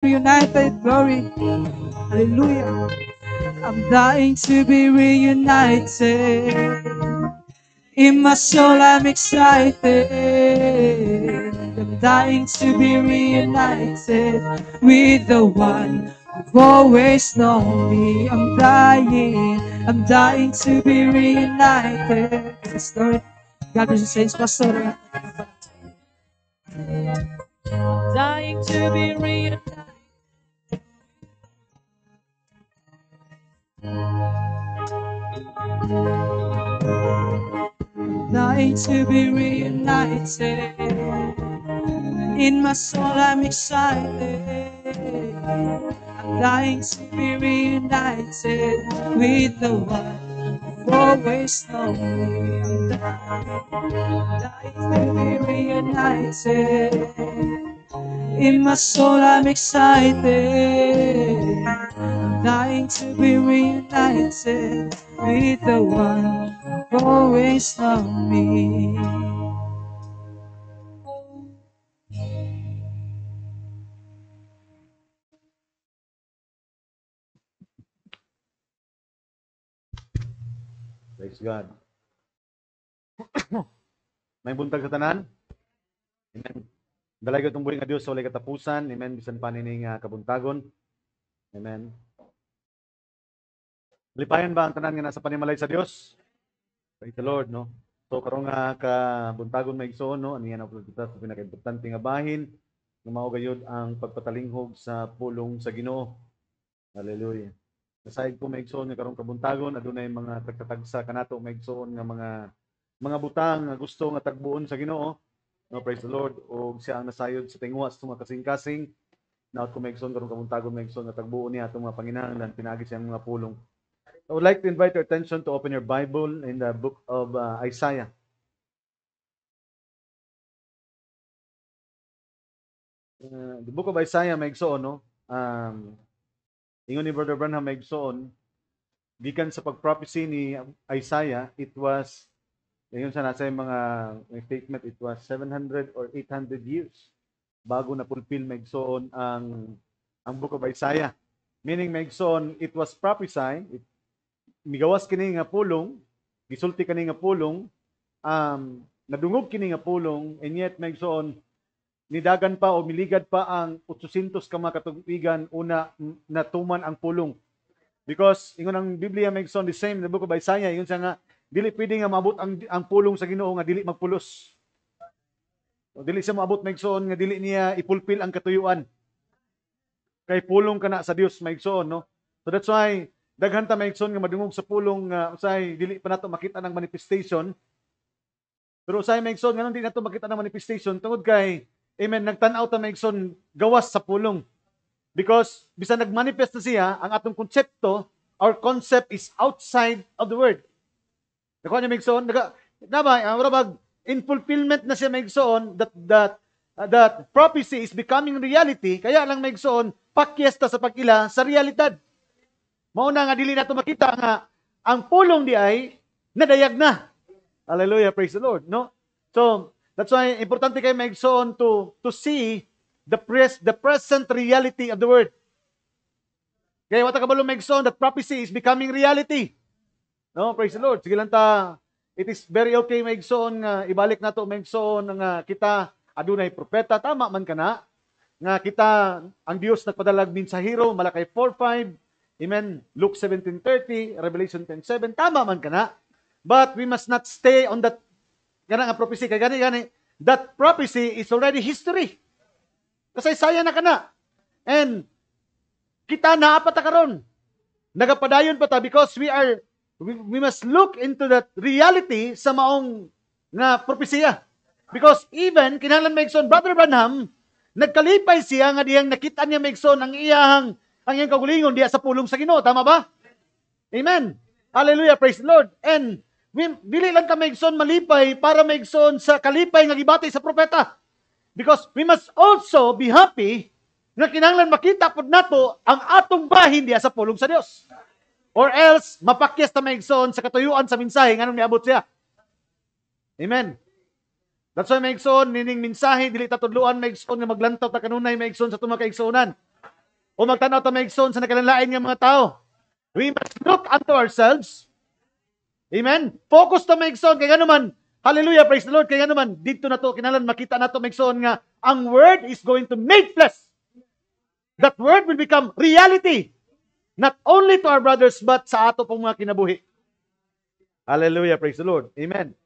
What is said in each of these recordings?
Reunited, glory. Hallelujah. I'm dying to be reunited. In my soul, I'm excited. I'm dying to be reunited with the one who've always known me. I'm dying to be reunited. Yes, Lord. God bless you, saints, Pastor. Dying to be reunited. Dying to be reunited. In my soul, I'm excited. I'm dying to be reunited with the one who always known me. I'm dying to be reunited. In my soul, I'm excited. I'm dying to be reunited with the one who always known me. Praise God. May buntag sa tanan. Amen. Dalay itong buhay nga Diyos sa walay katapusan. Amen. Bisan pa nining kabuntagon. Amen. Lipayan ba ang tanan nga nasa panimalay sa Diyos? Praise the Lord, no? So karong nga kabuntagon may igsoon, no? Aniyan ang kita sa pinaka-importante nga bahin nga mao gayud ang pagpatalinghog sa pulong sa Ginoo. Hallelujah. Aside po may igsoon nga karong kabuntagon, adunay mga tagtatagsa kanato may igsoon nga mga butang nga gusto nga tagbuon sa Ginoo. No, praise the Lord. O siya ang nasayod sa tingwa sa mga kasing-kasing. Naot ko may igsoon karong kabuntagon may igsoon nga tagbuon niya atong mga panginahanglan pinaagi siyang mga pulong. I would like to invite your attention to open your Bible in the book of Isaiah. The book of Isaiah may igsoon, no? Ingon ni Brother Branham may igsoon, gikan sa pag-prophecy ni Isaiah, it was, yun sa nasa mga statement, it was 700 or 800 years bago na fulfill may igsoon ang book of Isaiah. Meaning may igsoon, it was prophesied, migawas kini nga pulong, gisulti kani nga pulong, nadungog kini nga pulong, and yet may igsoon, nidagan pa o miligad pa ang 800 ka mga katuigan una natuman ang pulong. Because ingon ang Biblia may igsoon the same in the book of Isaiah, yun siya nga dili pwede nga maabot ang pulong sa Ginoo nga dili magpulos. O dili siya maabot may igsoon nga dili niya ipulpil ang katuyuan. Kay pulong kana sa Dios may igsoon, no? So that's why daghan ta may igsoon nga madungog sa pulong nga usay dili pa nato makita ng manifestation. Pero usay may igsoon nga hindi nato makita ng manifestation tungod kay amen, nagtan-aw ta may igsoon gawas sa pulong. Because bisan nagmanifest na siya, ang atong konsepto, our concept is outside of the word. Nakuha niya may igsoon, in fulfillment na siya may igsoon that prophecy is becoming reality, kaya lang may igsoon, pakyesta sa pagila sa realidad. Mauna nga dili nato makita nga ang pulong di ay nadayag na. Hallelujah, praise the Lord, no? So that's why importante kay may igsoon to see the present reality of the word. Kaya wata kabalo may igsoon that prophecy is becoming reality. No, praise the Lord. Sige lang ta, it is very okay may igsoon nga ibalik nato may igsoon nga kita adunay propeta, tama man kana nga kita ang Dios nagpadalag mensahero Malakay 4:5, amen, Luke 17:30, Revelation 10:7, tama man kana. But we must not stay on that gana nga prophecy kay gani that prophecy is already history. Kasi saya na kana. And kita naapat ta karon. Nagapadayon pa ta because we must look into that reality sa maong nga propesya. Because even kinahanglan maigsoon Brother Branham nagkalipay siya nga diyang nakita niya maigsoon ang iyang kagulingon diya sa pulong sa Ginoo, tama ba? Amen. Hallelujah, praise the Lord. And dili lang ta maigsoon malipay para maigsoon sa kalipay nga gibati sa propeta. Because we must also be happy na kinahanglan makita pud nato ang atong bahin diya sa pulong sa Dios. Or else mapakyas ta maigsoon sa katuyuan sa mensahe nganong niabot siya. Amen. That's why maigsoon nining mensahe dili ta tudluan maigsoon nga maglantaw ta kanunay maigsoon sa tuma kaigsuonan. o magtanaw ta maigsoon sa nakalanlain nga mga tao. We must look unto ourselves. Amen? Focus ta maigsoon. Kaya naman, hallelujah, praise the Lord. Kaya naman, dito na to, kinalan makita na to maigsoon nga, ang word is going to make flesh. That word will become reality. Not only to our brothers, but sa ato pong mga kinabuhi. Hallelujah, praise the Lord. Amen.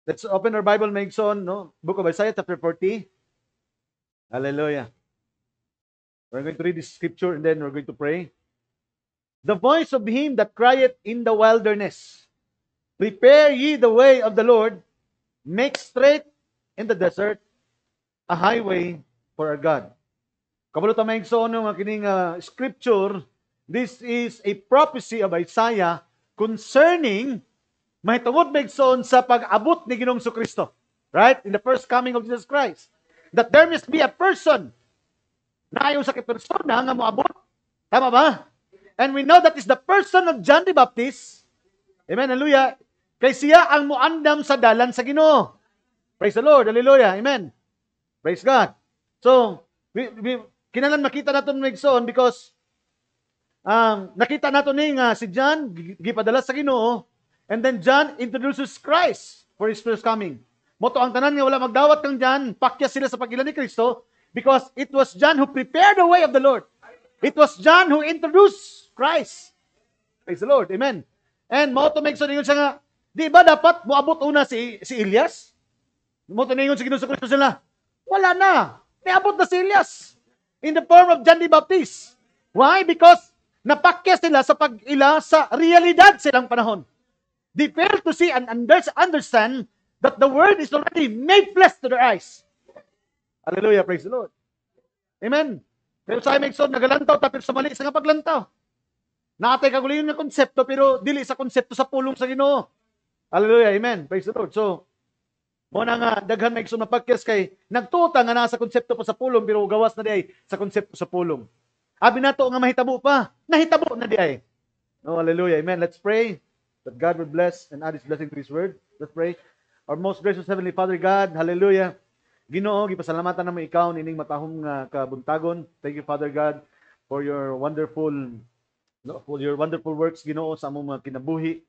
Let's open our Bible, maigsoon, no? Book of Isaiah, chapter 40. Hallelujah. We're going to read this scripture and then we're going to pray. The voice of him that crieth in the wilderness, prepare ye the way of the Lord, make straight in the desert a highway for our God. Kabalo ta maigsoon ng kining scripture, this is a prophecy of Isaiah concerning mahitungod maigsoon sa pag-abot ni Ginoong Kristo. Right? In the first coming of Jesus Christ. That there must be a person na ayon sa persona nga moabot. Tama ba? And we know that is the person of John the Baptist. Amen, hallelujah. Kay siya ang muandam sa dalan sa Ginoo. Praise the Lord, hallelujah, amen. Praise God. So, kinalan makita natin maigsoon because nakita natin ni nga si John gipadala sa Ginoo, and then John introduces Christ for his first coming. Moto ang tanan nga wala magdawat kang John, pakya sila sa pag-ilan ni Kristo because it was John who prepared the way of the Lord. It was John who introduced Christ. Praise the Lord. Amen. And mo to make sure siya nga, di ba dapat moabot una si Elias? Mo to ningon si Ginoong Kristo sila. Wala na. Niabot na si Elias in the form of John the Baptist. Why? Because napakya sila sa pag-ila sa realidad silang panahon. They fail to see and understand that the word is already made flesh to their eyes. Hallelujah. Praise the Lord. Amen. Pero sa Megson, nagalantaw tapos sa mali sa nga paglantaw. Naatay kaguliyon nga konsepto pero dili sa konsepto sa pulong sa Ginoo. Hallelujah, amen. Praise the Lord. So, mo na nga daghan Megson na podcast kay nagtuta nga nasa konsepto pa sa pulong pero gawas na di ay sa konsepto sa pulong. Abi nato nga mahitabo pa, nahitabo na di ay. Oh, hallelujah, amen. Let's pray that God will bless and add His blessing to His word. Let's pray. Our most gracious Heavenly Father God, hallelujah. Ginoo, gipasalamatan namo ikaw nining matahong kabuntagon. Thank you, Father God, for your wonderful works, Ginoo, sa among mga kinabuhi.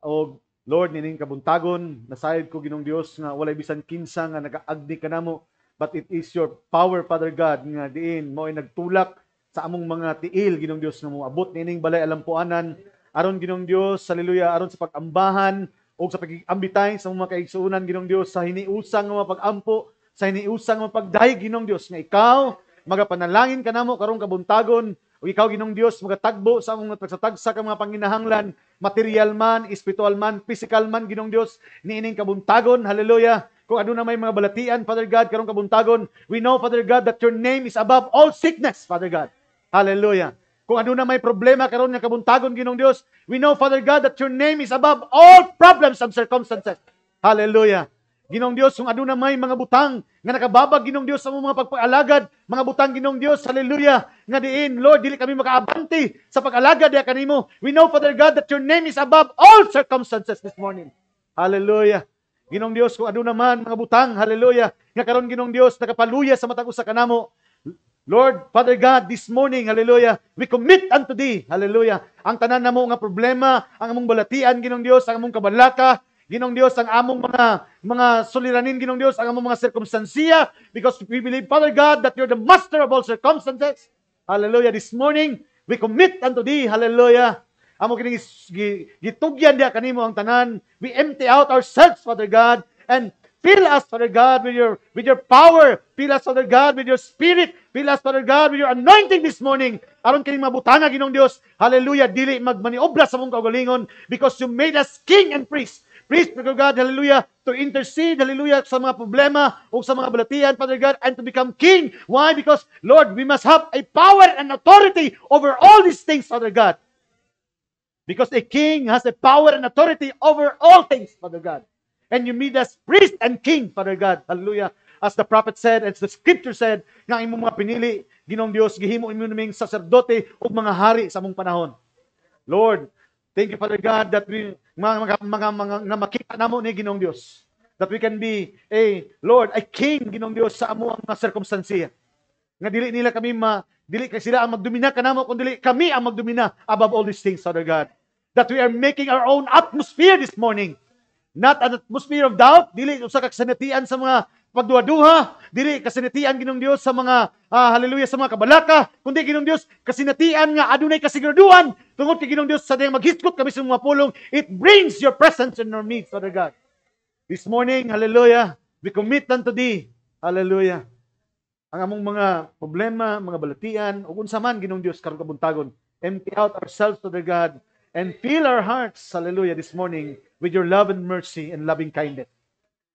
O Lord, nining kabuntagon, nasayod ko Ginoong Dios nga walay bisan kinsa nga nagaagdi kanamo, but it is your power, Father God, nga diin mo ay nagtulak sa among mga tiil, Ginoong Dios, nga mo abot nining balay alampuanan aron Ginoong Dios, hallelujah, aron sa pagambahan o sa pag-ambitay sa mga kaigsuunan, Ginoong Dios, sa hiniusang nga pag-ampo, sa hiniusang nga pagdayeg, Ginoong Dios, nga ikaw magapanalangin kanamo karong kabuntagon, o ikaw Ginoong Dios magatagbo sa among pagsatagsa ka mga panginahanglan, material man, spiritual man, physical man, Ginoong Dios, niining kabuntagon, hallelujah. Kung ano na may mga balatian, Father God, karong kabuntagon, we know, Father God, that your name is above all sickness, Father God. Hallelujah. Kung ano na may problema karon nga kabuntagon, Ginoong Dios, we know, Father God, that your name is above all problems and circumstances. Hallelujah. Ginoong Dios, kung ano na may mga butang nga nakababag, Ginoong Dios, sa mga pagpag-alagad, mga butang, Ginoong Dios, hallelujah, nga diin, Lord, dili kami makaabanti sa pag-alagad ya kanimo. We know, Father God, that your name is above all circumstances this morning. Hallelujah. Ginoong Dios, kung ano naman mga butang, hallelujah, nga karon Ginoong Dios, nakapaluya sa matag usa kanamo, Lord, Father God, this morning, hallelujah, we commit unto Thee, hallelujah, ang tanan namo nga problema, ang among balatian, Ginoong Dios, ang among kabalaka, Ginoong Dios, ang among mga suliranin, Ginoong Dios, ang among mga circumstansya, because we believe, Father God, that you're the master of all circumstances. Hallelujah. This morning, we commit unto Thee, hallelujah. Amo kining gitugyan dia kanimo ang tanan. We empty out ourselves, Father God, and fill us, Father God, with your power. Fill us, Father God, with your spirit. Fill us, Father God, with your anointing this morning. Aron kining mabutana, Ginoong Dios, hallelujah, dili magmaniobra sa mong kaugalingon, because you made us king and priest. Priest, Father God, hallelujah, to intercede, hallelujah, sa mga problema o sa mga balatian, Father God, and to become king. Why? Because, Lord, we must have a power and authority over all these things, Father God. Because a king has the power and authority over all things, Father God. And you made us priest and king, Father God. Hallelujah. As the prophet said, as the scripture said, nga imong mga pinili, Ginoong Dios, gihimo imong naming saserdote o mga hari sa among panahon. Lord, thank you, Father God, that we makita namo ni Ginoong Dios. That we can be a Lord, a king, Ginoong Dios, sa among mga circumstansya. nga dili nila kami dili kay sila ang magdomina kanamo kundi kami ang magdomina above all these things, Father God. That we are making our own atmosphere this morning. Not an atmosphere of doubt, dili usa ka kasinatian sa mga pagduha-duha, dili kasinatian Ginoong Dios sa mga hallelujah sa mga kabalaka, kundi Ginoong Dios kasinatian nga adunay kasiguraduhan tungod kay Ginoong Dios sa diyang maghiskot kami sa mga pulong. It brings your presence in our midst, Father God. This morning, hallelujah, we commit unto Thee, hallelujah, ang among mga problema, mga balatian, ug unsa man Ginoong Dios karong kabuntagon, empty out ourselves, Father God, and fill our hearts, hallelujah, this morning with your love and mercy and loving kindness.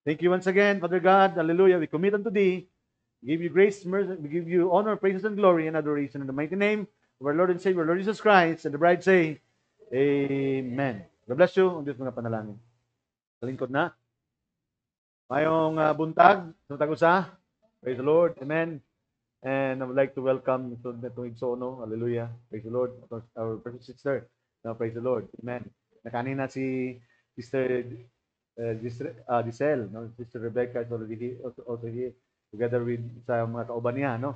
Thank you once again, Father God, hallelujah, we commit unto Thee, we give you grace, mercy, we give you honor, praises, and glory and adoration in the mighty name of our Lord and Savior, Lord Jesus Christ, and the bride say, Amen. God bless you, ang Diyos mga panalangin. Sa lingkod na. Mayong buntag, sa praise the Lord. Amen. And I would like to welcome itong Igsono. Hallelujah. Praise the Lord. Our precious sister. Now, praise the Lord. Amen. Nakanina si Sister Giselle. No? Sister Rebecca is also here together with sa mga kauban niya. No?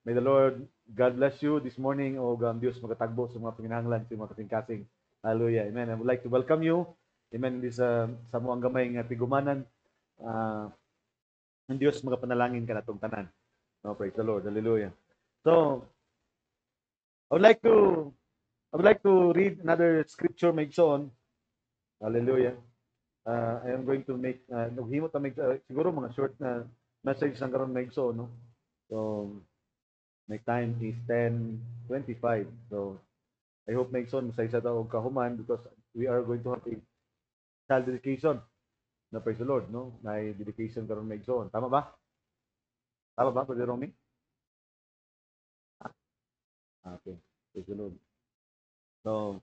May the Lord God bless you this morning. O ang Diyos makatagbo sa mga panginahanglan, sa mga kating-kasing. Hallelujah. Amen. I would like to welcome you. Amen. This sa muang gamay nga tigumanan. Ang Diyos mga panalangin ka na itong tanan. No, praise the Lord. Hallelujah. So, I would like to read another scripture maigsoon. Hallelujah. I am going to make naghimot na siguro mga short na message ang karon maigsoon, no. So, my time is 10:25. So, I hope maigsoon masaysa ta og kahuman because we are going to have a child dedication. Na praise the Lord, no? May dedication karon maigsoon. Tama ba? Tama ba, Brother Romy? Okay. Praise the Lord. So,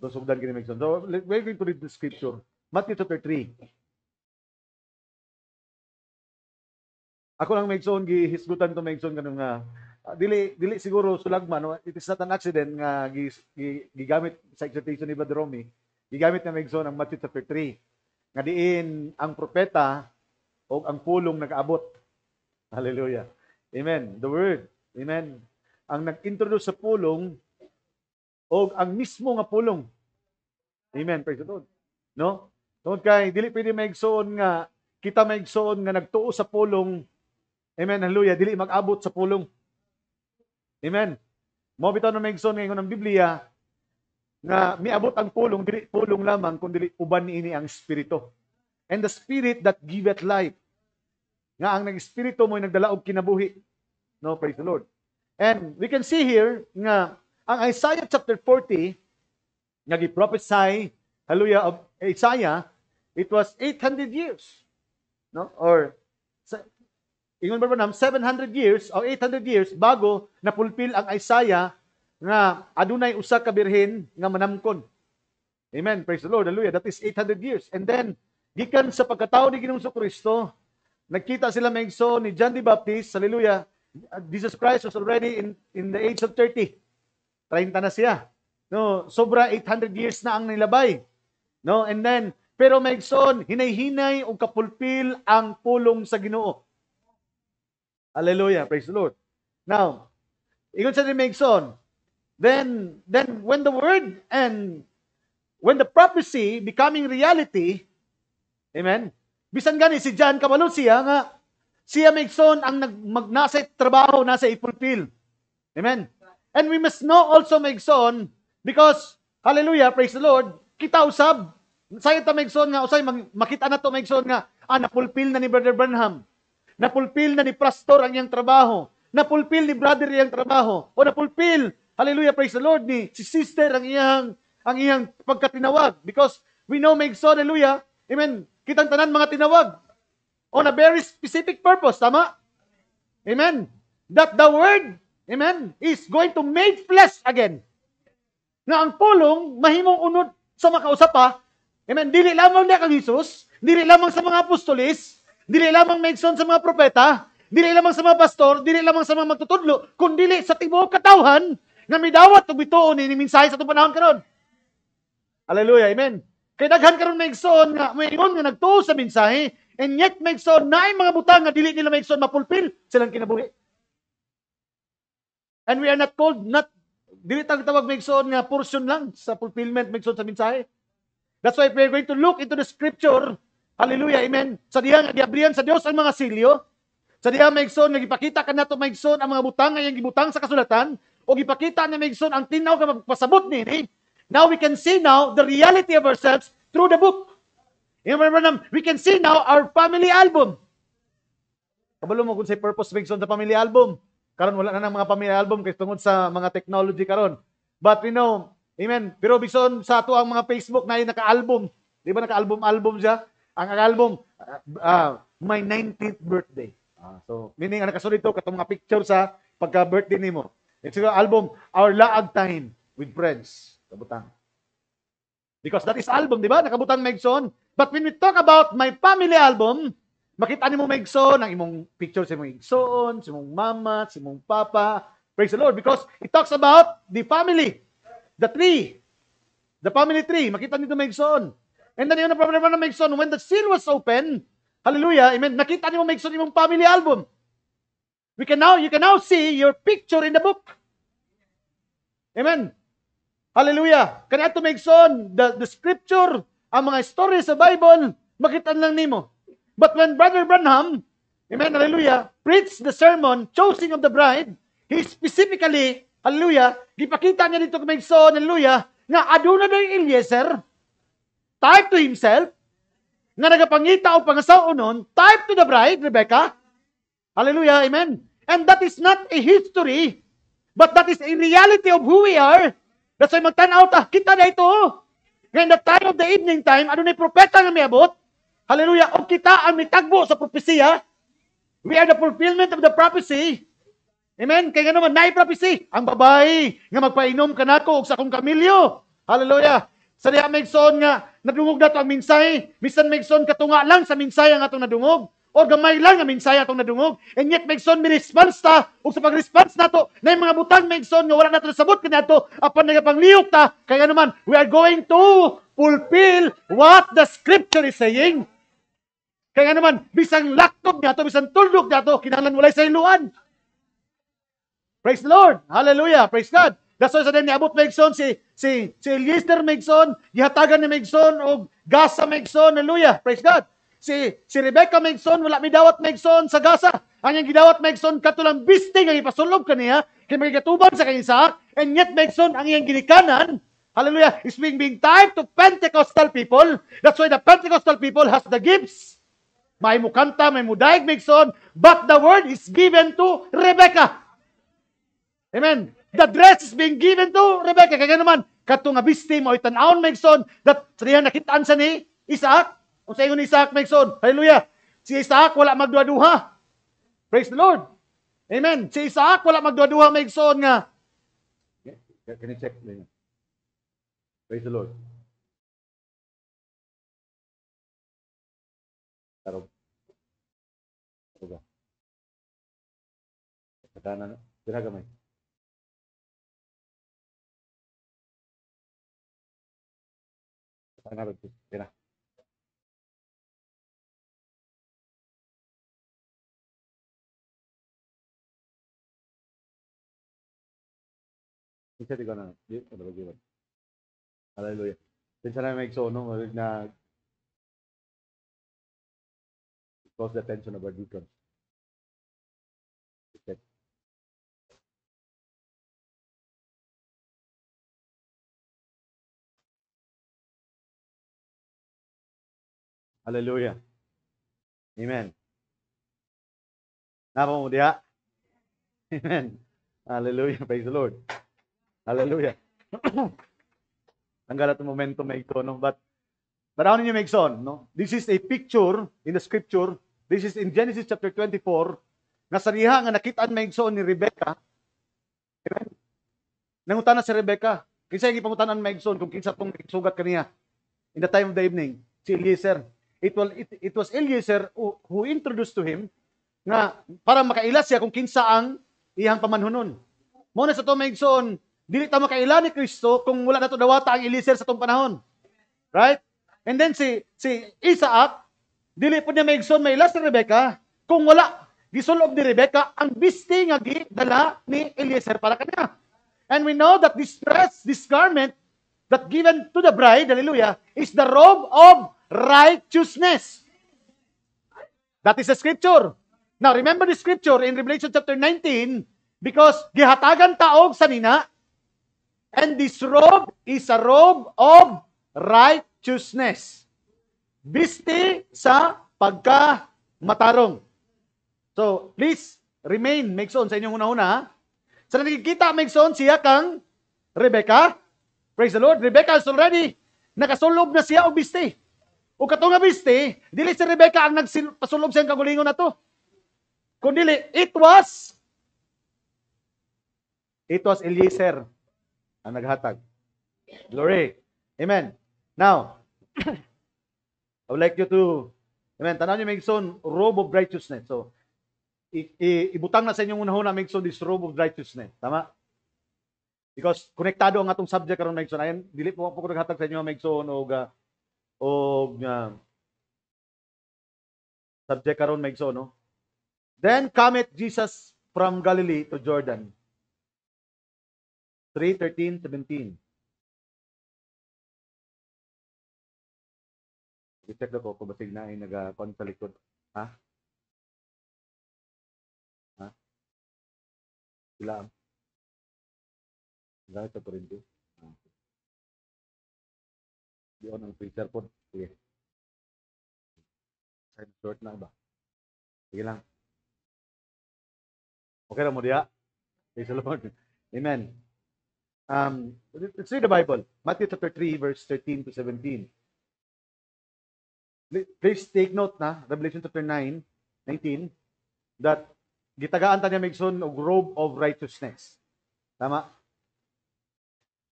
sugdan kini maigsoon. So, we're going to read the scripture. Matthew chapter 3. Ako lang maigsoon gihisgutan to maigsoon kanang nga dili siguro sulagman, no? It is not an accident nga gigamit sa exhortation ni Brother Romy. Gigamit na maigsoon ang Matthew chapter 3. Nga diin ang propeta o ang pulong nag-abot. Hallelujah. Amen. The word. Amen. Ang nag-introduce sa pulong o ang mismo nga pulong. Amen. Praise the Lord. No? Tungod kay dili pwede maigsoon nga kita maigsoon nga nagtuo sa pulong. Amen. Hallelujah. Dili mag-abot sa pulong. Amen. Mo bitaw na maigsoon ngayon ng Biblia nga miabot ang pulong, dili pulong lamang, kundi uban niini ang Espiritu. And the Spirit that giveth life. Nga ang nag-Espiritu mo'y nagdala og kinabuhi. No, praise the Lord. And we can see here nga ang Isaiah chapter 40 nga gi-prophesy, hallelujah, of Isaiah, it was 800 years. No? Or ingon ba 700 years o 800 years bago napulpil ang Isaiah nga adunay usa ka birhen nga manamkon. Amen. Praise the Lord. Hallelujah. That is 800 years. And then gikan sa pagkatao ni Ginoong Kristo, nagkita sila maigsoon ni John the Baptist. Hallelujah. Jesus Christ was already in the age of 30. 30 na siya. No, sobra 800 years na ang nilabay. No, and then pero maigsoon hinay-hinay og kapulpil ang pulong sa Ginoo. Hallelujah. Praise the Lord. Now, ingon sa ni maigsoon, Then when the word and when the prophecy becoming reality, amen, bisan gani si John kabalo siya nga siya maigsoon ang nasa trabaho, nasa i-fulfill. Amen. And we must know also maigsoon because, hallelujah, praise the Lord, kita usab, sayo ta maigsoon nga, usay makita na to maigsoon nga, napulpil na ni Brother Branham, napulpil na ni pastor ang iyang trabaho, napulpil ni brother iyang trabaho, o napulpil, hallelujah, praise the Lord, ni si sister ang iyang pagkatinawag. Because we know, maigsoon, hallelujah, amen, kitang tanan mga tinawag on a very specific purpose, tama? Amen. That the word, amen, is going to make flesh again. Nga ang pulong, mahimong unod sa makausap pa, amen, dili lamang na kang Jesus, dili lamang sa mga apostolis, dili lamang maigsoon sa mga propeta, dili lamang sa mga pastor, dili lamang sa mga magtutudlo, kundi sa tibuok katawhan, nga midawat ug bituon ni mensahe sa atong panahon karon. Hallelujah, amen. Kay daghan karon maigsoon nga moingon nga nagtuo sa mensahe, And yet, maigsoon, na mga butang nga dili nila maigsoon mapulpil silang kinabuhi. And we are not called, dili tawag maigsoon nga portion lang sa fulfillment maigsoon sa mensahe. That's why we're going to look into the scripture. Hallelujah, amen. Sa diha nga giabrihan sa Dios ang mga silyo. Sa diha maigsoon nga gipakita kanato maigsoon ang mga butang nga iyang gibutang sa kasulatan o gipakita na maigsoon ang tinaw nga magpasabot nini. Now we can see now the reality of ourselves through the book. We can see now our family album. Kabalo mo kung say purpose maigsoon sa family album. Karon wala na ng mga family album kay tungod sa mga technology karon. But we know, amen. Pero bison sa ato ang mga Facebook na naka-album. Di ba naka-album siya? Ang album, my 19th birthday. So, meaning ang nakasulid to, katong mga picture sa pagka-birthday nimo. It's yung album, Our Laag Time with Friends. Kabutang. Because that is album, di ba? Nakabutang maigsoon. But when we talk about my family album, makita nimo maigsoon ang imong picture sa imong igsoon, sa imong mama, sa imong papa. Praise the Lord. Because it talks about the family. The tree. The family tree. Makita nito maigsoon. And then yun ang problema na maigsoon. When the seal was open, hallelujah, amen, nakita niyo maigsoon imong family album. You can now see your picture in the book. Amen. Hallelujah. Kaya ito maigsoon, the scripture, ang mga stories sa Bible, makita lang nimo. But when Brother Branham, amen, hallelujah, preached the sermon, Choosing of the Bride, he specifically, hallelujah, gipakita niya dito maigsoon, hallelujah, nga aduna na yung Eliezer, type to himself, nga nagapangita o pangasaonon, type to the bride, Rebecca. Hallelujah, amen. And that is not a history, but that is a reality of who we are. That's why magtanaw ta, kita na ito. Ngayon, the time of the evening time, ano na yung propeta nga miabot? Hallelujah, o kita ang mitagbo sa propesya. We are the fulfillment of the prophecy. Amen. Kaya nga naman, na-prophecy. Ang babae nga magpainom ka nako sa akong kamilyo. Hallelujah. Sa diha maigsoon nga nadungog nato ang mensahe, bisan maigsoon katunga lang sa mensahe nga atong nadungog o gamay lang nga mensahe atong nadungog, and yet maigsoon mi response ta ug sa pag-response nato na mga butang maigsoon nga wala nato nasabot kaniadto apan nagapanglihok ta kaya naman we are going to fulfill what the scripture is saying. Kaya naman bisang laktob nato, bisang tuldok nato, kinahanglan walay sayluan. Praise the Lord. Hallelujah. Praise God. That's why sa din niabot maigsoon si Eliezer maigsoon, gihatagan ni maigsoon og gasa maigsoon. Hallelujah. Praise God. Si Rebecca maigsoon wala mi dawat maigsoon sa gasa. Ang iyang gidawat maigsoon katulang biste nga ipasulob kaniya kay magigatuban sa kanyang Isaac, and yet maigsoon ang iyang ginikanan. Hallelujah. Is being tied to Pentecostal people. That's why the Pentecostal people has the gifts. May mukanta, may mudaig maigsoon, but the word is given to Rebecca. Amen. The dress is being given to Rebecca. Kaya naman, katong nga biste mo, itanawon maigsoon, that sarihan nakitaan sa ni Isaac. O sa ingon ni Isaac maigsoon. Hallelujah. Si Isaac wala magduha-duha. Praise the Lord. Amen. Si Isaac wala magduha-duha maigsoon nga. Can you check? Praise the Lord. Tarog. Tarog. Katana na. Tiragamay. Kaya. Isa di ko na. Hallelujah. Pinsa na may igsoon na cause the attention of our deacon. Hallelujah. Amen. Napa mo diha? Amen. Hallelujah. Praise the Lord. Hallelujah. Tanggal at momentum may ito, no? But how ninyo make son, no? This is a picture in the scripture. This is in Genesis chapter 24. Nasariha nga nakitaan may son ni Rebecca. Amen. Nangutana si Rebecca. Kinsa yung ipangutanan may son kung kinsa pong sugat kaniya in the time of the evening. Si Eliezer. It was Eliezer who introduced to him nga para makaila siya kung kinsa ang iyang pamanhunon. Muna sa to maigsoon, dili ta makaila ni Kristo kung wala nato dawata ang Eliezer sa tong panahon. Right? And then si Isaac, dili po niya maigsoon may ila si Rebecca kung wala gisulob ni Rebecca ang bisti nga gidala ni Eliezer para kanya. And we know that this dress, this garment that given to the bride, hallelujah, is the robe of righteousness. That is the scripture. Now, remember the scripture in Revelation chapter 19, because gihatagan taog sa nina, and this robe is a robe of righteousness. Bisti sa pagkamatarong. So, please, remain, maigsoon sa inyong una-una. Sa nakikita, maigsoon siya kang Rebecca. Praise the Lord. Rebecca is already, nakasulob na siya o bisti. O katong nga bisti, dili si Rebecca ang nagpasulob siyang kagulingon na to. Kundi it was Eliezer ang naghatag. Glory. Amen. Now, I would like you to, amen, tanaw niyo maigsoon, robe of righteousness. So, ibutang na sa inyong unahon na maigsoon this robe of righteousness. Tama? Because konektado ang atong subject karon maigsoon. Ayan, dili po ko naghatag sa inyo maigsoon og subject karon maigsoon, no? Then cometh Jesus from Galilee to Jordan. 3:13-17. I-check na ko kung basig na ay nag-kon sa likod. Ha? Ha? Sila ang gaya sa Corinto. Di on ang preacher po. Sige. Side short na ba? Sige lang. Okay lang mo diya? Praise the Lord. Amen. Let's read the Bible. Matthew chapter 3, verse 13-17. Please take note na, Revelation chapter 9, 19, that gitagaan ta niya maigsoon og robe of righteousness. Tama?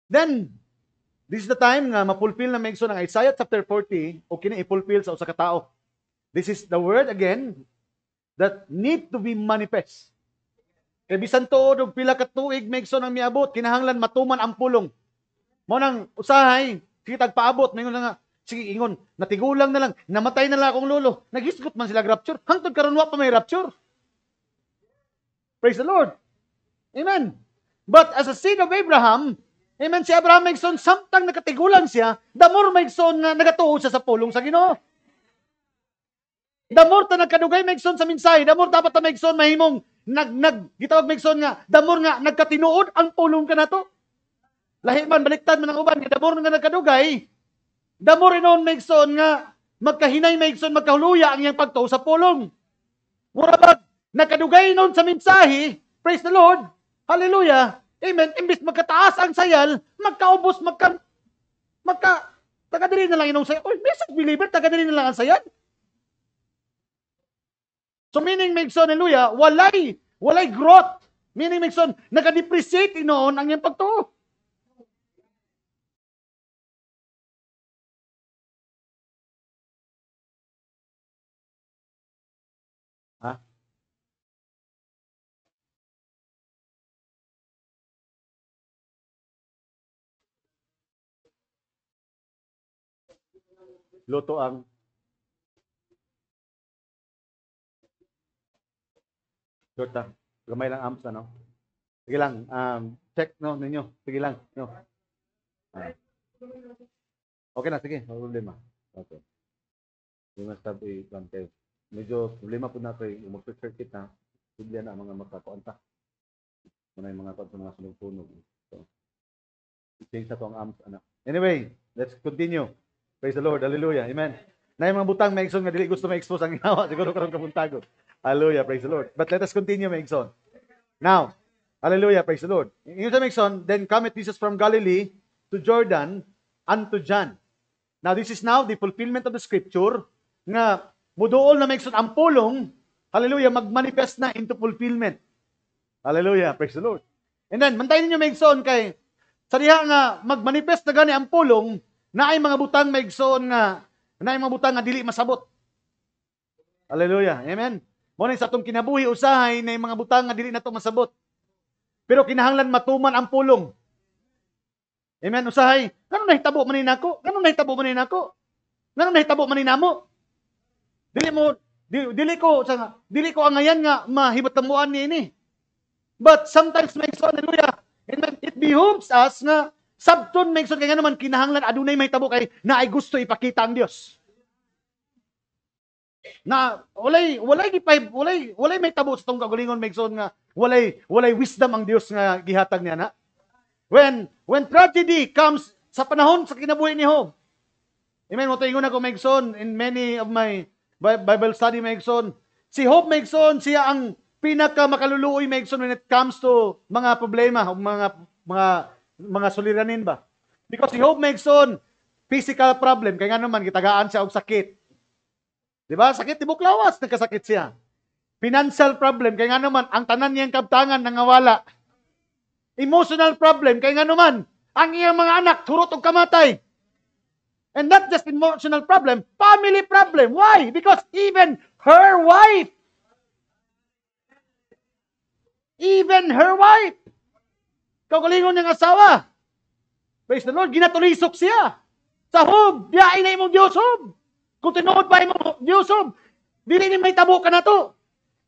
Then, this is the time nga mapulpil na maigsoon ang Isaiah chapter 40 o kini ipulpil sa usa ka tawo. This is the word again that need to be manifest. Kay bisan tuod og pila ka tuig maigsoon ang miabot, kinahanglan matuman ang pulong. Mo nang usahay, sige tagpaabot, mingon nga, sige ingon, natigulang na lang, namatay na lang akong lolo. Naghisgot man sila rapture. Hangtod karon wa pa may rapture. Praise the Lord. Amen. But as a seed of Abraham, amen, si Abraham maigsoon samtang nakatigulang siya, the more maigsoon nga nagatuo siya sa pulong sa Ginoo. The more ta nagkadugay maigsoon sa mensahe, the more dapat ta maigsoon mahimong gitawag maigsoon nga, the more nga nagkatinuod ang pulong kanato. Lahi man baliktad man ang uban, the more nga nagkadugay, the more inon maigsoon nga magkahinay maigsoon magkahuluya ang iyang pagtuo sa pulong. Mura bag nagkadugay inon sa mensahe, praise the Lord. Hallelujah. Amen. Imbis magkataas ang sayal, magkaubos tagadiri na lang inong sayal. Oy, message believer, tagadiri na lang ang sayal. So meaning maigsoon, hallelujah, walay growth. Meaning maigsoon, naka-depreciate inoon ang iyang pagtuo. Ha? Luto ang short lang. Gamay lang amps, ano? Sige lang, check no ninyo. Sige lang, no. Okay na, sige, no problema. Okay. Hindi mas tabi kayo. Medyo problema po na kayo, mag-circuit na, bigla na ang mga makakontak. Muna yung mga kontak mga sunog-sunog. So, i-change na to ang amps, anak. Anyway, let's continue. Praise the Lord, hallelujah, amen. Na yung mga butang maigsoon nga dili gusto ma-expose ang ginawa, siguro karon kapuntago. Hallelujah, praise the Lord. But let us continue, maigsoon. Now, hallelujah, praise the Lord. Yung sa maigsoon, then cometh Jesus from Galilee to Jordan unto John. Now, this is now the fulfillment of the scripture nga muduol na maigsoon ang pulong, hallelujah, magmanifest na into fulfillment. Hallelujah, praise the Lord. And then, mantayin ninyo maigsoon kay sa diha nga magmanifest na gani ang pulong, na ay mga butang maigsoon nga, na ay mga butang nga dili masabot. Hallelujah, amen. Muna sa atong kinabuhi usahay na yung mga butang nga dili nato masabot. Pero kinahanglan matuman ang pulong. Amen, usahay. Ganun nahitabo man nako? Ganun nahitabo man nako? Ganun nahitabo man namo? Dili ko angayan nga mahibatamuan niini. But sometimes Megson, hallelujah. Amen. It behooves us nga sabton Megson kay nga naman kinahanglan adunay may tabo kay na ay gusto ipakita ang Dios. Na walay may tabo sa tong kagalingon Megson nga walay wisdom ang Dios nga gihatag niya na. When tragedy comes sa panahon sa kinabuhi ni Job. Amen. Mo ingon ako Megson in many of my Bible study Megson. Si Job Megson siya ang pinaka makaluluoy Megson when it comes to mga problema o mga suliranin ba. Because si Job Megson physical problem kay nga naman gitagaan siya og sakit. Di ba? Sakit tibok lawas, nagkasakit siya. Financial problem, kaya nga naman, ang tanan niyang kabtangan nangawala. Emotional problem, kaya nga naman, ang iyang mga anak, turot o kamatay. And not just emotional problem, family problem. Why? Because even her wife, kagalingon niyang asawa, praise the Lord, ginatulisok siya. Sa Job, diyain na imong Diyos, Job. Kung tinuod pa mo, Diyos, dili ni may tabo ka na to.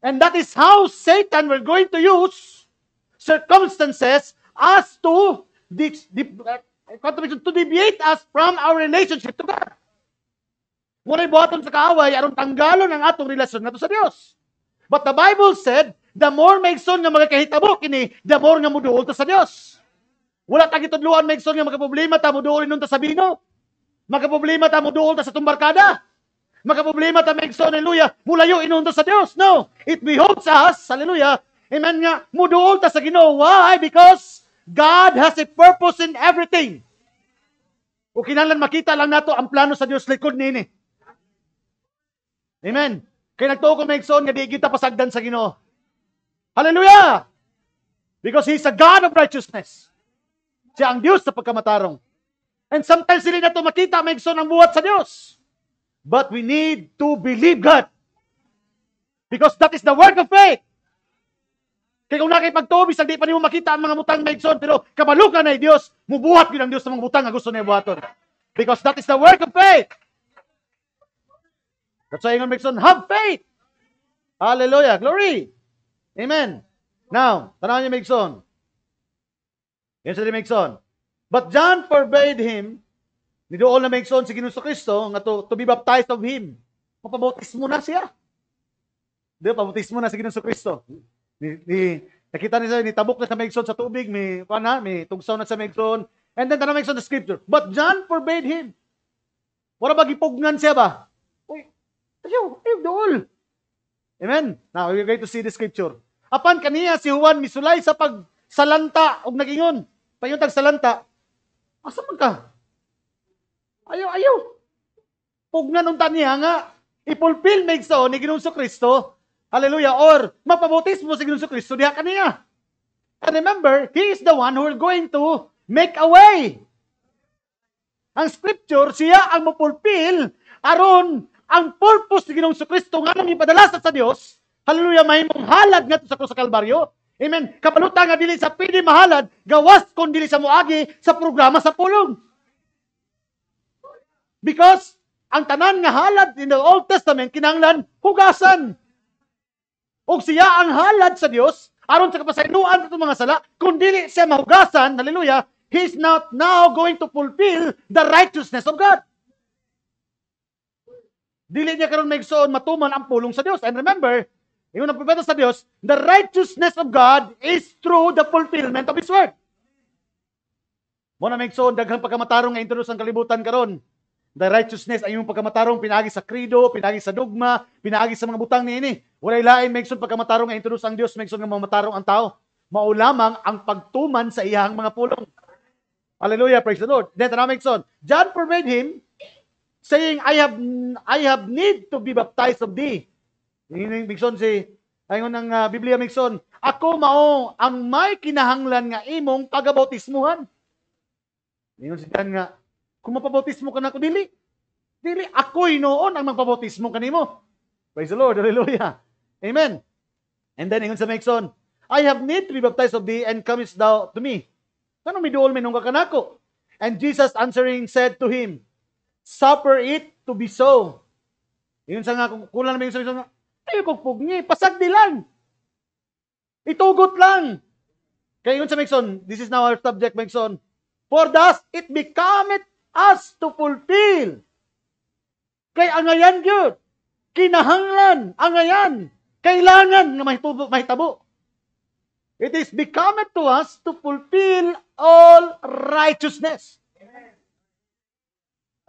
And that is how Satan will going to use circumstances as to deviate us from our relationship to God. Muna'y buhaton sa kaaway, aron tanggalon ang atong relasyon nato sa Dios. But the Bible said, the more maigson nga magkahitabo kini, the more nga muduol ta sa Dios. Wala ta gitudluan maigson nga magkaproblema ta muduol nun ta sa bino. Magkaproblema ta muduol ta sa tumbarkada. Magkaproblema ta maigson, hallelujah, mulayo inunta sa Dios. No, it behoves us, hallelujah, amen nga, muduol ta sa Ginoo. Why? Because God has a purpose in everything. O kinahanglan makita lang nato ang plano sa Dios likod niini. Amen. Kaya nagtuo ko maigson nga di kita pasagdan sa Ginoo. Hallelujah! Because He's a God of righteousness. Siya ang Diyos sa pagkamatarong. And sometimes hindi na ito makita, maigson ang buhat sa Diyos. But we need to believe God. Because that is the work of faith. Kaya kung nakipagtubi, di pa niyo makita ang mga butang maigson, pero kabalukan na Diyos, mubuhat yun ang Diyos sa mga butang na gusto niya buhaton. Because that is the work of faith. That's why yung maigson, have faith. Hallelujah. Glory. Amen. Now, tanawan niyo maigson. Yan sa maigson. But John forbade him, nidool na maigson si Ginoong Kristo, nga to be baptized of him. Mapabautismo na siya. Di ba, pabautismo na si Ginoong Kristo. Nakita niya, nitabok na sa maigson sa tubig, may tugsaw na sa maigson. And then, tanong maigson the scripture. But John forbade him. Wala ba gipugnan siya ba? Uy, ayaw, dool. Amen. Now, we're going to see the scripture. Apan kaniya si Juan misulay sa pagsalanta og nagingon. Payuntag salanta. Asa man ka? Ayaw. Pugnan unta niya nga ipulpil maigson ni Ginoong Kristo. Hallelujah. Or mapabautismo si Ginoong Kristo diha kaniya. And remember, He is the one who is going to make a way. Ang scripture siya ang mapulpil aron ang purpose ni Ginoong Kristo nga nang ipadala sa Dios. Hallelujah, mahimong halad nga sa krus sa Kalbaryo. Amen. Kapaluta nga dili sa pili mahalad, gawas kon dili sa muagi sa programa sa pulong. Because ang tanan nga halad in the Old Testament kinahanglan hugasan. Og siya ang halad sa Dios aron sa kapasayloan sa mga sala, kung dili siya mahugasan, hallelujah, He's not now going to fulfill the righteousness of God. Dili niya karon maigsoon matuman ang pulong sa Dios. And remember, yung napapeta sa Diyos, the righteousness of God is through the fulfillment of His word. Muna maigsoon, daghang pagkamatarong nga introduce ang kalibutan karon. The righteousness ay yung pagkamatarong pinagi sa krido, pinagi sa dogma, pinagi sa mga butang niini. Walay lain maigsoon pagkamatarong nga introduce ang Dios, maigsoon nga mamatarong ang tao. Mao lamang ang pagtuman sa iyang mga pulong. Hallelujah, praise the Lord. Then tanaw maigsoon, John forbade him, saying, I have need to be baptized of thee. Yung Migson ayon ng Biblia Migson, ako mao ang may kinahanglan nga imong pagabautismuhan. Ingon si John nga, kung mapabautismo ka na ako, dili ako'y noon ang magpabautismo kanimo. Praise the Lord, hallelujah. Amen. And then ingon sa Migson, I have need to be baptized of thee, and comest thou to me. Kano miduol minong ka kanako? And Jesus answering said to him, suffer it to be so. Ingon sa nga, kung kulang namin yung nga, ayaw kong pugni, pasagdi lang. Itugot lang. Kaya yun sa Megson, this is now our subject, Megson. For thus, it becometh us to fulfill. Kaya angayan yun. Kinahanglan, angayan. Kailangan na mahitabo. It is becometh to us to fulfill all righteousness.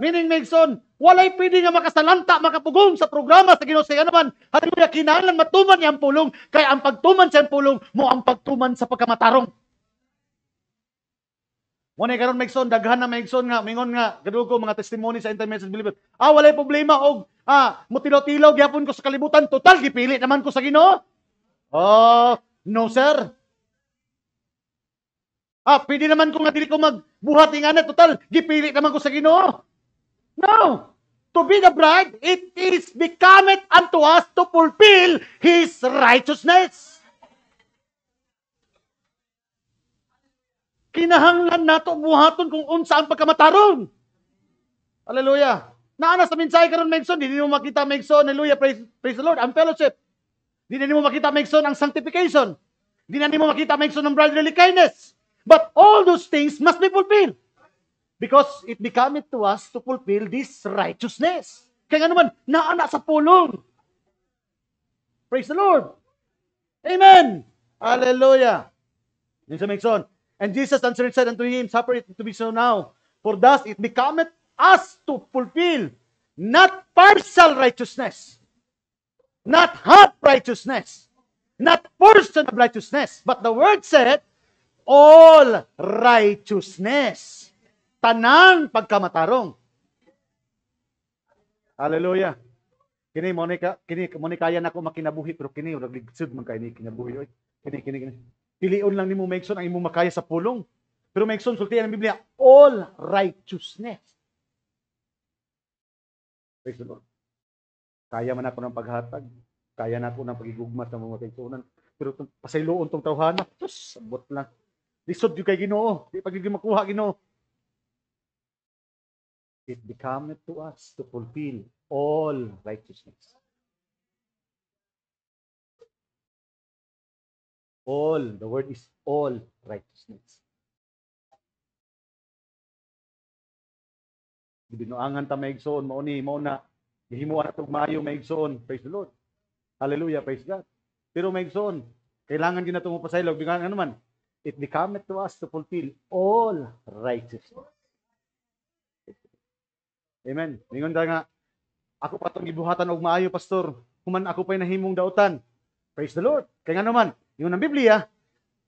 Meaning, Megson, walay pwede nga makasalanta, makapugong sa programa sa Ginoo sa naman. Hallelujah, kinahanglan matuman niya ang pulong. Kaya ang pagtuman sa pulong mo ang pagtuman sa pagkamatarong. Muna karon Megson, daghan na Megson nga, mingon nga, gadul ko mga testimony sa Intermessage Believers. Walay problema og mutilo-tilo gyapon ko sa kalibutan, total gipili naman ko sa Ginoo. Oh, no sir. Pwede naman ko nga dili ko magbuhat ingana, total gipili naman ko sa Ginoo. No. To be the bride, it is becometh unto us to fulfill His righteousness. Kinahanglan nato buhaton kung unsa ang pagkamatarong. Hallelujah. Naana sa mensahe karon Megson, di mo makita Megson, hallelujah, praise the Lord, ang fellowship. Di na mo makita Megson ang sanctification. Di na mo makita Megson ang brotherly kindness. But all those things must be fulfilled. Because it becometh to us to fulfill this righteousness. Kaya nga naman, naana sa pulong. Praise the Lord. Amen. Hallelujah. Yun sa Megson. And Jesus answered and said unto him, suffer it to be so now. For thus it becometh us to fulfill not partial righteousness, not half righteousness, not portion of righteousness, but the word said, all righteousness. Tanang pagkamatarong. Hallelujah. Kini Monica, kini kaya nako makinabuhi pero kini ug ligsud man kay ni kinabuhi oy. Kini. Pilion lang nimo Megson ang imong makaya sa pulong. Pero Megson sultihan ang Biblia, all righteousness. Praise the Lord. Kaya man ako ng paghatag, kaya na ako ng pagigugmat ng mga kaigsunan. Pero pasayloon tong tawhana, sus, sabot lang. Lisod yung kay Ginoo, di pagiging makuha Ginoo. It becometh to us to fulfill all righteousness. All, the word is all righteousness. Binuangan ta maigsoon, mao na gihimuan atong maayo maigsoon. Praise the Lord. Hallelujah, praise God. Pero maigsoon, kailangan din natong mapasaylog bigan naman. It becometh to us to fulfill all righteousness. Amen. Ningon da nga, ako pa itong gibuhatan og maayo, pastor. Human ako pa'y nahimong dautan. Praise the Lord. Kaya nga naman, ingon ang Biblia,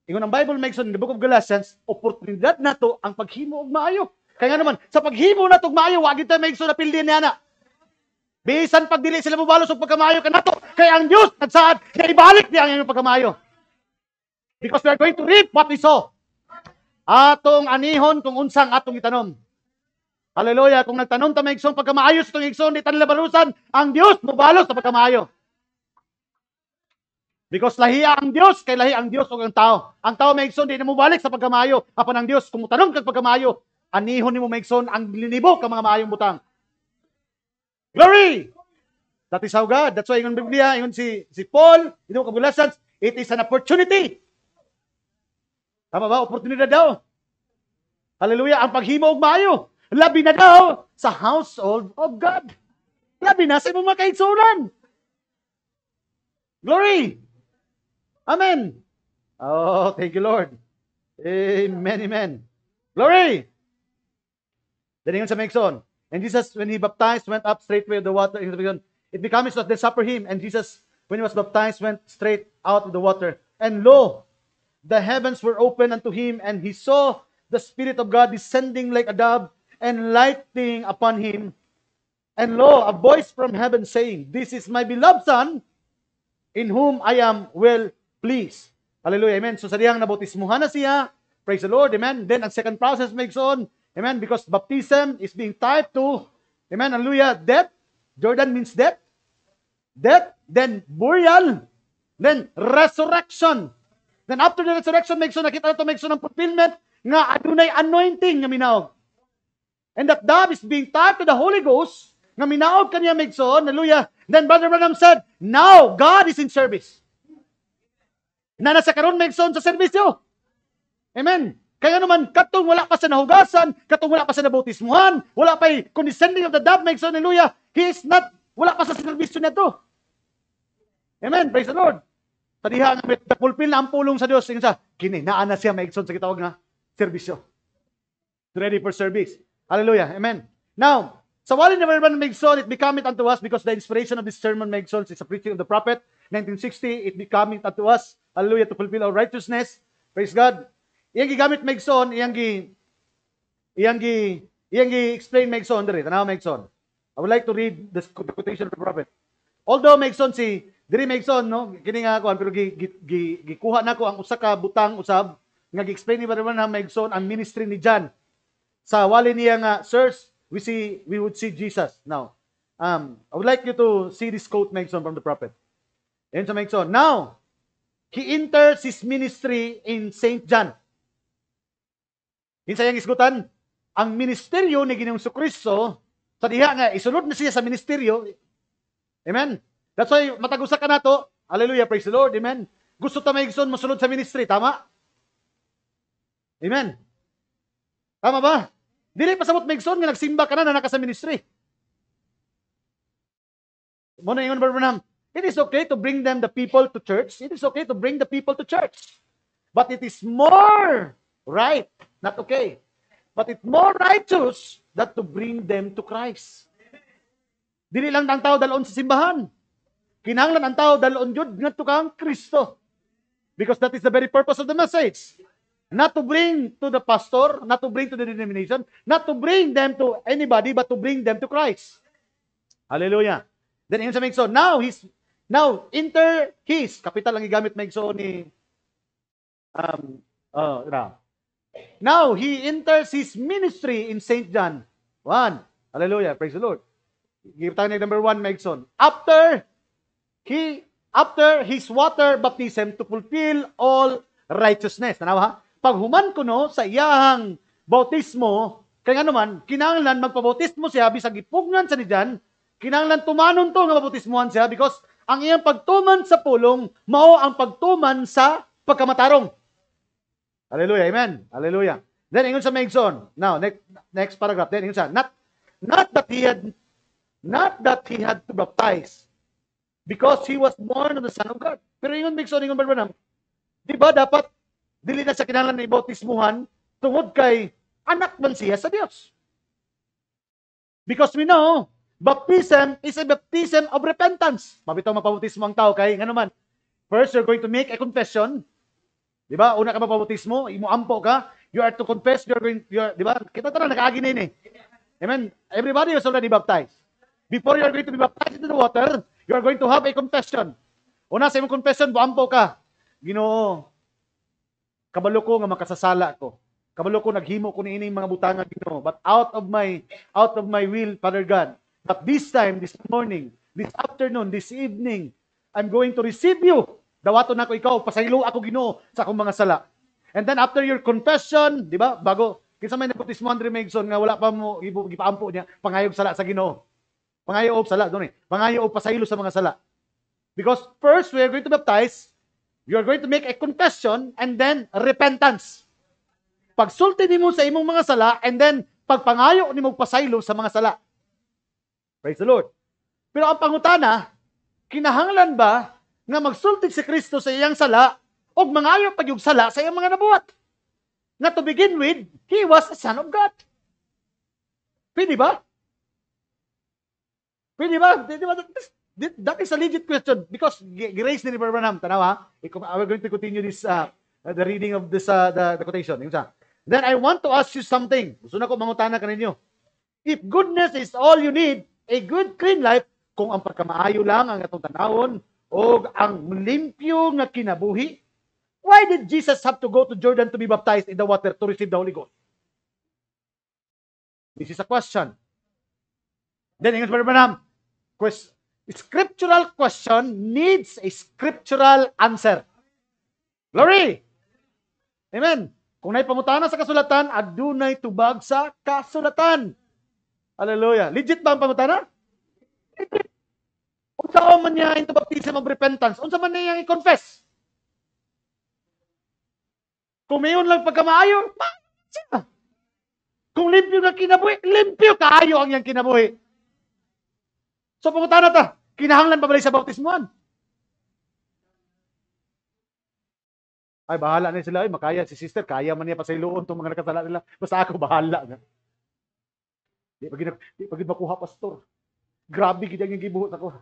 ingon ang Bible Megson in the book of Galatians, oportunidad na to ang paghimo og maayo. Kaya nga naman, sa paghimo na to og maayo, wag ito Megson na pildin niya na. Bisan pag dili sila mobalos og pagkamaayo ka nato, kaya ang Dios nagsaad, na ibalik niya ang iyong pagkamaayo. Because we are going to reap what we sow. Atong anihon kung unsang atong itanom. Hallelujah. Kung nagtanom ta may igsoon pagkamaayos itong igsoon, di tanila balusan, ang Diyos mubalos sa pagkamaayo. Because lahiya ang Diyos, kay lahi ang Diyos o ang tao. Ang tao may igsoon, di na mubalik sa pagkamaayo. Apan ang Diyos, kung mutanom kag pagkamaayo, anihon ni mo may igsoon ang linibok ka mga maayong butang. Glory! That is how God. That's why ingon Biblia, ingon si Paul, ingon Galatians, it is an opportunity. Tama ba? Oportunidad daw. Hallelujah. Ang paghimo og maayo. Labi na daw sa household of God. Labi na sa imong mga kaigsunan. Glory! Amen! Oh, thank you, Lord. Amen, amen. Glory! Then ingon sa Megson, and Jesus, when he baptized, went up straightway of the water. It becomes not then suffer him. And Jesus, when he was baptized, went straight out of the water. And lo, the heavens were opened unto him, and he saw the Spirit of God descending like a dove, and lighting upon him. And lo, a voice from heaven saying, this is my beloved Son, in whom I am well pleased. Hallelujah, amen. So sa diyang nabautismuhan na siya, praise the Lord, amen. Then ang second process makes on, amen, because baptism is being tied to, amen, hallelujah, death. Jordan means death. Death, then burial, then resurrection. Then after the resurrection, makes on, nakita na ito, makes on ang fulfillment, nga adunay anointing nga minaog. And that dove is being tied to the Holy Ghost, nga minaog kaniya Megson, hallelujah, Then Brother Branham said, now God is in service. Na nasa karon may igsoon sa serbisyo. Amen. Kaya naman, katong wala pa sa nahugasan, katong wala pa sa nabautismuhan, wala pa condescending of the dove, may igsoon, hallelujah. He is not, wala pa sa serbisyo na to. Amen. Praise the Lord. Tadiha nga napulpil na ang pulong sa Dios, sa kini naa na siya may igsoon sa gitawag nga serbisyo. Ready for service. Hallelujah. Amen. Now, sa wali ni Brother may igsoon, it becoming unto us because the inspiration of this sermon may igsoon is a preaching of the prophet. 1960, it becoming unto us, hallelujah, to fulfill our righteousness. Praise God. Iyang gigamit may igsoon, iyang explain may igsoon diri. Tanaw may igsoon. I would like to read the quotation of the prophet. Although may igsoon diri may igsoon, no, kini nga ako pero gikuha nako ang usa ka butang usab nga gi-explain ni Brother na may igsoon ang ministry ni John. Sa wali niya nga, sirs, we would see Jesus. Now, I would like you to see this quote may igsoon from the prophet. Yan sa may igsoon. Now, he enters his ministry in St. John. Hinsayang isgutan, ang ministeryo ni Ginoong Kristo sa diha nga isulod na siya sa ministeryo. Amen. That's why matagusa ka nato. Hallelujah, praise the Lord. Amen. Gusto ta may igsoon mosulod sa ministry, tama? Amen. Tama ba? Dili pasabot may igsoon nga nagsimba ka na naka sa ministry. Mo na ingon Brother Branham, it is okay to bring them the people to church. It is okay to bring the people to church. But it is more right, not okay. But it's more righteous that to bring them to Christ. Dili lang ang tao dalon sa simbahan. Kinahanglan ang tao dalon jud ngadto kang Kristo. Because that is the very purpose of the message. Not to bring to the pastor, not to bring to the denomination, not to bring them to anybody, but to bring them to Christ. Hallelujah. Then in sa Megso, now enter his, kapital ang gigamit Megso ni now he enters his ministry in St. John 1. Hallelujah. Praise the Lord. Give tayo number 1 Megson. After his water baptism to fulfill all righteousness. Tanawa ha? Pag human kuno sa iyahang bautismo, kaya nga naman, kinahanglan magpabautismo siya, bisag ipugnan sa ni John, kinahanglan tumanon to nga mabautismuhan siya because ang iyang pagtuman sa pulong, mao ang pagtuman sa pagkamatarong. Hallelujah. Amen. Hallelujah. Then, ingon sa Megson. Now, next paragraph. Then, ingon sa, not that he had to baptize because he was born of the Son of God. Pero ingon Megson, ingon Brother Branham, di ba dapat dili na sa kinahanglan na ibautismuhan tungod kay anak man siya sa Dios? Because we know, baptism is a baptism of repentance. Mabitaw mapabautismo ang tao kay nga naman. First, you're going to make a confession. Di ba? Una ka mapabautismo, imuampo ka, you are to confess, di ba? Kita tara, nakaagi na yun eh. Amen? Everybody is already baptized. Before you are going to be baptized into the water, you are going to have a confession. Una sa imong confession, buampo ka. Ginoo, kabalo ko nga makasasala ko. Kabalo ko naghimo ko niini mga butanga Ginoo. But out of my will, Father God. But this time, this morning, this afternoon, this evening, I'm going to receive you. Dawato na ko ikaw, pasaylo ako Ginoo sa akong mga sala. And then after your confession, di ba? Bago, kinsa may nabautismo Andre Megson nga wala pa mo gipaampo niya, pangayog sala sa Ginoo. Pangayog sala, doon eh. Pangayog pasaylo sa mga sala. Because first, we are going to baptize, you are going to make a confession, and then repentance. Pagsulti nimo sa imong mga sala, and then pagpangayo nimo pasaylo sa mga sala. Praise the Lord. Pero ang pangutana, kinahanglan ba nga magsulti si Kristo sa iyang sala o mangayo pag yung sala sa iyang mga nabuhat? Na to begin with, He was the Son of God. Pwede ba? Pwede ba? That is a legit question because grace ni Brother Branham. Tanawa, we're going to continue this the reading of this the quotation. Then I want to ask you something. Gusto na ko mangutana kaninyo. If goodness is all you need, a good clean life, kung ang pagkamaayo lang ang atong tanawon o ang limpyo nga kinabuhi, why did Jesus have to go to Jordan to be baptized in the water to receive the Holy Ghost? This is a question. Then, ingat Brother Branham, scriptural question needs a scriptural answer. Glory! Amen. Kung naipamutana sa kasulatan, adunay tubag sa kasulatan. Hallelujah. Legit ba ang pamutana? Legit. Unsa man niya into baptism of repentance? Unsa man niya i-confess? Kung mayon lang pagkamaayo, siya. Kung limpyo nga kinabuhi, limpyo kaayo ang iyang kinabuhi. So pangutan na ta, kinahanglan pa ba sa bautismuhan? Ay, bahala na sila. Ay, makaya si sister. Kaya man niya pa sa iluon itong mga nakasala nila. Basta ako, bahala na. Di pagid makuha, pastor. Grabe, gid ang gibuhot ako.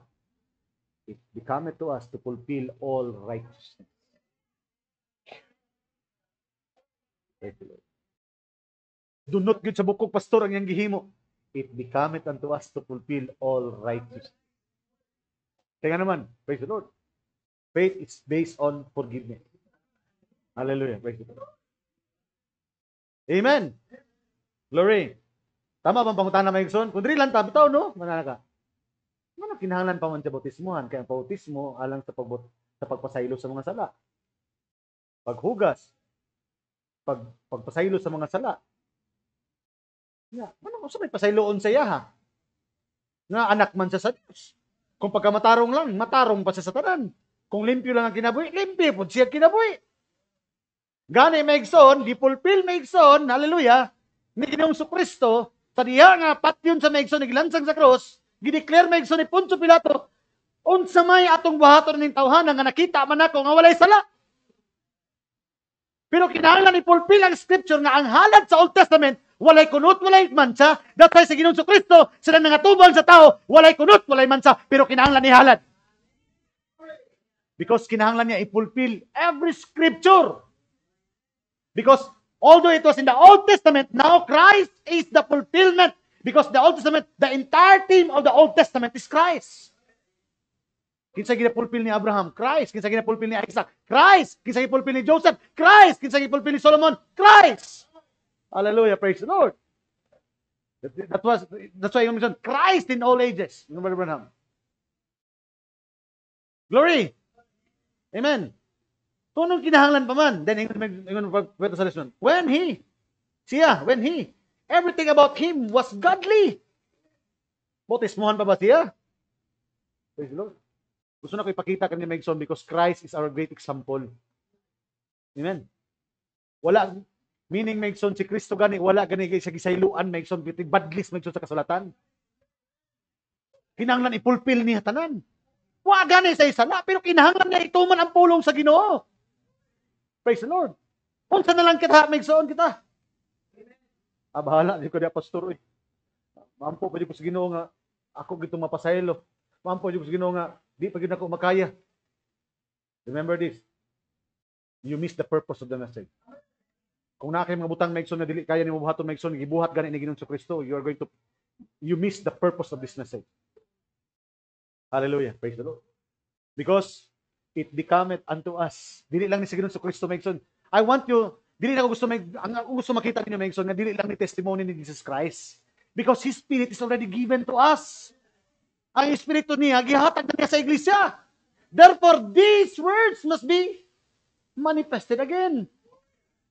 It becometh to us to fulfill all righteousness. Do not good sa bukog, pastor, ang iyang gihimo. It becometh unto us to fulfill all righteousness. Kaya naman, praise the Lord. Faith is based on forgiveness. Hallelujah. Praise the Lord. Amen. Glory. Tama bang pangutan na may igsoon? Kung dili lang tabitaw, no? Manana ka. Ano kinahanglan pa man sa bautismuhan? Kaya ang bautismo alang sa pagpasaylo sa mga sala. Paghugas. Pagpasaylo sa mga sala. Ano sa may pasayloon sa iya, ha? Nga anak man sa Diyos. Kung pagkamatarong lang, matarong pa sa satanan. Kung limpyo lang ang kinabuhi, limpyo po siya kinabuhi. Gani maigsoon, di fulfill maigsoon, hallelujah, ni Ginoong Kristo, sa diha nga patyon sa maigsoon, naglansang sa cross, gideclare maigsoon ni Poncio Pilato, unsa may atong buhaton ning tawhana nga nakita man ako nga walay sala. Pero kinahanglan ni fulfill ang scripture nga ang halad sa Old Testament, walay kunot, walay mansa, datay sa Ginoong Kristo, sila nangatubang sa tao, walay kunot, walay mansa, pero kinahanglan ni halad. Because kinahanglan niya i-fulfill every scripture. Because although it was in the Old Testament, now Christ is the fulfillment. Because the Old Testament, the entire theme of the Old Testament is Christ. Kinsa gina-fulfill ni Abraham? Christ. Kinsa gina-fulfill ni Isaac? Christ. Kinsa gina-fulfill ni Joseph? Christ. Kinsa gina-fulfill ni Solomon? Christ. Hallelujah. Praise the Lord. That's why you mentioned Christ in all ages. You know, Brother Branham. Glory. Amen. Kung anong kinahanglan pa man, then ingon sa lesson. When he, everything about him was godly. Bautismuhan pa ba siya? Praise the Lord. Gusto na ko ipakita kanya Megson because Christ is our great example. Amen. Wala, meaning Megson si Kristo gani, wala gani sa gisayluan Megson, badlis Megson sa kasulatan. Kinahanglan ipulpil niya tanan. Wa gani sa isala, pero kinahanglan niya ituman ang pulong sa Ginoo. Praise the Lord. Unsa na lang kita, Megson kita. Bahala, di ko di pastor. Mampo pa di ko sa Ginoo nga, ako gito mapasaylo. Mampo di ko sa Ginoo nga, di pa gid ako makaya. Remember this. You miss the purpose of the message. Kung na kay mga butang Megson na dili kaya nimo buhaton Megson, gibuhat gani ni Ginoong Kristo, you miss the purpose of this message. Hallelujah. Praise the Lord. Because it becometh unto us. Dili lang ni sa Ginoong Kristo Megson. I want you, dili na ako gusto makita ninyo Megson nga dili lang ni testimony ni Jesus Christ. Because His Spirit is already given to us. Ang Espiritu niya, gihatag na niya sa iglesia. Therefore, these words must be manifested again.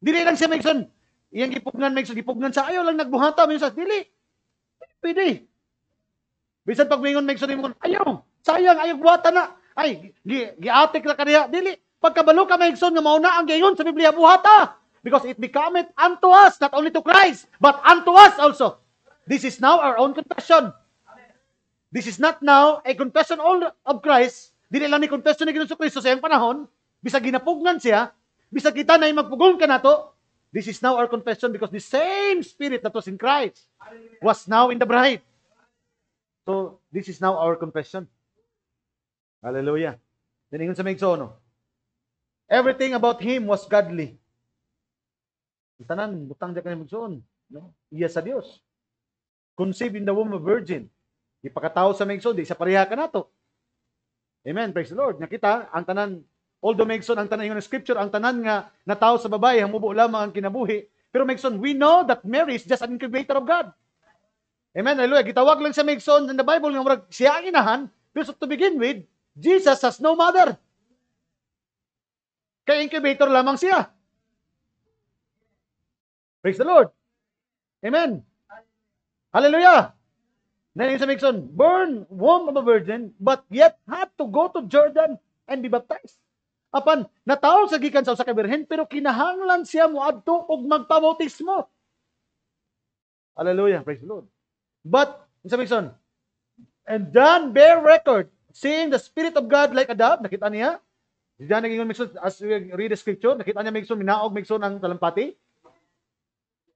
Dili lang siya Megson. Iyang gipugnan Megson, gipugnan sa ayaw lang nagbuhata Megson. Dili. Pwede. Bisan pag mingon Megson, ayaw. Sayang, ayaw buhata na. Ay, giatik na kaniya. Dili. Pagkabalo ka Megson, nga mauna ang gayon sa Biblia buhata. Because it becometh unto us, not only to Christ, but unto us also. This is now our own confession. This is not now a confession of Christ. Dili lang ni confession ni Ginoong Kristo sa iyang panahon. Bisag ginapugnan siya, bisag kita na magpugong ka nato. This is now our confession because the same Spirit that was in Christ was now in the bride. So, this is now our confession. Hallelujah. Diningon sa Megson, everything about Him was godly. Tanan, butang dyan ka ni Megson. No? Iya sa Dios. Conceived in the womb of virgin. Ipakatao sa Megson, di sa pareha ka nato. Amen. Praise the Lord. Nakita, ang tanan, although Megson, ang tanan yung scripture, ang tanan nga na tao sa babae, hamubo lamang ang kinabuhi. Pero Megson, we know that Mary is just an incubator of God. Amen. Hallelujah. Gitawag lang sa Megson in the Bible nga siya ang inahan, pero to begin with, Jesus has no mother. Kaya incubator lamang siya. Praise the Lord. Amen. Hallelujah. Then sa Mixon, born womb of a virgin, but yet had to go to Jordan and be baptized. Apan nataon sa gikan sa usa ka birhen, pero kinahanglan siya moadto og magpabautismo. Hallelujah, praise the Lord. But sa Mixon, and John bear record, seeing the Spirit of God like a dove. Nakita niya? Si John naging Mixon, as we read the scripture, nakita niya Mixon, minaog Mixon ang talampati.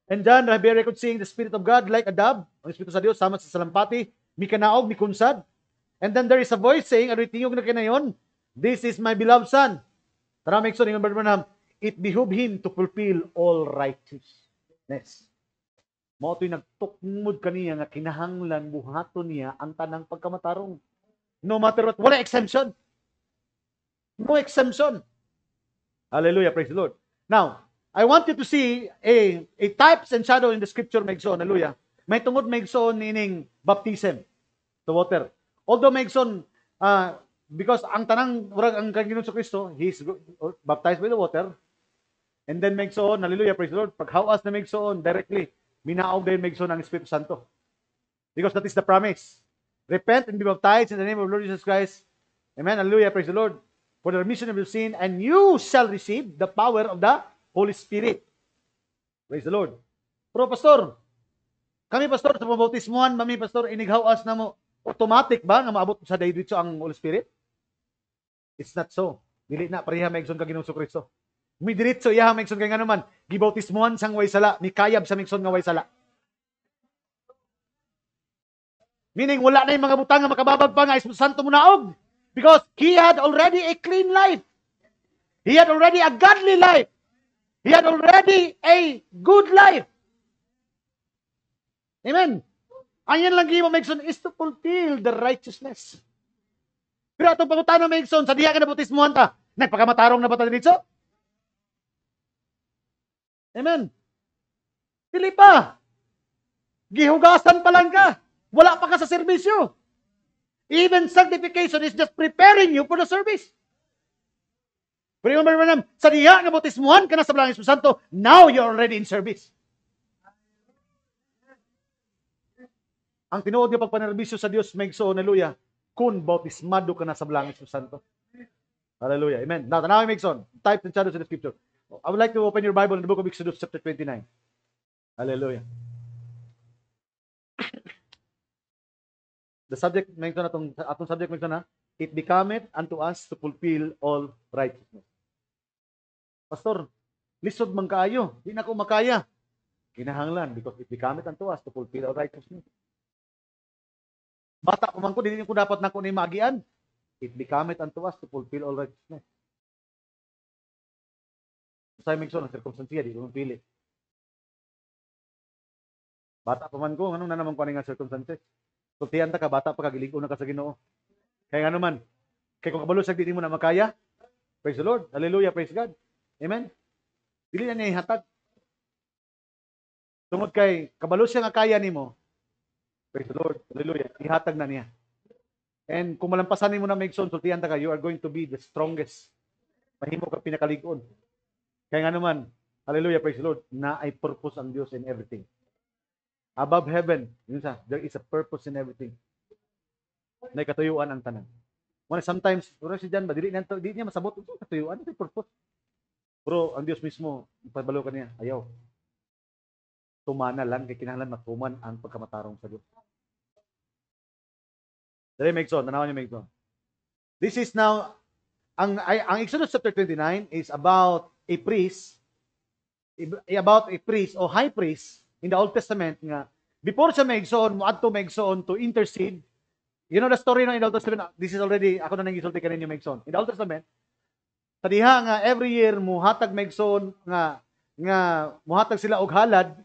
And John bear record, seeing the Spirit of God like a dove. Ang Espiritu sa Dios, sama sa salampati, mikanaog, mikunsad. And then there is a voice saying, aritiyog na kinayon, this is my beloved son. Tara Mixon, remember Branham, it behoove him to fulfill all righteousness. Mao to'y nagtukmod kaniya nga kinahanglan buhaton niya ang tanang pagkamatarong. No matter what, wala exemption. No exemption. Hallelujah, praise the Lord. Now, I want you to see a types and shadow in the scripture, Megson. Hallelujah. May tungod Megson meaning baptism to water. Although Megson, because ang tanang ang Ginoong Kristo, he's baptized by the water. And then Megson, hallelujah, praise the Lord. Paghawas na Megson directly, minaog din Megson ang Espiritu Santo. Because that is the promise. Repent and be baptized in the name of Lord Jesus Christ. Amen. Hallelujah, praise the Lord. For the remission of your sin, and you shall receive the power of the Holy Spirit. Praise the Lord. Pero pastor, kami pastor sa pabautismuhan, mami pastor, inighawas na mo, automatic ba nga maabot sa daydiretso ang Holy Spirit? It's not so. Dili na pareha Megson ka Ginoong Kristo. Mi diretso iya Megson kay nganuman, gibautismuhan sang way sala, mikayab sa Megson nga way sala. Meaning wala na yung mga butang nga makababag pa nga Espiritu Santo mo naog. Because he had already a clean life. He had already a godly life. He had already a good life. Amen. Ayan lang gimo Megson is to fulfill the righteousness. Pero atong pangutana Megson, sa diha ka na bautismuhan ta, nagpakamatarong na ba ta dito? Amen. Dili pa. Gihugasan pa lang ka. Wala pa ka sa serbisyo. Even sanctification is just preparing you for the service. Pero yung mga sa diha nga bautismuhan ka na sa Balang Espiritu Santo, now you're already in service. Ang tinuod nga pagpanerbisyo sa Dios, Megson, hallelujah, kun bautismado ka na sa Balang Espiritu Santo. Hallelujah, amen. Now, tanawin Megson, type and shadows in the scripture. I would like to open your Bible in the book of Exodus chapter 29. Hallelujah. The subject, Megson, atong subject, Megson, ha? It becometh unto us to fulfill all righteousness. Pastor, lisod man kaayo, di na ko makaya. Kinahanglan, because it becometh unto us to fulfill all righteousness. Bata ko man ko, hindi ko dapat na ko ni magian. It becometh unto us to fulfill all righteousness. Sa Megson, ang circumstances, di ko mapili. Bata pa man ko, anong na naman ko nga circumstances? Tutihan ta ka, bata pa kagiligo na ka sa Ginoo. Kaya nga naman, kaya kung kabalo sa di mo na makaya, praise the Lord, hallelujah, praise God. Amen? Dili na niya ihatag. Tungod kay, kabalo siya nga kaya ni mo, praise the Lord, hallelujah, ihatag na niya. And kung malampasan mo na Megson, sultihan ta ka, you are going to be the strongest. Mahimo ka pinakaligon. Kaya nga naman, hallelujah, praise the Lord, na ay purpose ang Diyos in everything. Above heaven, yun sa, there is a purpose in everything. Na katuyuan ang tanan. When sometimes, si John ba, di niya masabot, ito katuyuan, ito purpose. Pero ang Diyos mismo, pabalo ka niya, ayaw. Tumana lang, kaya kinahanglan matuman ang pagkamatarong sa Diyos. Dali, Megson, tanawan niyo, Megson. This is now, ang Exodus chapter 29 is about a priest o high priest in the Old Testament nga, before siya Megson, muadto Megson to intercede. You know the story in the Old Testament, this is already, ako na nang isulti ka ninyo Megson. In the Old Testament, sa diha nga every year muhatag Megson nga muhatag sila og halad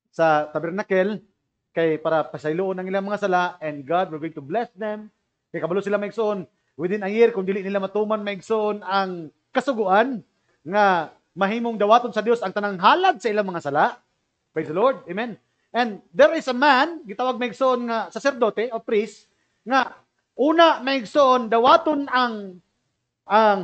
sa tabernacle kay para pasayloon ang ilang mga sala, and God we're going to bless them. Kay kabalo sila Megson within a year kung dili nila matuman Megson ang kasuguan nga mahimong dawaton sa Dios ang tanang halad sa ilang mga sala. Praise the Lord. Amen. And there is a man gitawag Megson nga sacerdote o priest nga una Megson dawaton ang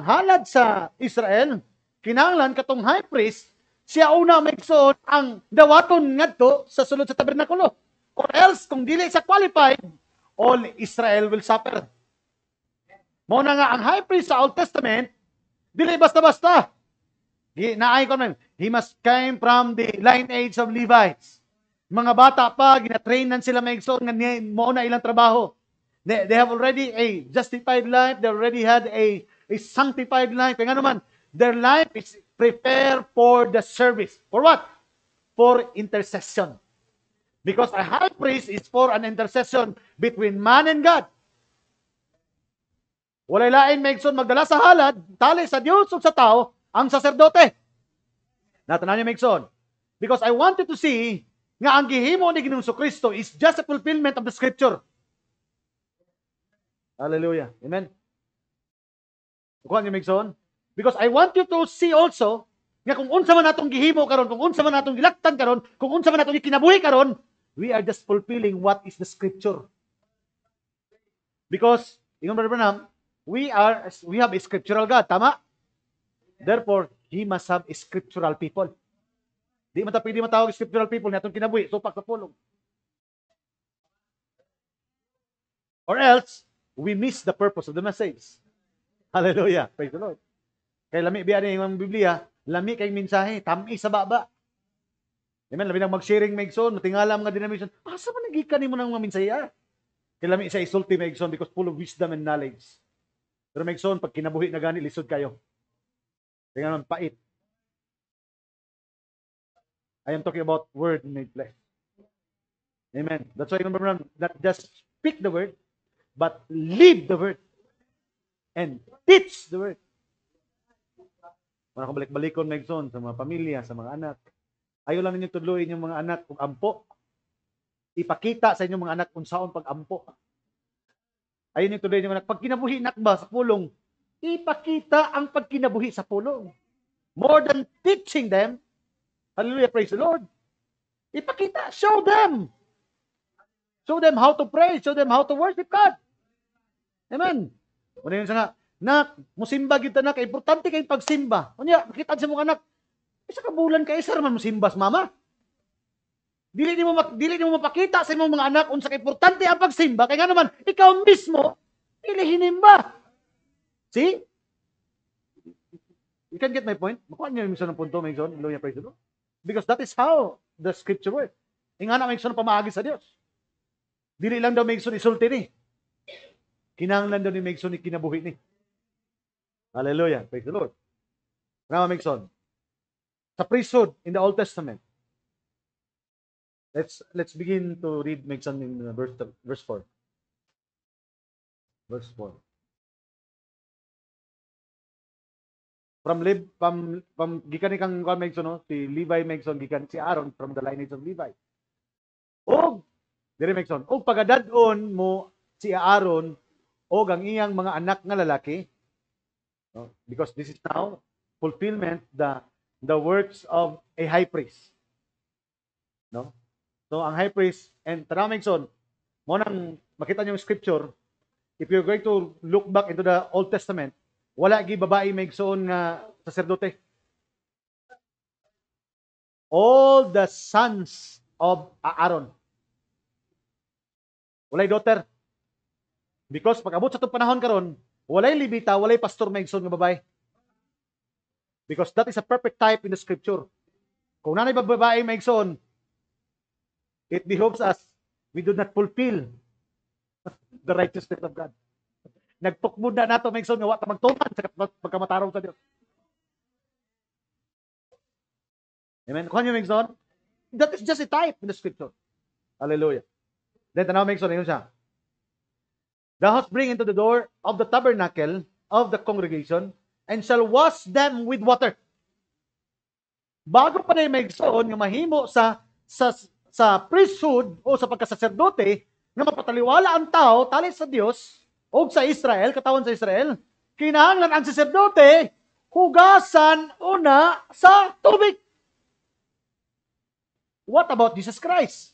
halad sa Israel. Kinahanglan katong high priest siya una Megson ang dawaton ngadto sa sulod sa tabernakulo. Or else, kung dili sa qualified, all Israel will suffer. Muna nga, ang high priest sa Old Testament, dili basta-basta. Naay ko naman, he must came from the lineage of Levites. Mga bata pa, gina-trainan sila maigsoon nga mo na ilang trabaho. They have already a justified life. They already had a sanctified life. Kaya nga naman, their life is prepared for the service. For what? For intercession. Because a high priest is for an intercession between man and God. Walay lain maigsoon magdala sa halad, tali sa Dios ug sa tao, ang saserdote. Natanan niyo maigsoon. Because I wanted to see nga ang gihimo ni Ginoong Kristo is just a fulfillment of the scripture. Hallelujah. Amen. Kuha niyo maigsoon. Because I want you to see also nga kung unsa man natong gihimo karon, kung unsa man natong gilaktan karon, kung unsa man natong kinabuhi karon, we are just fulfilling what is the scripture. Because, ingon Brother Branham, we have a scriptural God, tama? Therefore, He must have a scriptural people. Di man ta pwede matawag scriptural people natong kinabuhi, so pagkapulong. Or else, we miss the purpose of the message. Hallelujah. Praise the Lord. Kay lami biya ni yung Biblia, lami kay mensahe, tami sa baba. Amen, labi nang mag-sharing maigsoon, matingala mga denomination. Asa man nagikan nimo nang mga mensahe? Kay lami sa isulti maigsoon because full of wisdom and knowledge. Pero maigsoon pag kinabuhi na gani lisod kayo. Kaya naman pait. I am talking about word made flesh. Amen. That's why remember not just speak the word, but live the word and teach the word. Mga kabalik-balikon maigsoon sa mga pamilya, sa mga anak. Ayaw lang ninyo tudluin yung mga anak kung ampo. Ipakita sa inyong mga anak kung saan pag-ampo. Ayaw ninyo tudluin yung mga anak. Pag kinabuhi nak ba sa pulong, ipakita ang pagkinabuhi sa pulong. More than teaching them, hallelujah, praise the Lord. Ipakita, show them. Show them how to pray, show them how to worship God. Amen. Muna yun sa nga, nak, musimba kita na, importante kayong pagsimba. Kunya, makita sa mga anak, isa ka bulan ka, isa naman musimbas, mama. Dili mo mapakita sa imong mga anak unsa kay importante ang pagsimba, kaya nga naman, ikaw mismo, ilihinimba. See? You can get my point? Makuha niyo yung ng punto, may son. Hallelujah, praise the Lord. Because that is how the scripture works. Ingana may son pamaagi sa Dios. Dili lang daw may son isulti ni. Kinahanglan daw ni may son ni kinabuhi ni. Hallelujah, praise the Lord. Now, may son. Sa priesthood in the Old Testament. Let's begin to read make son in verse 4. Verse 4. From gikan ni kang Megson, si Levi Megson, gikan si Aaron from the lineage of Levi. Og dire Megson, og pagadadon mo si Aaron og ang iyang mga anak nga lalaki, no? Because this is now fulfillment the works of a high priest. No? So ang high priest and tara Megson, mo nang makita niyo yung scripture, if you're going to look back into the Old Testament, wala gi babae maigsoon nga saserdote. All the sons of Aaron. Walay daughter. Because pag abot sa itong panahon karon, walay libita, walay pastor maigsoon nga babae. Because that is a perfect type in the scripture. Kung nanay babae maigsoon, it behoves us, we do not fulfill the righteousness of God. Nagtukmod na nato may nga wa ta magtuman sa pagkamatarong sa Dios. Amen. Kuha niyo Megson? That is just a type in the scripture. Hallelujah. Then tanaw Megson, yun siya. Thou hast bring into the door of the tabernacle of the congregation and shall wash them with water. Bago pa na Megson nga mahimo sa priesthood o sa pagkasaserdote nga mapataliwala ang tao tali sa Dios o sa Israel, katawan sa Israel, kinahanglan ang saserdote hugasan una sa tubig. What about Jesus Christ?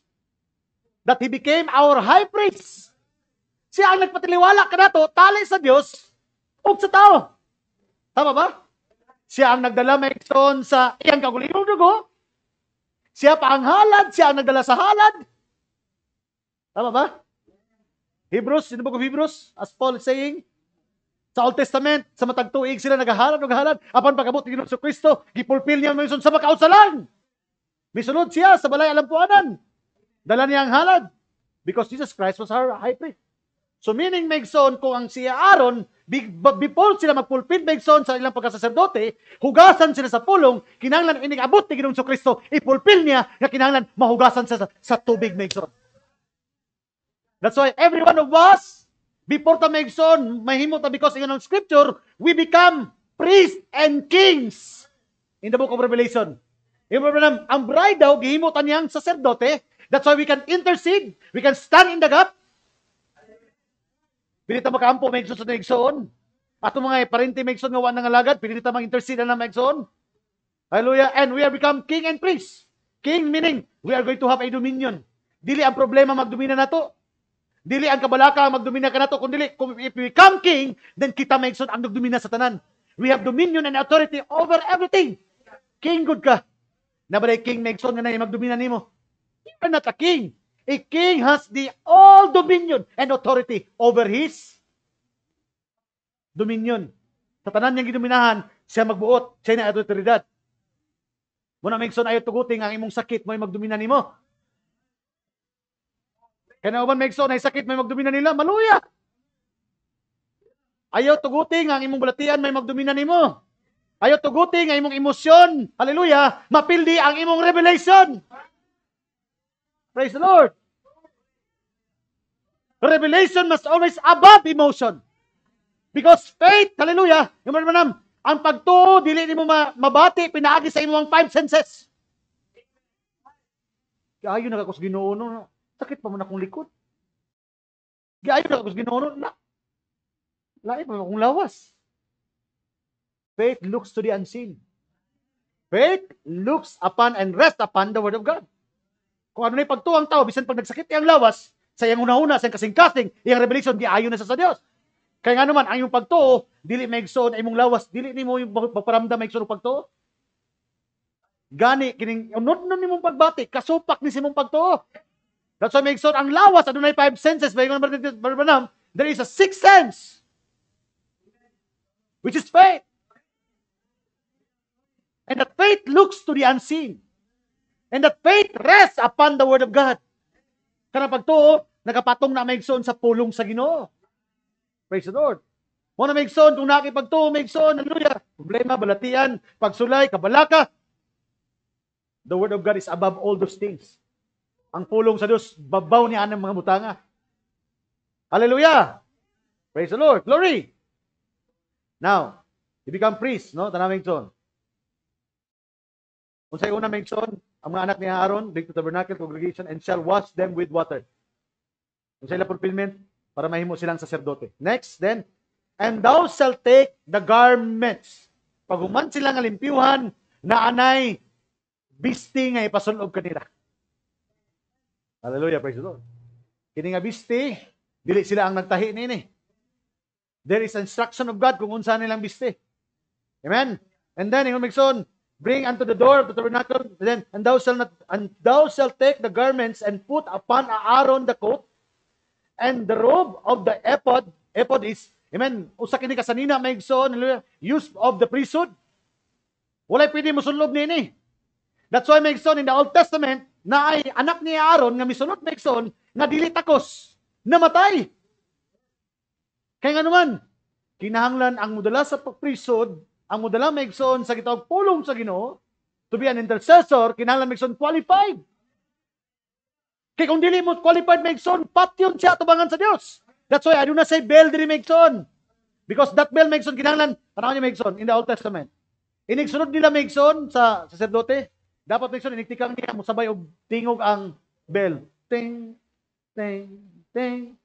That He became our high priest. Siya ang nagpatiliwala kanato tali sa Dios o sa tao. Tama ba? Siya ang nagdala Megson sa iyang kaguliyong dugo. Siya pa ang halad, siya ang nagdala sa halad. Tama ba? Hebrews, in the book of Hebrews, as Paul is saying, sa Old Testament, sa matag tuig sila nagahalad. Apan pagabot ni Ginoong Kristo, gipulpil niya mayson sa makausalan. Misunod siya sa balay alampuanan. Dala niya ang halad. Because Jesus Christ was our high priest. So meaning, Megson, kung ang siya Aaron, before sila magpulpil, Megson, sa ilang pagkasaserdote, hugasan sila sa pulong, kinahanglan inigabot ni Ginoong Kristo, ipulpil niya, na kinahanglan mahugasan sa tubig, Megson. That's why every one of us, before ta Megson, mahimo ta because in ang scripture, we become priests and kings in the book of Revelation. Ang bride daw, gihimo ta niyang saserdote. That's why we can intercede. We can stand in the gap. Pinita makaampo Megson sa Megson. Ato mga parente Megson nga wa nang alagad, pinita mag-intercede na Megson. Hallelujah. And we have become king and priest. King meaning, we are going to have a dominion. Dili ang problema magdomina nato. Dili ang kabalaka magdomina ka nato, kundi if we become king, then kita Megson ang nagdomina sa tanan. We have dominion and authority over everything. King good ka. Nabalay king Megson nga na magdomina nimo. You are not a king. A king has the all dominion and authority over his dominion. Sa tanan niyang gidominahan, siya magbuot, siya na autoridad. Muna Megson ayo tuguting ang imong sakit mo magdomina nimo. Kaya uban Megson ay sakit may magdomina nila, maluya. Ayaw tuguting ang imong balatian may magdomina nimo. Ayaw tuguting ang imong emosyon, hallelujah, mapildi ang imong revelation. Praise the Lord. Revelation must always above emotion. Because faith, hallelujah, yung manam, ang pagtuo, dili nimo mabati, pinaagi sa imong 5 senses. Kaya yun nakakos Ginoo no. Sakit pa mo na akong likod. Gayon na akong Ginoo. Lain pa mo akong lawas. Faith looks to the unseen. Faith looks upon and rests upon the Word of God. Kung ano na yung pagtuwang tao, bisan pag nagsakit iyang lawas, sa iyang una-una, sa iyang kasing-kasing, iyang revelation, giayon na sa Diyos. Kaya nga naman, ang iyong pagtuo, dili maigsoon ay imong lawas, dili ni mo yung magparamdam maigsoon ng pagtuo. Gani, kining, unod ni mong pagbati, kasupak ni si mong pagtuo. That's why Megson, ang lawas, ano na 5 senses, there is a 6th sense, which is faith. And that faith looks to the unseen. And that faith rests upon the Word of God. Kana pagtuo, nakapatong na Megson sa pulong sa Ginoo. Praise the Lord. Mo na Megson, kung nakipagtuo Megson, hallelujah, problema, balatian, pagsulay, kabalaka, the Word of God is above all those things. Ang pulong sa Diyos, babaw niya ng mga butanga. Hallelujah! Praise the Lord! Glory! Now, you become priest, no? Tanang Megson. Kung sa'yo una Megson, ang mga anak ni Aaron, bring to tabernacle congregation, and shall wash them with water. Kung sa'yo fulfillment, para mahimo silang saserdote. Next, then, and thou shalt take the garments. Pag human silang alimpyuhan, na anay, bisti nga ipasulob kanila. Hallelujah, praise the Lord. Kini nga bisti, dili sila ang nagtahi nini. There is instruction of God kung unsa nilang bisti. Amen. And then ingon Megson, bring unto the door of the tabernacle, and thou shalt take the garments and put upon Aaron the coat and the robe of the ephod. Ephod is, amen, usa kini kasanina Megson, use of the priesthood. Walay pwede mosunlob nini. That's why Megson in the Old Testament, na ay anak ni Aaron nga misunod Megson nga dili takos, namatay. Kaya nga naman, kinahanglan ang mudala sa priesthood, ang mudala Megson sa gitawag pulong sa Ginoo, to be an intercessor, kinahanglan Megson qualified. Kaya kung dili mo qualified Megson, patyon siya tubangan sa Dios. That's why I do not say bell diri Megson. Because that bell Megson kinahanglan, tanawon niyo Megson in the Old Testament. Inigsunod nila Megson sa saserdote, dapat Megson iniktikang niya mo sabay og tingog ang bell. Ting ting ting.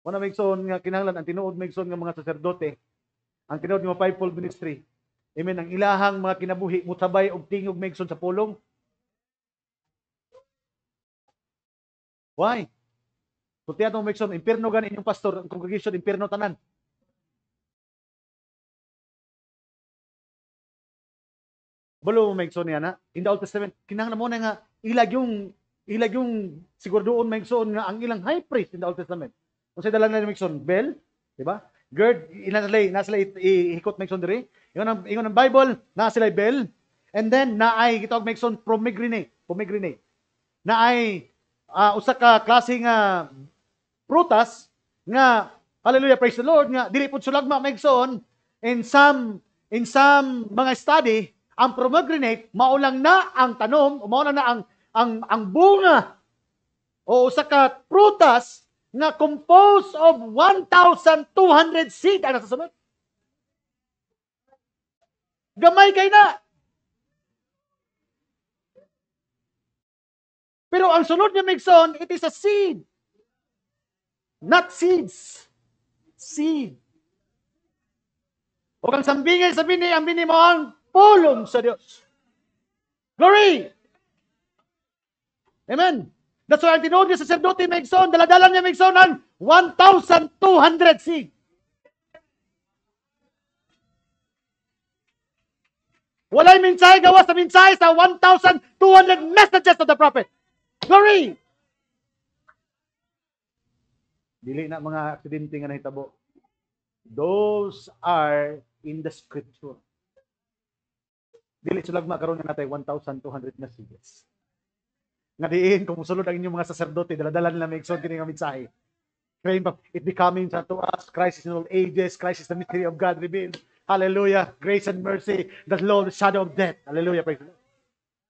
Wala Megson nga kinahanglan ang tinuod Megson nga mga saserdote. Ang tinuod nga fivefold ministry. Amen, ang ilahang mga kinabuhi mo sabay og tingog Megson sa pulong. Why? Kung tiyatong Megson, impierno gani inyong pastor, ang congregation impierno tanan. Balo mo Megson niya na, in the Old Testament, kinahanglan mo na nga ilag yung ilag yung siguraduon may igsoon nga ang ilang high priest in the Old Testament. Kung sa dalang na may igsoon, Bel, di ba? Gerd, nasa ihikot may igsoon diri. Ingon ang Bible, nasa sila Bel. And then, naay, gitawag may igsoon, pomegranate. Naay, usa ka klaseng prutas, nga, hallelujah, praise the Lord, nga, dili po sulagma may igsoon, in some mga study, ang pomegranate, maulang na ang tanom, maulang na ang bunga o usa ka prutas na composed of 1,200 seed ang nasasunod. Gamay kay na. Pero ang sunod niya Migson, it is a seed. Not seeds. Seed. O kang sambingay sa bini, ang bini mo ang pulong sa Diyos. Glory! Amen. That's why ang tinuod niya sa sacerdote Migson, daladalan niya Migson ng 1,200 seed. Walay minsay gawas sa minsay sa 1,200 messages of the prophet. Glory! Dili na mga aksidente nga nahitabo. Those are in the scripture. Dili sulagma karon nga natay 1,200 messages. Nga diin kung musulod ang inyong mga saserdote, daladalan nila may igsoon kini nga mensahe. It becoming to us, Christ is in all ages, Christ is the mystery of God revealed. Hallelujah. Grace and mercy, the Lord, the shadow of death. Hallelujah. Praise God.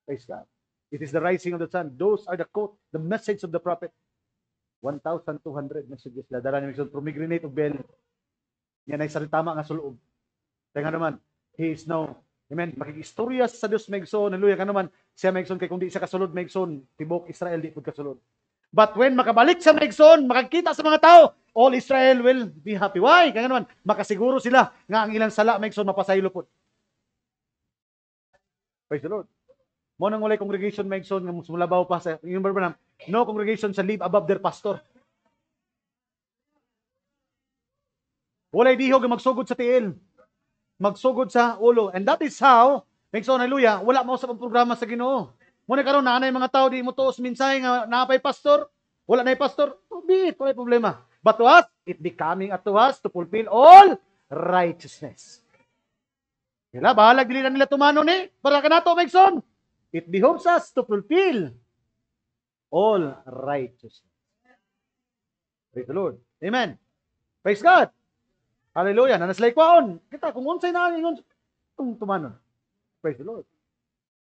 Praise God. It is the rising of the sun. Those are the quote, the message of the prophet. 1,200 messages. Ladara niya may pomegranate of Bel. Yan ay salitama nga suloob. Kaya nga naman, he is now, amen, makikistorya sa Diyos may igsoon. Hallelujah. Ka naman, siya may igsoon, kaya kung di siya kasulod may igsoon, tibok Israel di po kasulod. But when makabalik sa may igsoon, makakita sa mga tao, all Israel will be happy. Why? Kaya naman, makasiguro sila nga ang ilang sala may igsoon mapasaylo po. Praise the Lord. Mo nang walay congregation may igsoon nga mulabaw pa sa yung Bernam, no congregation shall live above their pastor. Walay dihog nga magsugod sa tiil. Magsugod sa ulo. And that is how, may igsoon, hallelujah, wala mo sa programa sa Ginoo. Muna karon na anay mga tao di mo tuos minsay nga naapay pastor, wala nay pastor, bit wala problema. But to us, it becoming to us to fulfill all righteousness. Kaya bahalag dili na nila tumano ni para kanato Megson. It behoves us to fulfill all righteousness. Praise the Lord. Amen. Praise God. Hallelujah. Nanaslay kwaon. Kita kung unsay na ingon tumanon. Praise the Lord.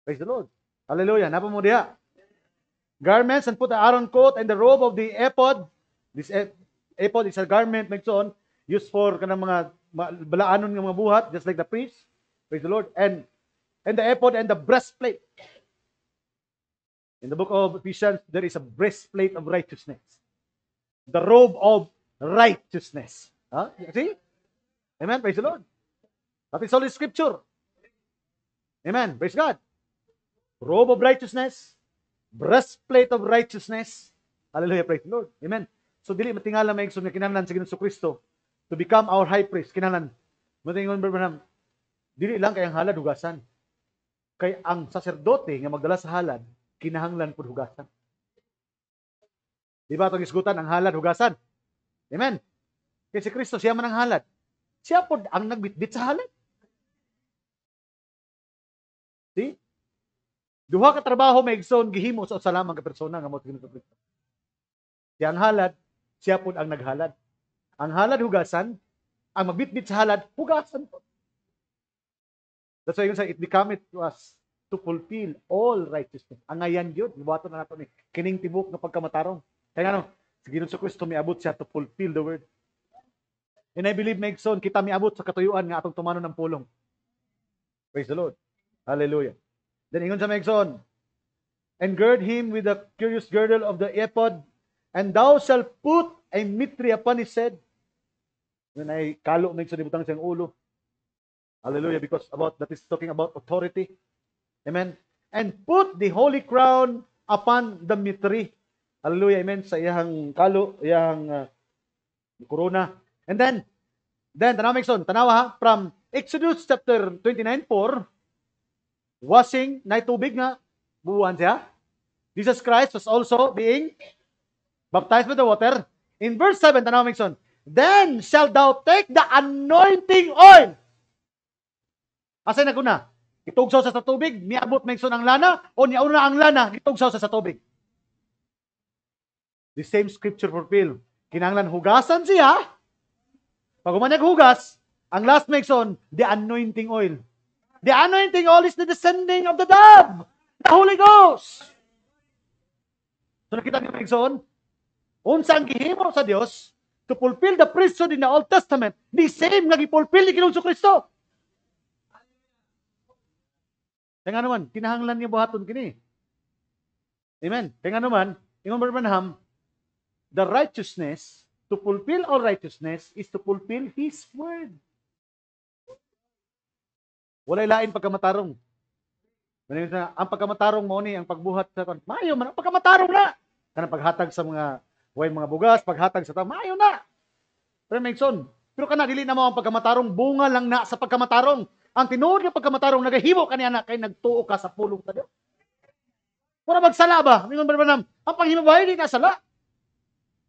Praise the Lord. Hallelujah. Napa mo diha? Garments and put the Aaron coat and the robe of the ephod. This ephod is a garment Megson used for kanang mga balaanon nga mga buhat just like the priest. Praise the Lord. And the ephod and the breastplate. In the book of Ephesians, there is a breastplate of righteousness. The robe of righteousness. Huh? See? Amen. Praise the Lord. That is all in scripture. Amen. Praise God. Robe of righteousness. Breastplate of righteousness. Hallelujah. Praise the Lord. Amen. So, dili matingala may igsoon nga kinahanglan sa Ginoong Kristo to become our high priest. Kinahanglan. Matingon Bernam, dili lang kay ang halad hugasan. Kay ang saserdote nga magdala sa halad, kinahanglan pud hugasan. Di ba itong isgutan ang halad hugasan? Amen. Kay si Kristo siya man ang halad. Siya pud ang nagbitbit sa halad. See? Duha ka trabaho may igsoon gihimo sa usa lamang ka persona nga mo Ginoong Kristo. Siya ang halad, siya pud ang naghalad. Ang halad hugasan, ang magbitbit sa halad hugasan po. That's why it becometh to us to fulfill all righteousness. Ang ngayon yun, iwato na nato ni kining tibok na pagkamatarong. Kaya ano, si Ginoong Kristo miabot siya to fulfill the word. And I believe, Megson, kita miabot sa katuyuan nga atong tumano ng pulong. Praise the Lord. Hallelujah. Then ingon sa Megson, and gird him with the curious girdle of the ephod, and thou shalt put a mitre upon his head. When I kalo Megson, ibutang siyang ulo. Hallelujah, because that is talking about authority. Amen. And put the holy crown upon the mitre. Hallelujah, amen. Sa iyang kalo, iyang corona. And then tanaw Megson, tanawa ha, from Exodus chapter 29:4, washing na tubig nga buwan siya. Jesus Christ was also being baptized with the water. In verse 7, tanaw Migson, then shall thou take the anointing oil. Asay na kuna? Itugsaw sa tubig, miabot Migson ang lana, o niauna ang lana, itugsaw sa tubig. The same scripture fulfill. Kinahanglan hugasan siya. Pag umanyag hugas, ang last Migson, the anointing oil. The anointing oil is the descending of the dove, the Holy Ghost. So nakita niyo Migson, unsa ang gihimo sa Dios to fulfill the priesthood in the Old Testament, the same nga gipulfill ni Ginoong Kristo. Kaya nga naman, kinahanglan niya buhaton kini. Amen. Kaya nga naman, ingon Branham, the righteousness, to fulfill all righteousness is to fulfill His word. Walay lain pagkamatarong. Ang pagkamatarong mo ni ang pagbuhat sa kon. Maayo man ang pagkamatarong na. Kanang paghatag sa mga mga bugas, paghatag sa tao, maayo na. Pero Migson, pero kana dili na mo ang pagkamatarong, bunga lang na sa pagkamatarong. Ang tinuod nga pagkamatarong nagahimo kaniya na kay nagtuo ka sa pulong sa Dios. Para magsala ba? Mingon Branham, ang paghinubuhay di na sala.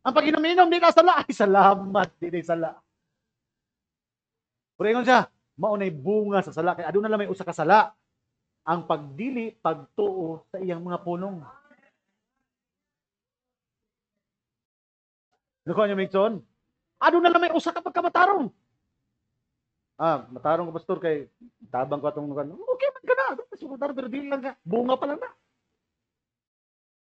Ang pag-inom-inom di na sala. Ay salamat, di na sala. Pero ingon siya, maunay bunga sa sala. Kaya aduna lang may usa ka sala. Ang pagdili, pagtuo sa iyang mga pulong. Nakuha niyo, Migson? Aduna lang may usa ka pagkamatarong. Matarong ko, pastor, kay tabang ko atong okay man ka na. Pero dili lang ka. Bunga pa lang na.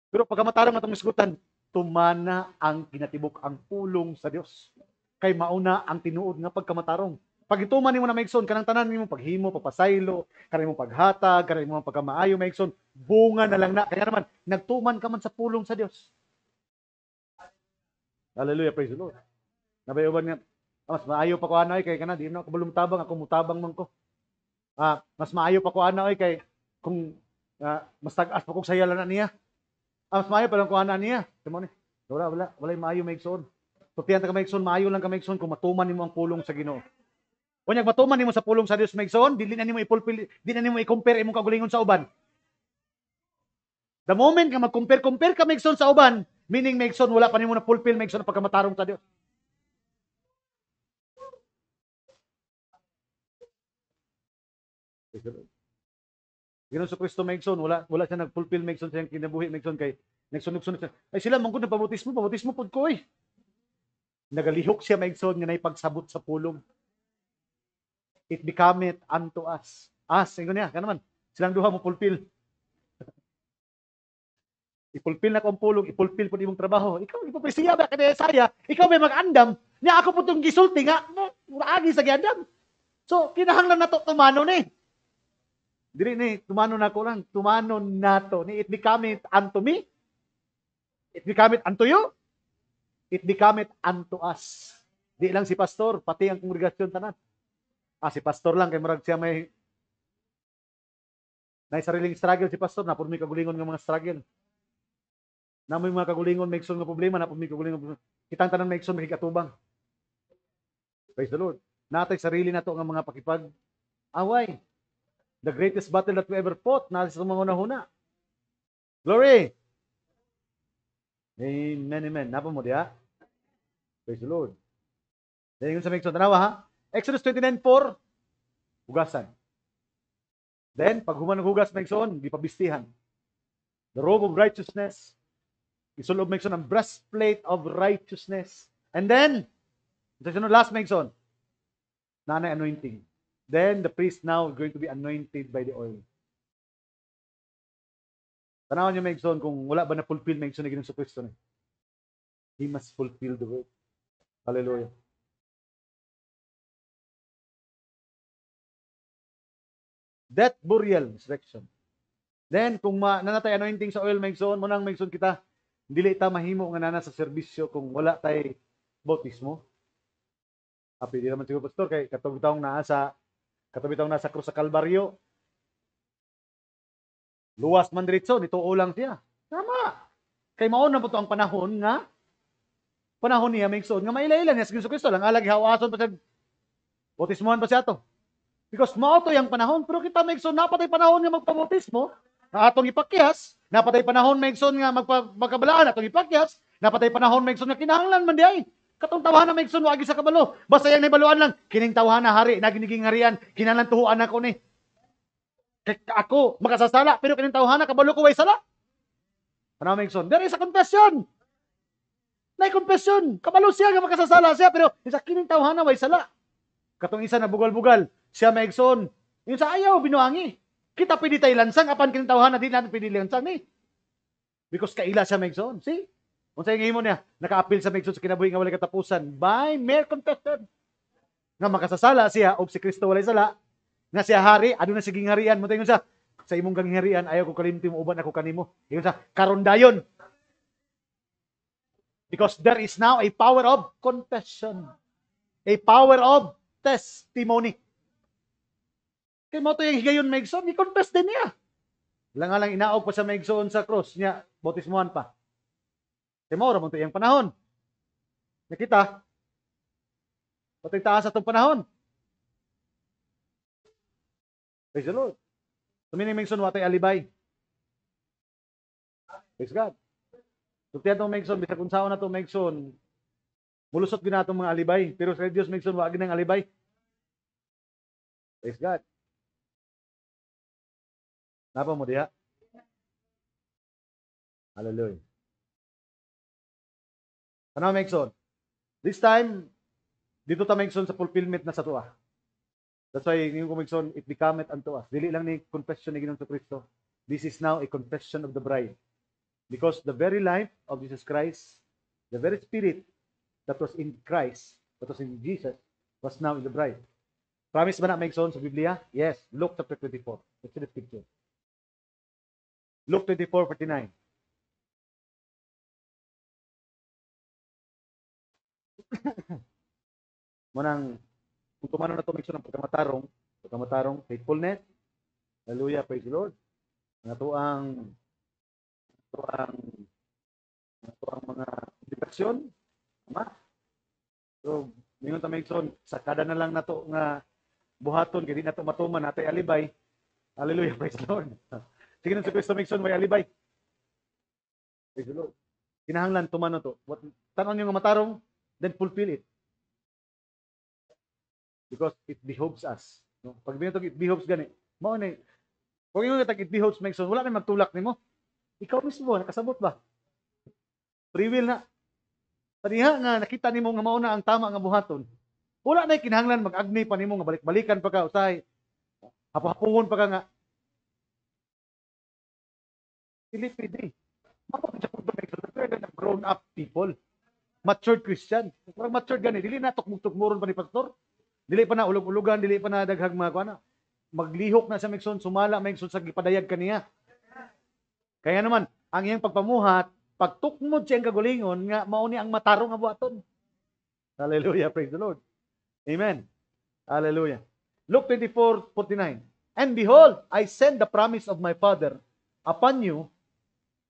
Pero pagkamatarong atong misgutan, tumana ang kinatibok ang pulong sa Dios. Kay mauna ang tinuod nga pagkamatarong. Pag ituman nimo na Migson, kanang tanan nimo paghimo, papasaylo, kanang mo paghatag, kanang mo pagkamaayo Migson, bunga na lang na. Kaya naman nagtuman ka man sa pulong sa Dios. Hallelujah, praise the Lord. Nabayuban nga, mas maayo pa ko anay kay kana di na ako bulumtabang, ako mutabang man ko. Mas maayo pa ko anay kay kung mas tag-as pa kog sayalan na niya. Mas maayo pa lang ko ana niya. Timo ni. Wala maayo Migson. Tutian ta ka Migson, maayo lang ka Migson kung matuman nimo ang pulong sa Ginoo. Kunyag matuman nimo sa pulong sa Dios Migson, dili na nimo ipulpil, di na nimo i-compare imong kagulingon sa uban. The moment ka mag-compare ka Migson sa uban, meaning Migson wala pa nimo na fulfill Migson ang pagkamatarong sa Dios. Ginoong Kristo Migson, wala siya nag-fulfill Migson sa iyang kinabuhi Migson kay nagsunog-sunog siya. Ay sila mangkod na pabautismo pud ko eh. Nagalihok siya Migson nga na'ipagsabot sa pulong. It becometh unto us. Ingon niya, kanaman, silang duha mo fulfill. Ipulpil na kong pulong, ipulpil po imong trabaho. Ikaw, ipapresiya ba kaya saya? Ikaw may mag-andam. Niya ako po itong gisulti nga, agi sa giandam. So, kinahanglan na to tumano ni. Dili ni, tumano na ko lang. Tumano na to. It becometh unto me. It becometh unto you. It becometh unto us. Di lang si pastor, pati ang kongregasyon tanan. Si pastor lang, kay marag siya may sariling struggle si pastor, napun may kagulingon ng mga struggle. Na may mga kagulingon, may nga problema, napun may kagulingon. Kitang tanan may may katubang. Praise the Lord. Natay sarili na to ng mga pakipag-away. The greatest battle that we ever fought, nasa sa mga una-huna. Glory! Amen, amen. Napa mo diya? Praise the Lord. Dahil yung sa Migson, tanawa ha? Exodus 29:4, hugasan. Then, pag human hugas Migson, di pabistihan. The robe of righteousness, isulob Migson ang breastplate of righteousness. And then, last Migson, nanay anointing. Then, the priest now is going to be anointed by the oil. Tanawan niyo Migson, kung wala ba na-fulfill Migson na Ginoong Kristo na. He must fulfill the word. Hallelujah. Death, burial, resurrection. Then, kung nanatay anointing sa oil, Migson, munang Migson kita, dili ta mahimo nga nana sa serbisyo kung wala tay bautismo. Di naman siguro, pastor, kay katubitawang nasa krus sa Kalbaryo. Luwas man diretso, nituo lang siya. Tama. Kay mao na po to ang panahon niya, Migson, nga maila-ila niya sa Kristo lang, alag hawason pa siya, bautismohan pa siya to. Because mao to yung panahon, pero kita Migson, napatay panahon nga magpabautismo, Atong ipakyas, napatay panahon maigsoon nga magkabalaan atong ipakyas, napatay panahon maigsoon nga kinahanglan man di ay. Katong tawhana maigsoon wa agi sa kabalo. Basta yang nabaluan lang, kining tawhana hari naginiging harian, kinahanglan tuhuan ako ni. Ako makasasala pero kining tawhana kabalo ko way sala. Ano maigsoon? There is a confession. Nay confession, kabalo siya nga makasasala siya pero isa kining tawhana way sala. Katong isa na bugal-bugal, siya maigsoon. Yung sa ayaw binuangi. Kita pwede tayo lansang, apan kinitawhan na din natin pwede lansang ni. Because kaila siya maigsoon. See? Kung sa'yo ngayon mo niya, naka-appeal sa maigsoon sa kinabuhi nga walay katapusan by mere confession. Nga makasasala siya, o si Kristo walay sala, nga siya hari, ano na siging harian mo tayo sa imong gangharian, ayaw ko kalimti mo, uban ako kanimo. Yung sa karon dayon. Because there is now a power of confession. A power of testimony. Kaya mo ito yung higayon maigsoon, i-confess din niya. Lang lang inaog pa sa maigsoon sa cross niya, bautismuhan pa. Kaya mo, ramon ito yung panahon. Nakita, patay taas atong panahon. Praise the Lord. Tumining maigsoon, watay alibay. Praise God. Tutiyan itong maigsoon, bisa kung saan na itong maigsoon, mulusot gina itong mga alibay. Pero sa Diyos maigsoon, wag ng alibay. Praise God. Napa mo diha? Hallelujah. Ano maigsoon? This time, dito ta maigsoon sa fulfillment na sa tuwa. That's why yung maigsoon, it becometh unto us. Dili lang ni confession ni Ginoong Kristo. This is now a confession of the bride. Because the very life of Jesus Christ, the very spirit that was in Christ, that was in Jesus, was now in the bride. Promise ba na maigsoon sa Biblia? Yes. Luke chapter 24. Let's see the scripture. Luke 24:49. Munang kung tumano na ito maigsoon ng pagkamatarong, faithfulness. Hallelujah, praise the Lord. Ang mga indikasyon. So, ngayon ta maigsoon, sakada na lang nato nga buhaton, kaya di nato matuman natay alibay. Hallelujah, praise the Lord. Sige na si Kristo maigsoon, may alibay. Praise the Lord. Kinahanglan tumano to. Tanon yung matarong, then fulfill it. Because it behoves us. No? Pag binatog it behoves gani, mao ni. Kung yung it behoves maigsoon, wala na magtulak nimo. Ikaw mismo nakasabot ba? Free will na. Taniha nga nakita nimo nga mao na ang tama nga buhaton. Wala na kinahanglan mag-agni pa nimo nga balik-balikan pa ka usahay. Hapo-hapuhon pa ka nga. Dili pwede. Grown up people. Matured Christian. Parang matured gani, dili na tukmog-tukmuron pa ni pastor. Dili pa na ulog-ulogan, dili pa na daghag mga kuana. Maglihok na sa maigsoon, sumala maigsoon sa gipadayag kaniya. Kaya naman, ang iyang pagpamuhat, pagtukmod siyang kagulingon, nga mauni ang matarong nga buhaton. Hallelujah, praise the Lord. Amen. Hallelujah. Luke 24:49. And behold, I send the promise of my Father upon you,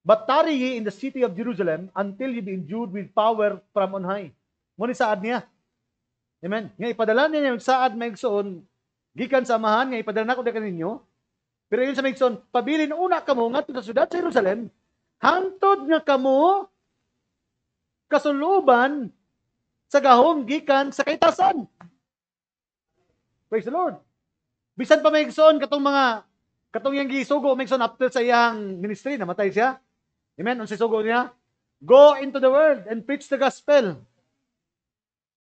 but tarry ye in the city of Jerusalem until ye be endued with power from on high. Muna saad niya. Amen. Nga ipadala niya yung saad maigsoon, gikan sa amahan, nga ipadala na ko na kaninyo. Pero yun sa maigsoon, pabilin una kamo nga sa syudad sa Jerusalem, hangtod nga kamo kasuluban sa gahom gikan sa kaitasan. Praise the Lord. Bisan pa maigsoon katong yang gisugo maigsoon after sa iyang ministry, namatay siya. Amen. Ang sisugo niya, go into the world and preach the gospel.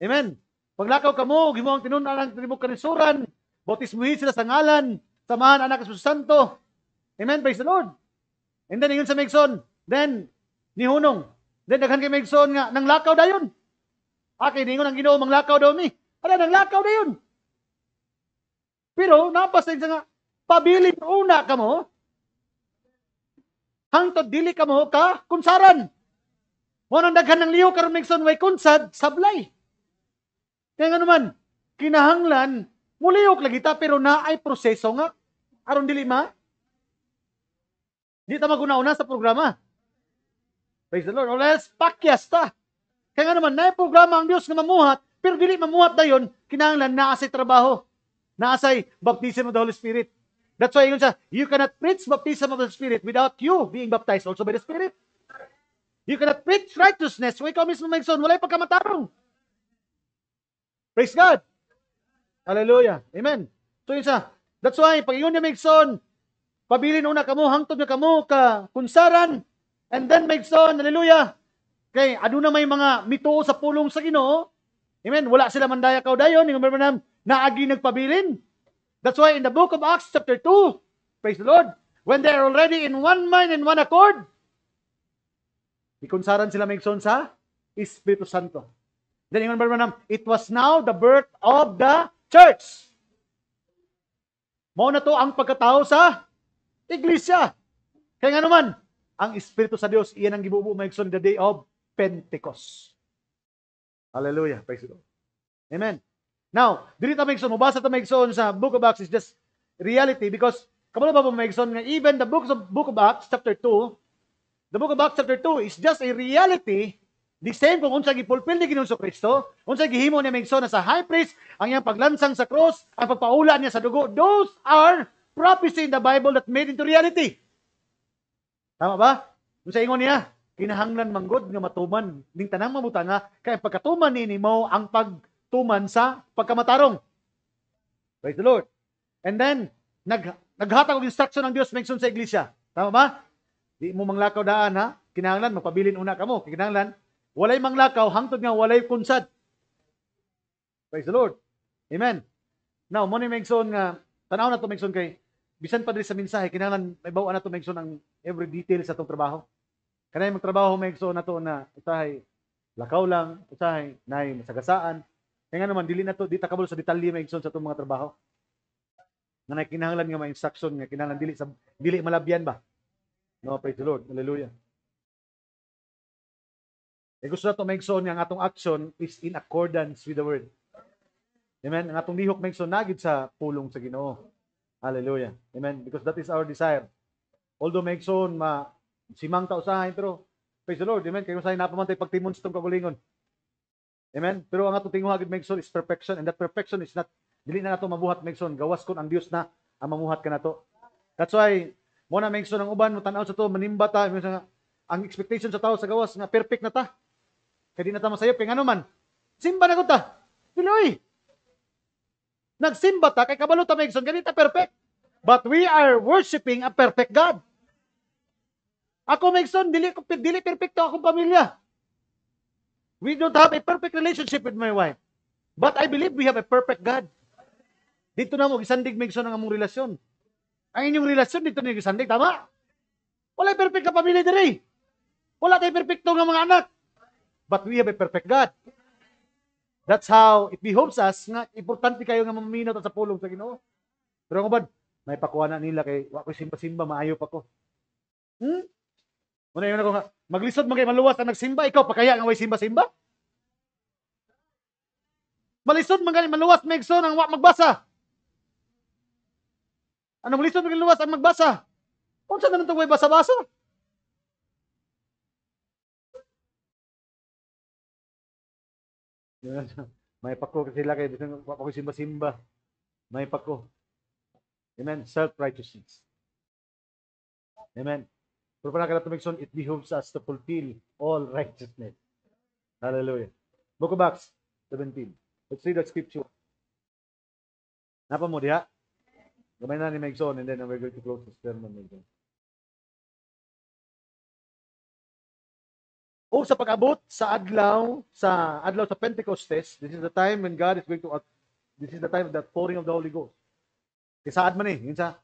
Amen. Paglakaw kamo, gimo ang tinunan ng tribok kanisuran, bautismuhin sila sa ngalan, samahan anak sa Santo. Amen. Praise the Lord. And then yun sa maigsoon, then nihunong. Then daghan kay maigsoon nga nang lakaw dayon. Okay, ningon ang Ginoo mang lakaw daw mi. Ala nang lakaw dayon. Pero napas din sa nga pabilin una kamo, hangtod dili kamo ka kunsaran. Mo nang daghan ng liho karon maigsoon way kunsad sablay. Kaya nga naman, kinahanglan muliyok lagi ta pero naay proseso nga aron dili ma. Di ta maguna-una sa programa. Praise the Lord. O let's pakyas ta. Kaya nga naman, naay programa ang Dios nga mamuhat, pero dili mamuhat dayon, kinahanglan naa say trabaho. Naa say baptism of the Holy Spirit. That's why yun sa, you cannot preach baptism of the Spirit without you being baptized also by the Spirit. You cannot preach righteousness. Why ikaw mismo magson? Walay pagkamatarong. Praise God. Hallelujah. Amen. So yun sa, that's why, pag yun niya magson, pabilin una kamo, hangtod na kamo, ka kunsaran, and then magson, hallelujah. Kay, ano na may mga mituo sa pulong sa Ginoo. Amen. Wala sila mandaya kaudayon. Yung mga naagi nagpabilin. That's why in the book of Acts chapter 2, praise the Lord, when they are already in one mind and one accord, ikunsaran sila magson sa Espiritu Santo. Then ingon ba it was now the birth of the church. Mao na to ang pagkatao sa iglesia. Kaya nga naman, ang Espiritu sa Dios iyan ang gibubuo magson the day of Pentecost. Hallelujah. Praise the Lord. Amen. Now, dili ta magson, mubasa ta magson sa book of Acts is just reality because kamalo ba magson nga even the book of Acts chapter 2, the book of Acts chapter 2 is just a reality, the same kung unsa gipulpil ni Ginoong Kristo, unsa gihimo niya magson sa high priest, ang iyang paglansang sa cross, ang pagpaula niya sa dugo. Those are prophecy in the Bible that made into reality. Tama ba? Unsa ingon niya? Kinahanglan manggod nga matuman ning tanang mamutanga kay pagkatuman ni mo ang pagtuman sa pagkamatarong. Praise the Lord. And then naghatag og instruction ng Dios magson sa iglesia. Tama ba? Di mo manglakaw daan ha. Kinahanglan magpabilin una kamo. Kinahanglan walay manglakaw hangtod nga walay kunsad. Praise the Lord. Amen. Now mo ni magson nga tanaw na to magson kay bisan pa diri sa mensahe kinahanglan may bawa na to magson ang every detail sa tong trabaho. Kanay magtrabaho magson na to na usahay lakaw lang, usahay nay masagasaan. Kaya nga naman dili na to di ta kabalo sa detalye magson sa tong mga trabaho. Nga kinahanglan nga may instruction nga kinahanglan dili malabyan ba? No, praise the Lord. Hallelujah. Gusto na to magson nga ang atong action is in accordance with the word. Amen. Ang atong lihok magson nagid sa pulong sa Ginoo. Hallelujah. Amen. Because that is our desire. Although magson simang ta usahay pero praise the Lord. Amen. Kay usahay napamantay pagtimon sa tong kagulingon. Amen. Pero ang atong tinguha gid magson is perfection and that perfection is not dili na nato mabuhat magson gawas kon ang Dios na ang mamuhat kanato. That's why mo na magson ang uban mo tan-aw sa to manimba ta ang expectation sa tao sa gawas nga perfect na ta. Kay di na ta masayop kay ngano man. Simba na gud ta. Piloy. Nagsimba ta kay kabalo ta magson ganita perfect. But we are worshiping a perfect God. Ako magson dili perfecto akong pamilya. We don't have a perfect relationship with my wife. But I believe we have a perfect God. Dito na mo gisandig magson ang among relasyon. Ang inyong relasyon dito ni gisandig tama? Wala perfect na pamilya diri. Wala tay perfecto nga mga anak. But we have a perfect God. That's how it behoves us nga importante kayo nga maminaw sa pulong sa Ginoo. Pero ang ubad, may pakuha na nila kay wa ko simba-simba maayo pa ko. Muna yun ako nga, maglisod man kay maluwas ang nagsimba, ikaw pa kaya nga way simba-simba? Malisod man kay maluwas megson ang wa magbasa. Anong lisod man kay luwas ang magbasa? Unsa na nang way basa-basa? May pako kasi sila kay bisan wa ko simba-simba. May pako. Amen. Self-righteousness. Amen. Pero para kada tumigson, it behoves us to fulfill all righteousness. Hallelujah. Book of Acts 17. Let's read that scripture. Napa mo diha? Gamay na ni Megson and then we're going to close this sermon. O sa pag-abot sa adlaw sa Pentecostes, this is the time when God is going to this is the time of the pouring of the Holy Ghost. Kay saad man yun sa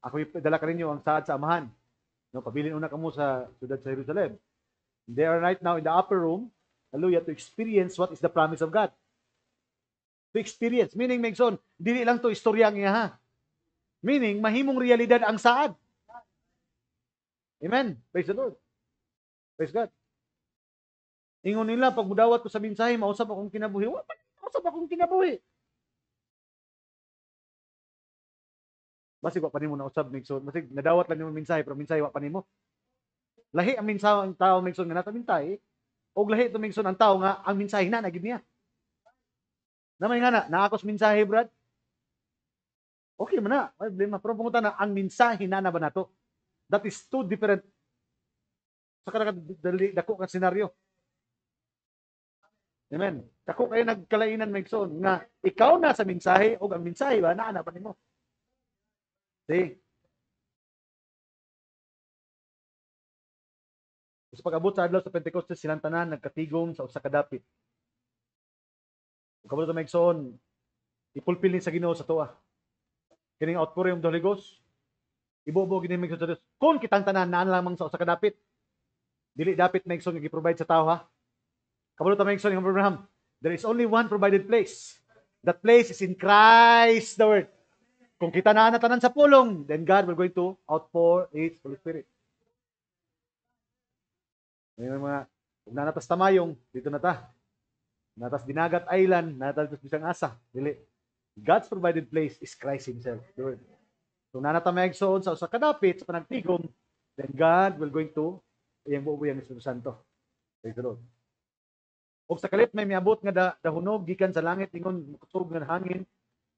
ako dala ka ninyo ang saad sa amahan. No, pabilin una kamo sa siyudad sa Jerusalem. They are right now in the upper room, hallelujah, to experience what is the promise of God. To experience, meaning Megson, dili lang to istorya nga ha. Meaning, mahimong realidad ang saad. Amen. Praise the Lord. Praise God. Ingon nila, pag mudawat ko sa mensahe, mausap akong kinabuhi. Mausap akong kinabuhi. Basig wa pa nimo na usab Megson. Basig nadawat lang yung mensahe pero mensahe wa pa nimo. Lahi ang mensahe ang tao Megson nga nata mensahe. Og lahi to Megson ang tao nga ang mensahe na nagid niya. Namay nga na akos mensahe brad. Okay man na, may problema. Pero pungutan na, ang mensahe na ba na to? That is two different sa dako ka senaryo. Amen. Dako kayo nagkalainan Megson nga ikaw na sa mensahe o ang mensahe ba naa pa nimo. See? Sa pag-abot sa adlaw sa Pentecostes silang tanan nagkatigom sa usa ka dapit. Ug kabalo ta Megson, ipulpil ni sa Ginoo sa tuwa. Kining outpouring of the Holy Ghost, ibobo gini Megson sa Dios. Kung kitang tanan naa lamang sa usa ka dapit, dili dapit Megson nga gi-provide sa tao ha. Kabalo ta Megson ng Abraham, there is only one provided place. That place is in Christ the Word. Kung kita na tanan sa pulong, then God will going to outpour His Holy Spirit. May mga nanatas tamayong, dito na ta. Natas Dinagat Island, natas bisang asa. Dili. God's provided place is Christ Himself. The Word. Kung nanata Megson sa usa ka dapit sa panagtigom, then God will going to iyang buoy ang Espiritu Santo. Praise the Lord. Og sa kalit may miabot nga dahunog gikan sa langit ingon kusog nga hangin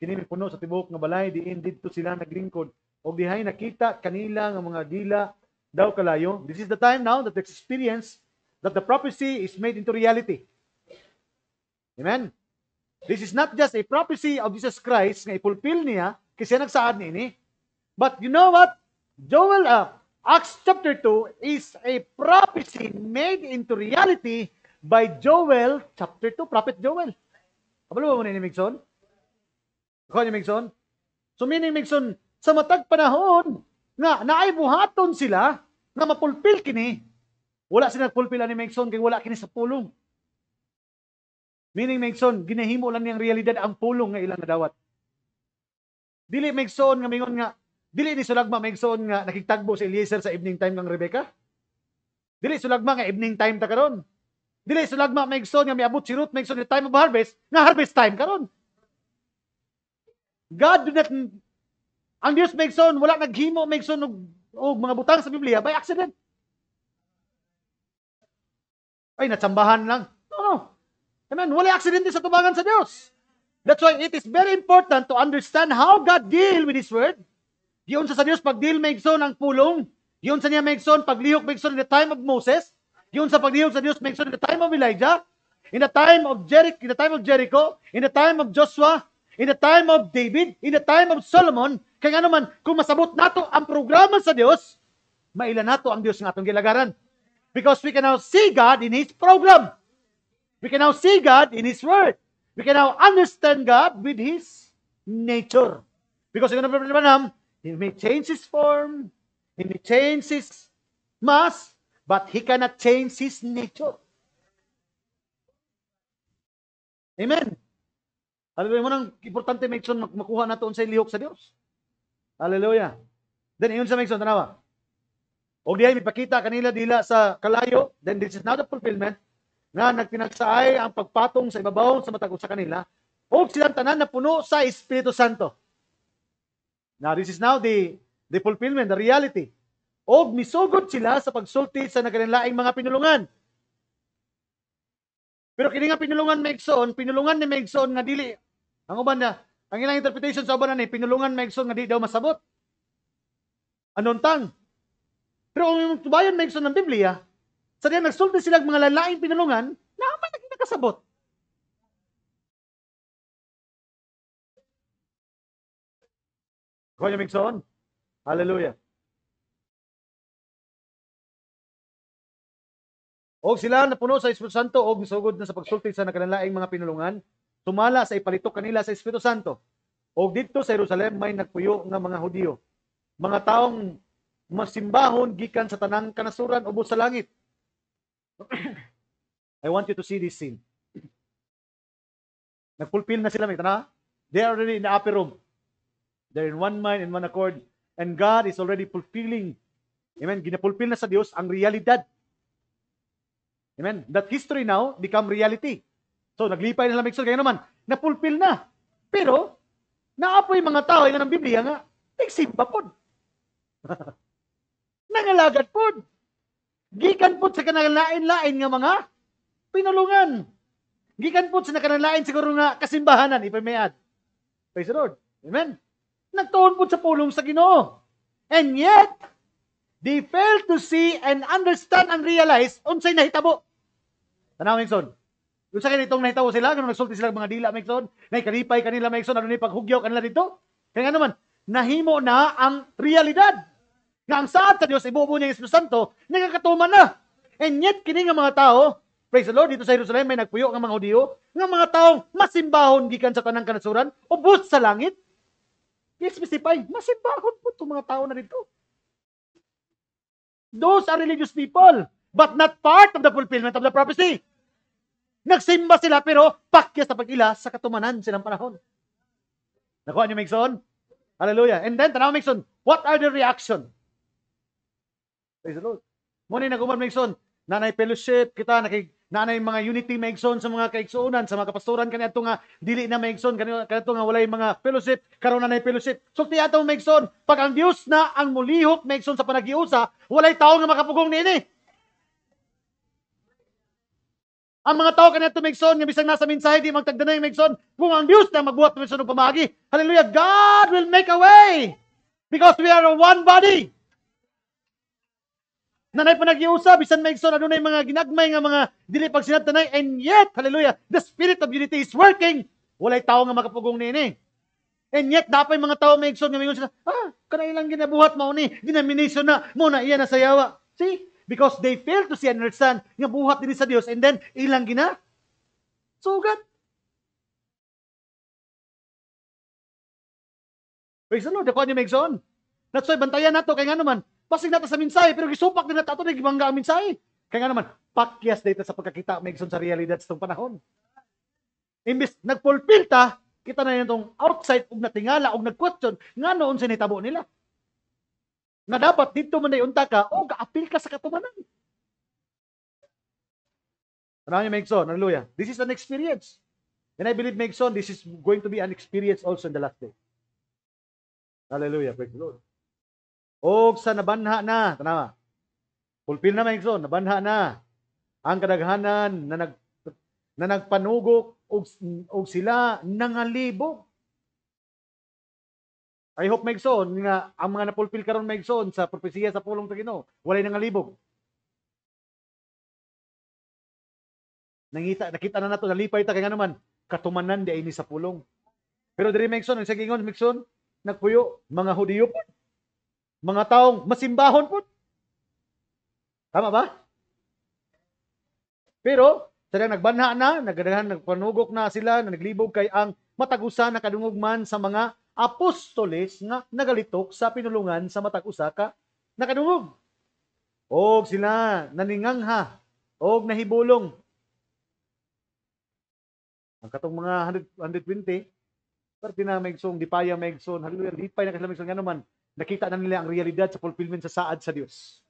kini puno sa tibuok nga balay diin didto sila naglingkod og dihay nakita kanila nga mga dila daw kalayo. This is the time now that they experience that the prophecy is made into reality. Amen. This is not just a prophecy of Jesus Christ nga ipulpil niya kasi nagsaad niini. But you know what? Joel Acts chapter 2 is a prophecy made into reality by Joel chapter 2, prophet Joel. Kabalo mo ni Megson? Ako ni Megson? So meaning Megson, sa matag panahon nga naay buhaton sila nga mapulpil kini. Wala sila pulpil ni Megson kay wala kini sa pulong. Meaning Megson, ginahimo lang niyang realidad ang pulong nga ilang nadawat. Dili Megson nga mingon nga dili ni sulagma Megson nga nakigtagbo si Eliezer sa evening time kang Rebecca. Dili sulagma nga evening time ta karon. Dili sulagma Megson nga miabot si Ruth Megson the time of harvest, nga harvest time karon. God do not ang Dios Megson wala naghimo Megson og mga butang sa Biblia by accident. Ay natsambahan lang. No. Amen. Wala aksidente sa tubangan sa Dios. That's why it is very important to understand how God deal with His word. Giyon sa Dios pag-deal Megson ang pulong. Giyon sa niya Megson paglihok Megson in the time of Moses. Giyon sa paglihok sa Dios Megson in the time of Elijah, in the time of Jericho, in the time of Joshua, in the time of David, in the time of Solomon. Kaya nga naman, kung masabot nato ang programa sa Dios, mailan nato ang Dios ng atong gilagaran. Because we can now see God in His program. We can now see God in His word. We can now understand God with His nature. Because He may change His form, He may change His mass, but He cannot change His nature. Amen. Hallelujah. Mo nang importante Megson makuha nato unsay lihok sa Dios. Hallelujah. Then iyon sa Megson tanawa. Og diay mipakita kanila dila sa kalayo, then this is now the fulfillment nga nagtinagsaay ang pagpatong sa ibabaw sa matag sa kanila o silang tanan na puno sa Espiritu Santo. Now this is now the fulfillment, the reality. O misugod sila sa pagsulti sa nagkanilaing mga pinulungan. Pero kini nga pinulungan ni Megson nga dili. Ang uban na, ang ilang interpretation sa uban na ni pinulungan Megson nga di daw masabot. Anontang. Pero kung yung tubayan Megson ng Biblia, sa diyan nagsulti sila mga lalaing pinulungan, naman naging nakasabot. Kaya Megson? Hallelujah. O sila napuno sa Espiritu Santo o misugod na sa pagsulti sa nakanalaing mga pinulungan, tumala sa ipalitok kanila sa Espiritu Santo. O dito sa Jerusalem may nagpuyo nga mga Hudiyo, mga taong masimbahon gikan sa tanang kanasuran ubos sa langit. I want you to see this scene. Nagpulpil na sila, may tana? They are already in the upper room. They're in one mind and one accord. And God is already fulfilling. Amen. Ginapulpil na sa Diyos ang realidad. Amen. That history now become reality. So, naglipay na lang Megson. Kaya naman, napulpil na. Pero, naapoy mga tao ng Biblia nga, nagsimba po. Nangalagad po. Gikan po sa kanalain-lain nga mga pinulungan. Gikan po sa kanalain siguro nga kasimbahanan, if I may add. Praise the Lord. Amen. Nagtuon po sa pulong sa Ginoo. And yet, they fail to see and understand and realize unsay nahitabo. Tanaw, Migson. Kung sa kanitong nahitabo sila, kung nagsulti sila mga dila, Migson, na ikalipay kanila, Migson, ano ni paghugyaw kanila dito? Kaya nga naman, nahimo na ang realidad. Nga ang saad sa Diyos, ibubo niya yung Espiritu Santo, nagkakatuman na. And yet, kini nga mga tao, praise the Lord, dito sa Jerusalem, may nagpuyo ng mga Hudiyo, nga mga taong masimbahon gikan sa tanang kanasuran, ubos sa langit. I-specify, masimbahon po itong mga tao na dito. Those are religious people, but not part of the fulfillment of the prophecy. Nagsimba sila, pero pakyas na pag-ila sa katumanan silang panahon. Nakuha niyo, Migson? Hallelujah. And then, tanaw, Migson, what are the reaction? Praise the Lord. Muna yung naguman, Migson, nanay fellowship, kita, nanay mga unity, Migson, sa mga kaigsuunan, sa mga kapastoran, kanito nga, dili na, Migson, kanito nga, walay mga fellowship, karon nanay fellowship. So, tiyataw, Migson, pag ang Diyos na ang mulihok, Migson, sa panagiusa, walay tao nga makapugong nini. Ang mga tao kanito, Migson, nga bisang nasa mensahe, di magtagdanay, Migson, kung ang Diyos na magbuhat, Migson, ng pamagi. Hallelujah, God will make a way because we are one body. Nanay pa nag-iusa, bisan Migson, ano na yung mga ginagmay nga mga dili pag sinabtanay, and yet, hallelujah, the spirit of unity is working. Walay tao nga makapugong nini. And yet, dapat yung mga tao, Migson, nga mingon sila, kanailang ginabuhat mo ni, denomination na, muna iya na sayawa. See? Because they fail to see and understand nga buhat din sa Dios, and then, ilang gina? Sugat. Praise the Lord, ako niyo, Migson. Natsoy, bantayan nato, kaya nga naman, pasig natin sa mensahe, pero gisupak din natin ito, nagibangga ang mensahe. Kaya nga naman, pakyas dito sa pagkakita, Migson, sa realidad sa itong panahon. Imbis, nagpulpil ta, kita na yung itong outside, og natingala, og nag-question, nga noon sinitabo nila. Nga dapat, dito man na iunta ka, o ga-apil ka sa katumanan. Ano niyo, Migson? Hallelujah. This is an experience. And I believe, Migson, this is going to be an experience also in the last day. Hallelujah. Praise the Lord. O sa nabanha na, tanawa, fulfill na, Migson, nabanha na ang kadaghanan na nagpanugok og sila nangalibog. I hope, Migson, nga ang mga napulfill karon, Migson, sa propesiya sa pulong sa Ginoo, walay nangalibog. Nakita na nato, nalipay ta kay nga naman, katumanan di ini sa pulong. Pero diri, Migson, ang sagingon, Migson, nagpuyo, mga Hudiyo po. Mga taong masimbahon po. Tama ba? Pero, sadang nagbanha na, nagpanugok na sila, na naglibog kay ang matagusa na kadungog man sa mga apostoles nga nagalitok sa pinulungan sa matag-usa ka nakadungog. Og sila naningangha, og nahibulong. Ang katong mga 120, parte na Migson, dipaya Migson, hallelujah, dipay na kasila Migson, nga naman, nakita na nila ang realidad sa fulfillment sa saad sa Dios.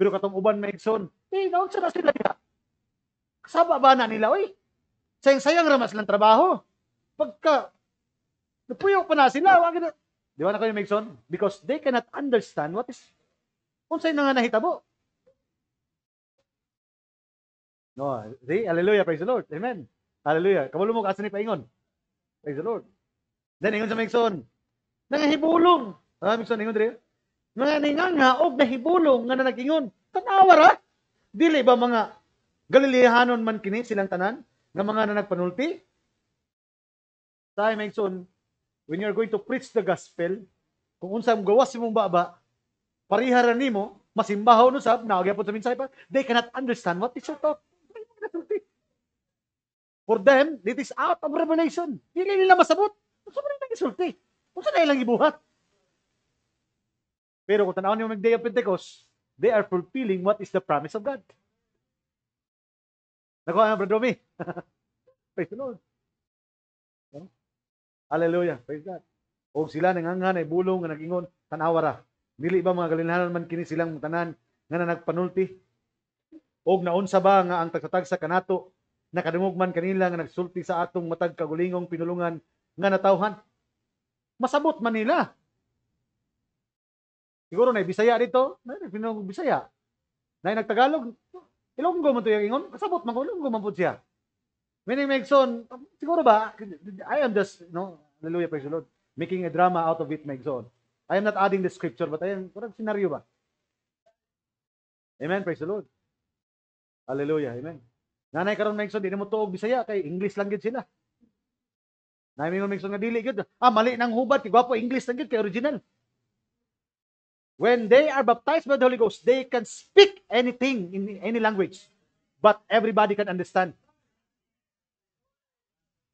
Pero katong uban, Migson, naon sa na sila niya? Kasaba ba na nila, oy? Sayang-sayang ramas lang trabaho. Pagka, napuyo pa na sila, di ba na kayo, Migson? Because they cannot understand what is, kung sa'yo na nga nahitabo. No, see? Hallelujah, praise the Lord. Amen. Hallelujah. Kamulo mo, kasan ni paingon. Praise the Lord. Then, ingon sa Migson, nangahibulong. Migson, ingon diri. Mga ninganga og nahibulong nga na nag-ingon. Tanawa ra. Dili ba mga Galileahanon man kini silang tanan nga mga na nagpanulti? Say, Migson, when you're going to preach the gospel, kung unsang gawas imong baba, pariharan nimo, masimbahaw no sab, naagya po sa mensahe pa, they cannot understand what is your talk. For them, it is out of revelation. Dili nila masabot. Unsa man nang isulti? Unsa na ilang gibuhat? Pero kung tanaw niyo mag Day of Pentecost, they are fulfilling what is the promise of God. Nakuha na, Brother Domi. Praise the Lord. Hallelujah. Praise God. O sila nanganghan ay bulong nga nag-ingon, tanawara. Dili ba mga Galileahanon man kini silang tanan nga na nagpanulti? Og naunsa ba nga ang tagtatag sa kanato nakadungog man kanila nga nagsulti sa atong matag kagulingong pinulungan nga natawhan? Masabot man nila. Siguro na Bisaya dito, na pinulong Bisaya. Na nagtagalog, Ilonggo man to yung ingon, kasabot man ko, Ilonggo man po siya. Meaning, Migson, siguro ba, I am just, no, hallelujah, praise the Lord. making a drama out of it, maigsoon. I am not adding the scripture, but I am, parang scenario ba? Amen, praise the Lord. Hallelujah, amen. Nanay karon maigsoon, di na mo tuog Bisaya, kay English lang gid sila. Namin mo maigsoon nga dili gid. Mali nang hubad, kay gwapo English lang gid, kay original. When they are baptized by the Holy Ghost, they can speak anything in any language, but everybody can understand.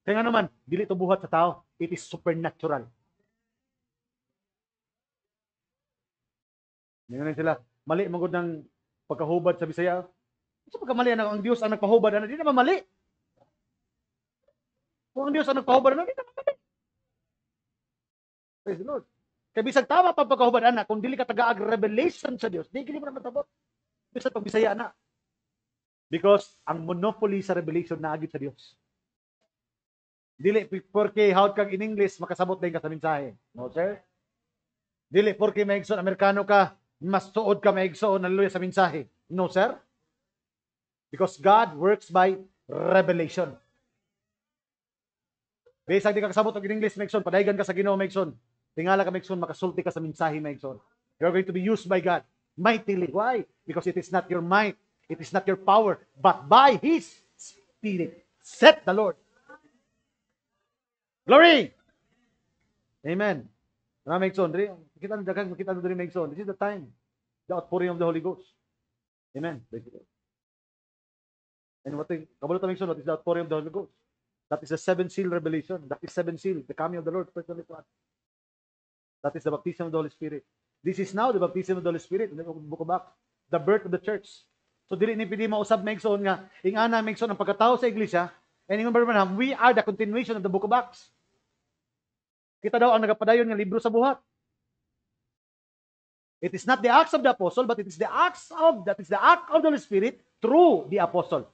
Kaya nga naman, dili to buhat sa tao. It is supernatural. Ngayon sila, mali magod ng pagkahubad sa Bisaya. Sa pagkamali ang Diyos ang nagpahubad, di naman mali. Kung ang Diyos ang nagpahubad, di naman mali. Praise the Lord. Kaya bisag tama pa pagkahubad, kung dili ka tagaag revelation sa Diyos, di kini mo naman tabot. Bisag pag Bisaya na. Because ang monopoly sa revelation na agit sa Diyos. Dili porque hawd kag in English makasabot din ka sa mensahe. No, sir? Dili porque maigsoon Amerikano ka, mas tuod ka maigsoon hallelujah sa mensahe. No, sir? Because God works by revelation. Bisag di ka kasabot og in English maigsoon, padaygan ka sa Ginoo maigsoon. Tingala ka maigsoon, makasulti ka sa mensahe maigsoon. You're going to be used by God mightily. Why? Because it is not your might, it is not your power, but by His Spirit. Said the Lord. Glory! Amen. Maigsoon, kita diri maigsoon. This is the time. The outpouring of the Holy Ghost. Amen. And what is the outpouring of the Holy Ghost? That is the seven seal revelation. That is seven seal, the coming of the Lord personally to us. That is the baptism of the Holy Spirit. This is now the baptism of the Holy Spirit in the book of Acts. The birth of the church. So dili ni pwede mausab maigsoon nga ingana maigsoon ang pagkatao sa iglesia. And ingon Branham, we are the continuation of the book of Acts. Kita daw ang nagapadayon nga libro sa buhat. It is not the acts of the apostle, but it is the act of the Holy Spirit through the apostle.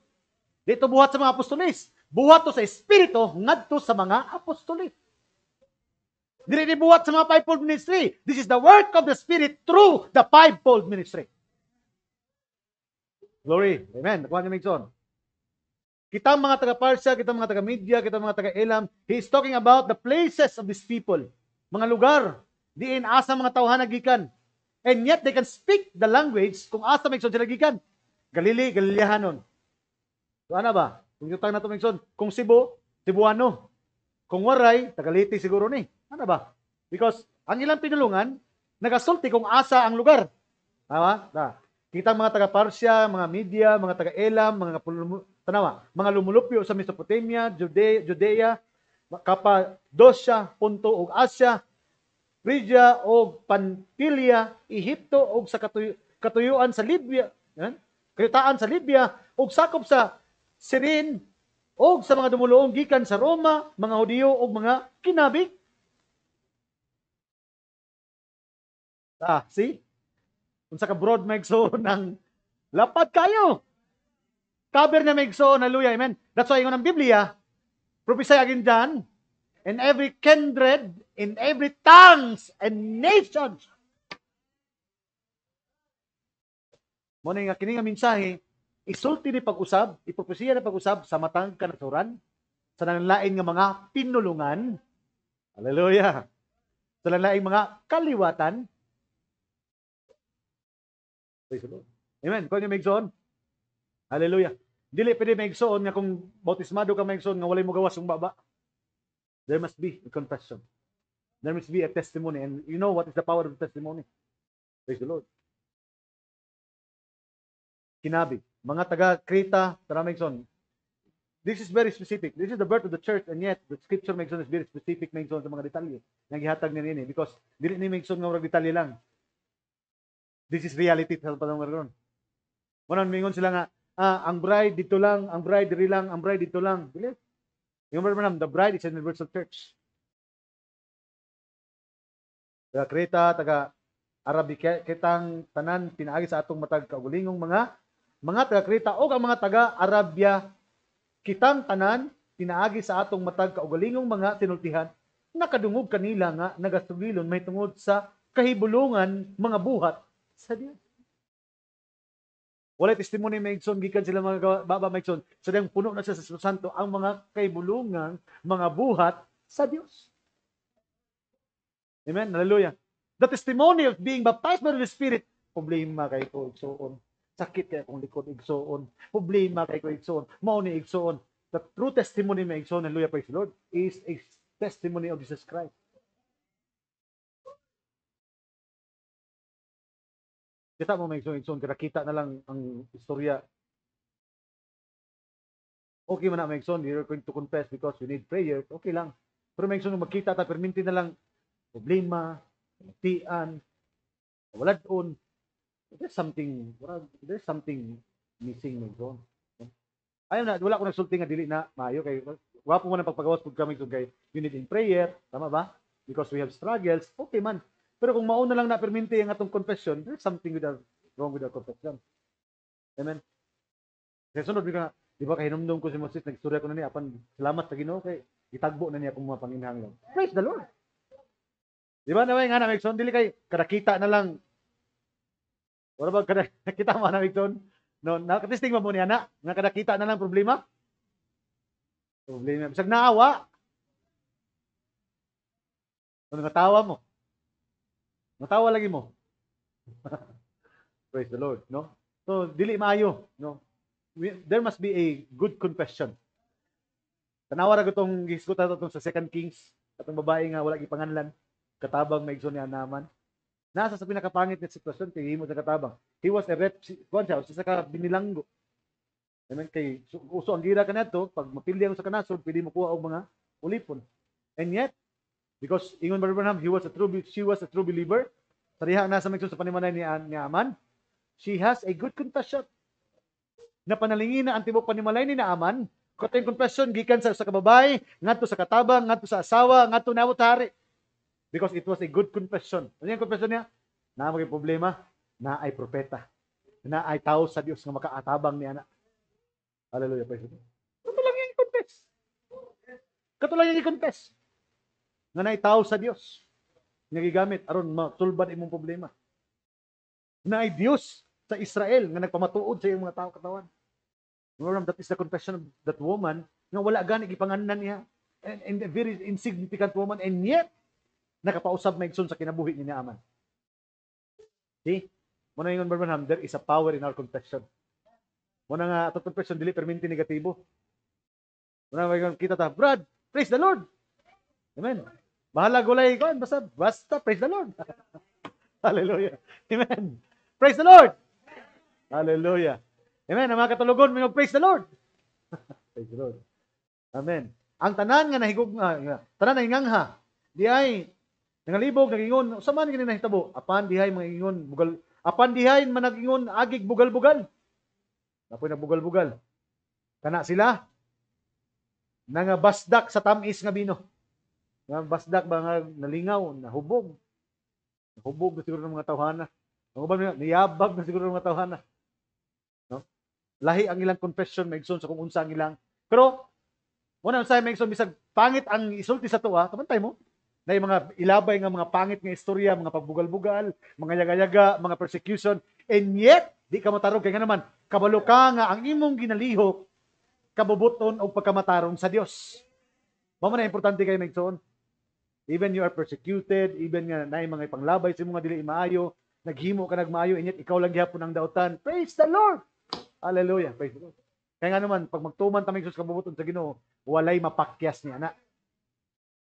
Dito buhat sa mga apostolis. Buhat to sa Espiritu, ngadto sa mga apostolis. Dili ni buhat sa mga fivefold ministry. This is the work of the Spirit through the fivefold ministry. Glory. Amen. Nakuha niyo Migson. Kitang mga taga-Parsya, kitang mga taga-Media, kitang mga taga-Elam, he is talking about the places of these people. Mga lugar. Diin asa mga tawhan nagikan. And yet they can speak the language kung asa Migson sila gikan. Galileahanon. So ano ba? Kung yutang na ito Migson, kung Cebuano. Kung Waray, Tagaliti siguro ni. Ano ba? Because ang ilang pinulungan, nagasulti kung asa ang lugar. Tama? Kitang mga taga-Parsya, mga Media, mga taga-Elam, mga lumulupyo sa Mesopotamia, Judea, Kapadosya, Ponto ug Asya, Phrygia ug Pamphylia, Ehipto ug sa katuyuan sa Libya, kayutaan sa Libya ug sakop sa Cyrene ug sa mga dumuluong gikan sa Roma, mga Hudiyo ug mga kinabig. See? Unsa ka broad maigsoon ng lapad kayo. Cover na maigsoon, hallelujah, amen. That's why yung ng Biblia, prophesy again dyan, in every kindred, in every tongues and nations. Muna nga kini nga mensahe, isulti ni pag-usab, ipropesya ni pag-usab sa matang kanasuran, sa nanlain nga mga pinulungan, hallelujah, sa nanlain mga kaliwatan. Praise the Lord. Amen. Kung yung maigsoon, hallelujah. Dili pwede maigsoon nga kung bautismado ka maigsoon nga walay mo gawas yung baba. There must be a confession. There must be a testimony. And you know what is the power of the testimony? Praise the Lord. Kinabi. Mga taga-Kreta, tara maigsoon. This is very specific. This is the birth of the church, and yet the scripture maigsoon is very specific maigsoon sa mga detalye. Nga gihatag ni nini because dili ni maigsoon nga murag detalye lang. This is reality sa panahon ngayon. Manon mingon sila nga ang bride dito lang, ang bride diri lang, ang bride dito lang. Dili. Yung manam, the bride is a universal church. Taga Kreta, taga Arabi, kitang tanan pinaagi sa atong matag kaugulingong mga taga Kreta o ang mga taga Arabia, kitang tanan pinaagi sa atong matag kaugulingong mga sinultihan, nakadungog kanila nga nagasugilon may tungod sa kahibulungan mga buhat sa Dios. Walay testimony maigsoon gikan sila mga baba maigsoon sa diyang puno na sa Espiritu Santo ang mga kaibulungang mga buhat sa Dios. Amen? Hallelujah. The testimony of being baptized by the Holy Spirit, problema kay ko igsoon. Sakit kay akong likod igsoon. Problema kay ko igsoon. Mao ni igsoon. The true testimony may igsoon, hallelujah, praise the Lord, is a testimony of Jesus Christ. Kita mo may igsoon, kada kita na lang ang istorya. Okay man na may igsoon, you're going to confess because you need prayer, okay lang. Pero may igsoon, magkita ta, perminti na lang, problema, tian, waladon, there's something missing may igsoon. Ayun na, wala ko nagsulti nga dili na maayo kay wapo mo na pagpagawas pag kami kay you need in prayer, tama ba? Because we have struggles, okay man. Pero kung mauna lang na perminti ang atong confession, there's something wrong with our confession. Amen. Kaya sunod ka, di ba kahinumdum ko si Moses, nagstorya ko na niya, apan salamat sa Ginoo kay itagbo na niya kung mga panginhanglan. Praise the Lord. Di ba naway nga na Migson, dili kay kadakita na lang. Wala ba kadakita mo na Migson? No, nakatesting mo niya na, nga kadakita na lang problema. Problema. Bisag naawa. Ano natawa mo? Natawa lagi mo. Praise the Lord, no? So, dili maayo, no? There must be a good confession. Tanawa ra gutong gisgutan to sa 2 Kings, atong babae nga wala gipanganlan, katabang maigsoon niya naman. Nasa sa pinakapangit na sitwasyon kay himo sa katabang. He was a kuan siya sa ka binilanggo. Amen, kay uso ang gira kanadto, pag mapildi ang sa kanasod, pwede mo kuha og mga ulipon. And yet, because ingon Brother Branham, she was a true believer. Sa diha nasa maigsoon sa panimanay ni Aman, she has a good confession. Na panalingin na ang tibok panimalay ni Naaman, katong confession gikan sa kababay, ngadto sa katabang, ngadto sa asawa, ngadto na hari. Because it was a good confession. Ano yung confession niya? Na maging problema, na ay propeta. Na ay tao sa Dios nga makaatabang niya na. Hallelujah, praise God. Kato lang yung i-confess. Kato lang yung i-confess. Nga na ay tao sa Dios. Nga gigamit aron masulbad imong problema. Na ay Dios sa Israel nga nagpamatuod sa iyong mga tao katawan. That is the confession of that woman nga wala gani gipanganan niya, and a very insignificant woman, and yet nakapausab maigsoon sa kinabuhi ni Naaman. See? Muna ingon Branham, there is a power in our confession. Muna nga atong confession dili perminti negatibo. Muna nga kita ta, Brad, praise the Lord. Amen. Bahala gulay ko, basta praise the Lord. Hallelujah. Amen. Praise the Lord. Hallelujah. Amen. Ang mga katulugon, praise the Lord. Praise the Lord. Amen. Ang tanan nga nahigog tanan na ingangha, di ay nangalibog nagingon, sa man gini nahitabo, apan dihay mangingon bugal, apan dihay managingon agig bugal-bugal. Napoy na bugal-bugal. Kana sila nangabasdak sa tamis nga bino. Nga basdak ba nga nalingaw, nahubog. Nahubog na siguro ng mga tawhana. Ang uban niyabag na siguro ng mga tawhana. No? Lahi ang ilang confession maigsoon sa kung unsa ang ilang. Pero una sa maigsoon bisag pangit ang isulti sa tuwa, kamantay mo. Na yung mga ilabay nga mga pangit nga istorya, mga pagbugal-bugal, mga yaga-yaga, mga persecution, and yet di ka matarong kay nga naman kabalo ka nga ang imong ginalihok kabubuton og pagkamatarong sa Dios. Mao man na importante kay maigsoon. Even you are persecuted, even nga naay mga ipanglabay sa mga dili maayo, naghimo ka nagmaayo, and yet ikaw lang gyapon ang dautan. Praise the Lord. Hallelujah. Praise the Lord. Kaya nga naman pag magtuman ta maigsoon sa kabubuton sa Ginoo, walay mapakyas ni ana.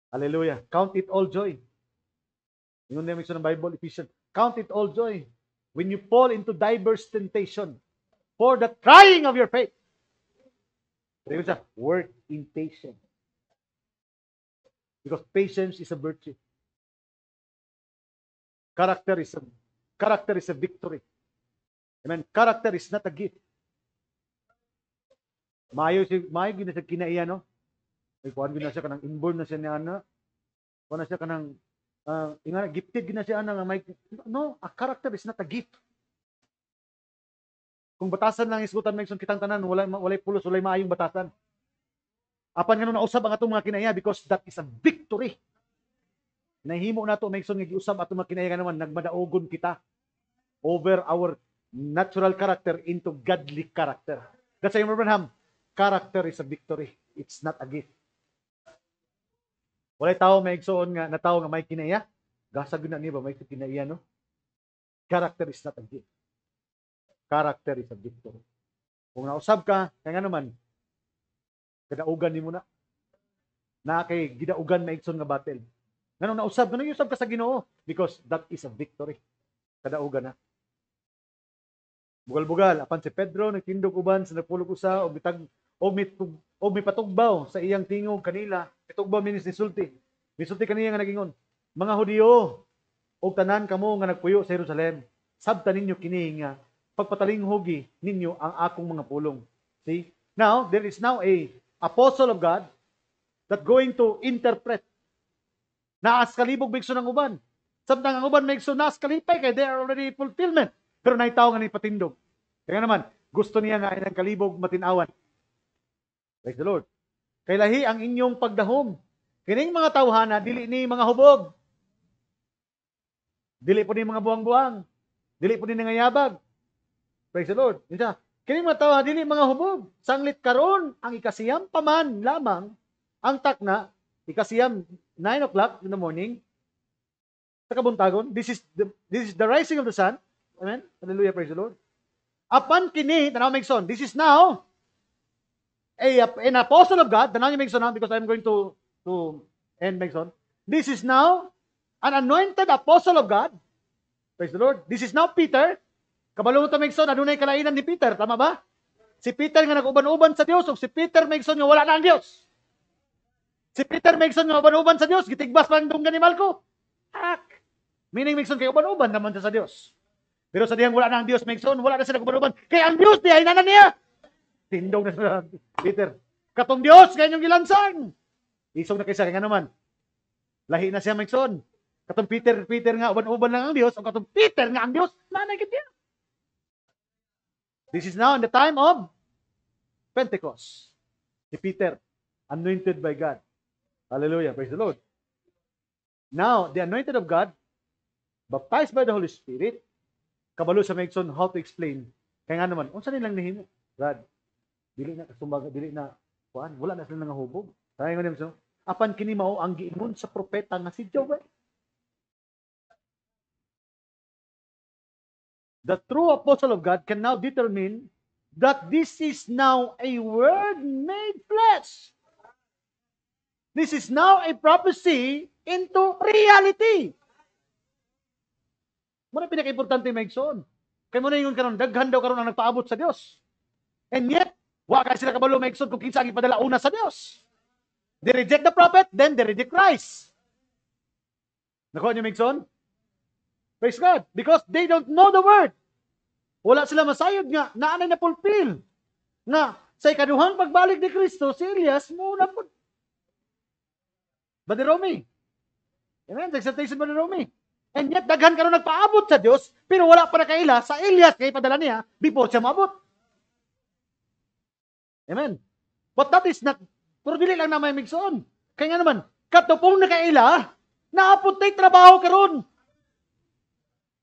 Hallelujah. Count it all joy. Yung name ng Bible, Ephesians. Count it all joy when you fall into diverse temptation for the trying of your faith. Sabi siya, work in patience. Because patience is a virtue. Character is a victory. Amen. Character is not a gift. Mayo gina sa kinaiya, no? Ay, kuhan gina siya kanang inborn na siya ni Ana. Kuhan na siya kanang gifted gina siya Ana nga may no, a character is not a gift. Kung batasan lang isgutan may kitang tanan, walay pulos, walay maayong batasan. Apan nga nausab ang atong mga kinaiya because that is a victory. Nahimo nato may nga giusab atong mga kinaiya naman nagmadaogon kita over our natural character into godly character. That's why Abraham, character is a victory. It's not a gift. Walay tao may igsoon nga na tao nga may kinaiya Gasag na niya ba may kinaiya, no? Character is not a gift. Character is a victory. Kung nausab ka, kaya nga naman, kadaugan ni mo na kay gidaugan maigson nga battle. Ganun nausab, ganun usab ka sa Ginoo because that is a victory. Kadaugan na. Bugal-bugal apan si Pedro nagtindog uban sa nagpulog usa og bitag og may patugbaw sa iyang tingog kanila. Itugbaw minis ni sulti. Misulti kaniya nga nagingon, mga Hudiyo og tanan kamo nga nagpuyo sa Jerusalem, sabta ninyo kini nga pagpatalinghogi ninyo ang akong mga pulong. See? Now, there is now a apostle of God that going to interpret. Naas kalibog bigso ng uban. Samtang ang uban bigso naas kalipay kay they are already fulfillment. Pero naitaw nga ni patindog. Kaya naman, gusto niya nga ang kalibog matinawan. Praise the Lord. Kay lahi ang inyong pagdahom. Kining mga tawhana, dili ni mga hubog. Dili po ni mga buwang-buwang. Dili po ni nga yabag. Praise the Lord. Kining mga tawhana, dili mga hubog. Sanglit karon ang ikasiyam paman lamang ang takna, ikasiyam 9 o'clock in the morning, sa kabuntagon. This is the rising of the sun. Amen? Hallelujah, praise the Lord. Apan kini, tanaw Megson, this is now an apostle of God. Tanaw niyo Megson now because I'm going to end Megson. This is now an anointed apostle of God. Praise the Lord. This is now Peter. Kabalo ta Megson, adunay kalainan ni Peter, tama ba? Si Peter nga nag-uban-uban sa Dios, ug si Peter Megson nga wala na ang Dios. Si Peter Megson nga uban-uban sa Dios, gitigbas pa ang dunggan ni Malko. Hak. Meaning Megson kay uban-uban naman sa Dios. Pero sa diyang wala na ang Diyos, Megson, wala na sila kumanuban. Kaya ang Diyos, di ay nanan niya. Tindog na sa Peter. Katong Diyos, kaya niyong gilansang. Isog na kaysa, kaya naman. Lahi na siya, Megson. Katong Peter nga, uban-uban lang ang Diyos. O katong Peter nga ang Diyos, nanay kit niya. This is now in the time of Pentecost. Si Peter, anointed by God. Hallelujah, praise the Lord. Now, the anointed of God, baptized by the Holy Spirit, kabalo sa Megson how to explain. Kaya nga naman, unsa nilang nahimo? Brad, dili na kasumbaga, dili na kuan, wala na sila nga hubog. Kaya nga Megson, apan kini mao ang giingon sa propeta nga si Joel. The true apostle of God can now determine that this is now a word made flesh. This is now a prophecy into reality. Muna pinaka-importante Megson. Kaya muna yung karon daghan daw karon ang nagpaabot sa Dios. And yet, wa kay sila kabalo Megson kung kinsa ang ipadala una sa Dios. They reject the prophet, then they reject Christ. Nakuha niyo Megson? Praise God. Because they don't know the word. Wala sila masayod nga, naanay na fulfill. Nga, sa ikaduhang pagbalik ni Kristo, si Elias, muna po. Brother Romy. Amen? Exaltation, Brother Romy. And yet, daghan karon nagpaabot sa Dios, pero wala pa na kaila sa Elias kay padala niya before siya maabot. Amen. But that is not, pero dili lang na may Megson. Kaya nga naman, katupong na kaila, naapot na trabaho karon.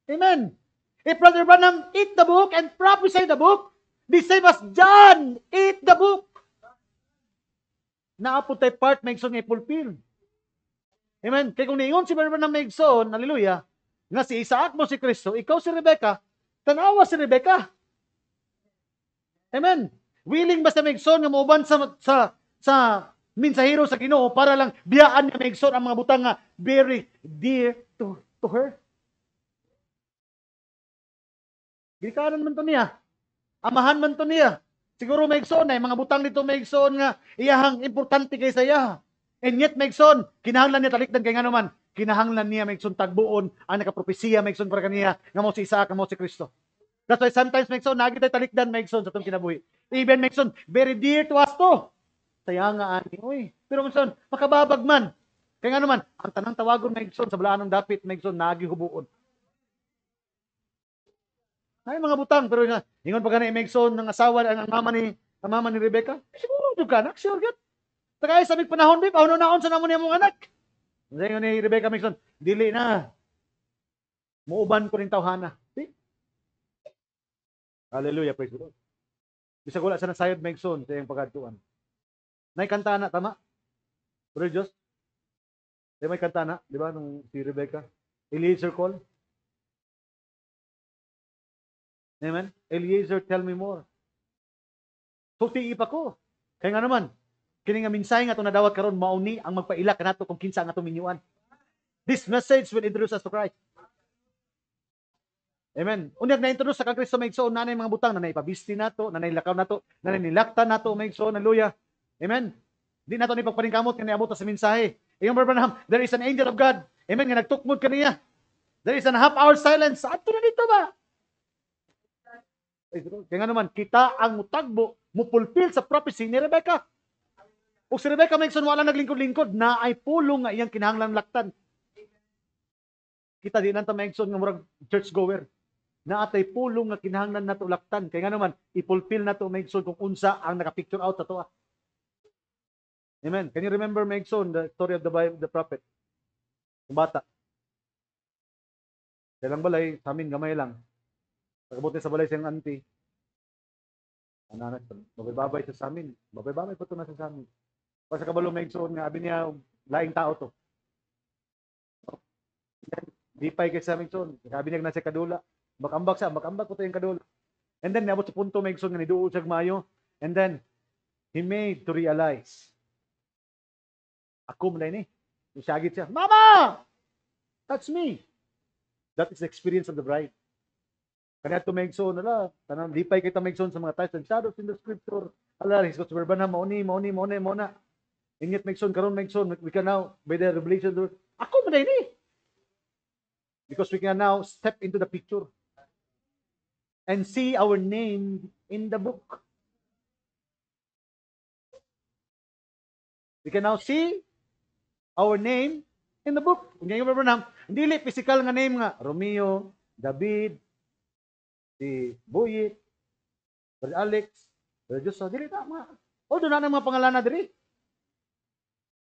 Amen. If Brother Branham eat the book and prophesy the book, the same as John eat the book. Naapot na part Megson nga fulfill. Amen. Kaya kung niingon si Brother Branham Megson, hallelujah, nga si Isaac mo si Kristo, ikaw si Rebecca, tanawa si Rebecca. Amen. Willing ba sa Megson nga mauban sa minsahero sa Ginoo para lang biyaan ni Megson ang mga butang nga very dear to her? Gikanan man to niya. Amahan man to niya. Siguro Megson ay mga butang dito Megson nga iyahang importante kaysa iya. And yet, Megson, kinahanglan niya talikdan kay nga naman. Kinahanglan niya, Megson, tagbuon ang nakapropesiya, Megson, para kaniya, nga mo si Isaac, nga mo si Kristo. That's why sometimes, Megson, nagitay talikdan, Megson, sa itong kinabuhi. Even, Megson, very dear to us to. Saya nga, ani, uy. Pero, Megson, makababag man. Kaya nga naman, ang tanang tawagon, Megson, sa balaan ng dapit, Megson, nagihubuon. Ay, mga butang, pero nga, ingon pa ka na, Megson, ng asawa, ang mama ni Rebecca, siguro, ka na, sure, get. Tagay sa mig panahon bi, pauno-naon sa namo niya mong anak. Sayo ni Rebecca Megson, dili na. Muuban ko rin tawhana. See? Hallelujah, praise the Lord. Bisag wala sa nasayod Megson sa iyang pagkatuan. Nay kanta na, tama? Pero Diyos, may kanta na, di ba, nung si Rebecca? Eliezer call. Amen? Eliezer, tell me more. So, tiip ako. Kaya nga naman, kini nga mensahe nga itong nadawat karon mauni ang magpaila kanato kung kinsa ang atong minyuan. This message will introduce us to Christ. Amen. Unyag na-introduce sa kang Kristo may igsoon, nanay mga butang, nanay pabisti nato, nanay lakaw nato, nanay nilakta nato may igsoon, hallelujah. Amen. Di nato ni pagpaningkamot nga niabot sa mensahe. Ingon Brother Branham, there is an angel of God. Amen, nga nagtukmod kaniya. There is an half-hour silence. Ato na dito ba? Kaya nga naman, kita ang mutagbo, mupulpil sa prophecy ni Rebecca. O si Rebecca may igsoon, wala naglingkod-lingkod, na ay pulong nga iyang kinahanglang laktan. Kita di nanta may igsoon nga murag church goer. Na atay pulong nga kinahanglan nato laktan. Kaya nga naman, ipulpil nato may igsoon kung unsa ang naka-picture out sa toa. Amen. Can you remember may igsoon, the story of the Bible, the prophet? Yung bata. Kailang balay, sa amin gamay lang. Pagkabuti sa balay siyang auntie. Ananak, babay-babay sa amin. Babay-babay pa ito na sa amin. Pag sa kabalo may igsoon nga, abi niya, laing tao to. Di pay kay sa amin igsoon. Sabi niya na siya kadula. Makambak po ito yung kadula. And then, nabot sa punto may igsoon nga niduod siya mayo. And then, he made to realize, ako mo na ini. Isagit siya, Mama! That's me. That is the experience of the bride. Kanya ito may igsoon, ala, tanang lipay kita may igsoon sa mga types and shadows in the scripture. Ala, he's got suburban na, mauni. Inyat may igsoon, karon may igsoon, we can now, by the revelation, ako mo na ini. Because we can now step into the picture and see our name in the book. We can now see our name in the book. Ngayon ba hindi physical nga name nga Romeo, David, si Boyet, Brother Alex, Brother Joshua, dili ta mga. O doon na mga pangalan na diri.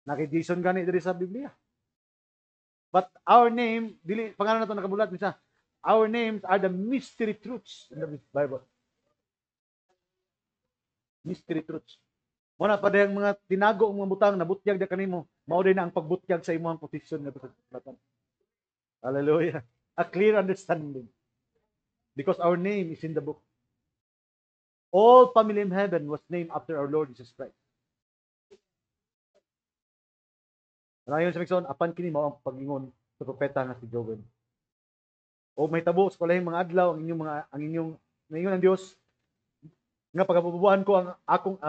Naki-Jason gani diri sa Biblia. But our name, dili pangalan nato nakabulat minsan. Our names are the mystery truths in the Bible. Mystery truths. Muna pa dayang mga tinago ang mga butang nabutyag da kanimo, mao din ang pagbutyag sa imong posisyon nga sa Bible. Hallelujah. A clear understanding. Because our name is in the book. All family in heaven was named after our Lord Jesus Christ. Ayon sa Mikson, apan kini mao ang pagingon sa propeta nga si Joel. O may tabo sa kalahing mga adlaw ang inyong ang Dios nga pagabubuan ko ang akong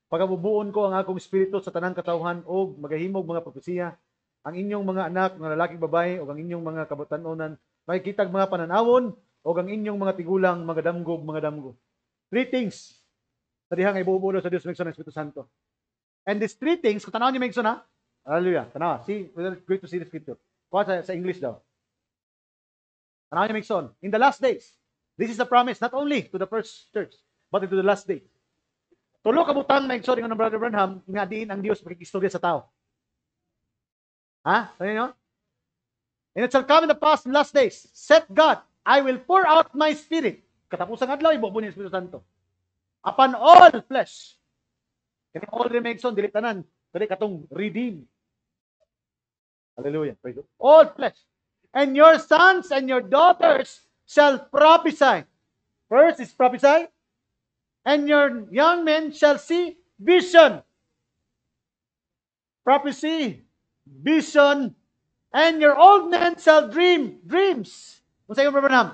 pagabubuon ko ang akong espiritu sa tanang katawhan o magahimog mga propesiya ang inyong mga anak nga lalaki babae o ang inyong mga kabatan-onan makikitag mga pananawon o ang inyong mga tigulang mga damgo. Three things sa dihang ibubuo sa Dios Mikson ng Espiritu Santo. And these three things, kung tanawin niyo Mikson ha, hallelujah, tanawa, see, we're going to see the scripture. Kuha sa English daw. Tanaw niyo Mikson, in the last days, this is a promise not only to the first church, but into the last day. Tulo ka butang na Mikson ng Brother Branham, nga diin ang Dios makikistorya sa tao. Ha? Sabi niyo? And it shall come in the past and last days, said God, I will pour out my spirit. Katapusang adlaw, ibubuo niya Espiritu Santo. Upon all flesh. Kaya all Mikson, dili tanan. Kaya katong redeem. Hallelujah. Praise God. All flesh. And your sons and your daughters shall prophesy. First is prophesy. And your young men shall see vision. Prophecy, vision, and your old men shall dream dreams. Kung sa iyo, Brother Branham,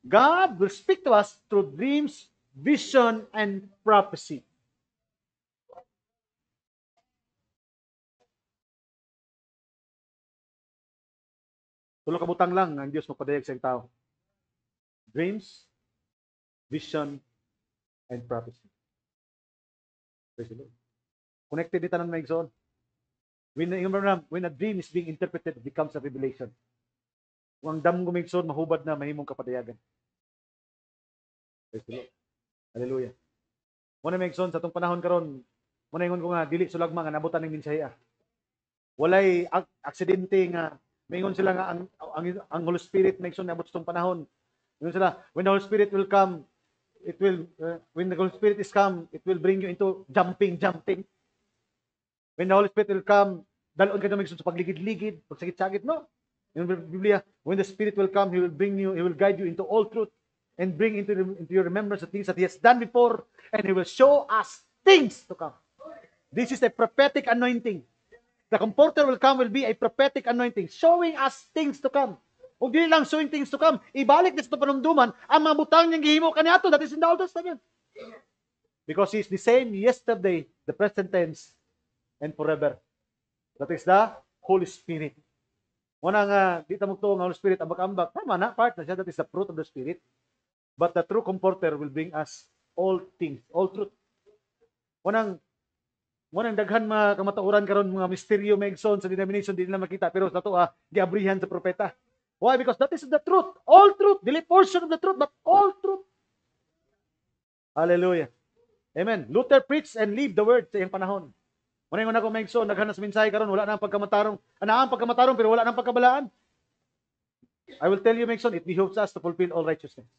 God will speak to us through dreams, vision, and prophecy. Tulo ka butang lang ang Diyos magpadayag sa tao. Dreams, vision, and prophecy. Praise the Lord. Connected dito ng Maigsoon. When a dream is being interpreted, it becomes a revelation. Kung ang damgo Maigsoon, mahubad na, mahimong kapadayagan. Praise the Lord. Hallelujah. Muna Maigsoon, sa itong panahon karon, muna ingon ko nga, dili sulagma nga nabutan ng minsahiya. Walay aksidente nga, maingon sila nga ang Holy Spirit Maigsoon nabot sa itong panahon. Ingon sila, when the Holy Spirit will come, when the Holy Spirit is come, it will bring you into jumping. When the Holy Spirit will come, dalon ka na Maigsoon sa pagligid-ligid, pagsagit-sagit, no? In the Biblia, when the Spirit will come, He will guide you into all truth and bring into your remembrance the things that He has done before, and He will show us things to come. This is a prophetic anointing. The Comforter will come, will be a prophetic anointing, showing us things to come. Huwag dili lang showing things to come, ibalik na sa panumduman ang mga butang niyang gihimo kaniadto, that is in the Old Testament. Because He is the same yesterday, the present tense, and forever. That is the Holy Spirit. Muna nga, di ta magtuong ang Holy Spirit, ambak-ambak, tama na, part na siya, that is the fruit of the Spirit. But the true Comforter will bring us all things, all truth. Munang daghan mga kamatauran karon, mga misteryo megson sa denomination, di nila makita, pero sa to giabrihan sa propeta. Why? Because that is the truth. All truth. Dili portion of the truth, but all truth. Hallelujah. Amen. Luther preached and lived the word sa iyang panahon. Muna yung ako megson, naghanas mensahe karon, wala na ang pagkamatarong. Ang pagkamatarong, pero wala na ang pagkabalaan. I will tell you, megson, it behooves us to fulfill all righteousness.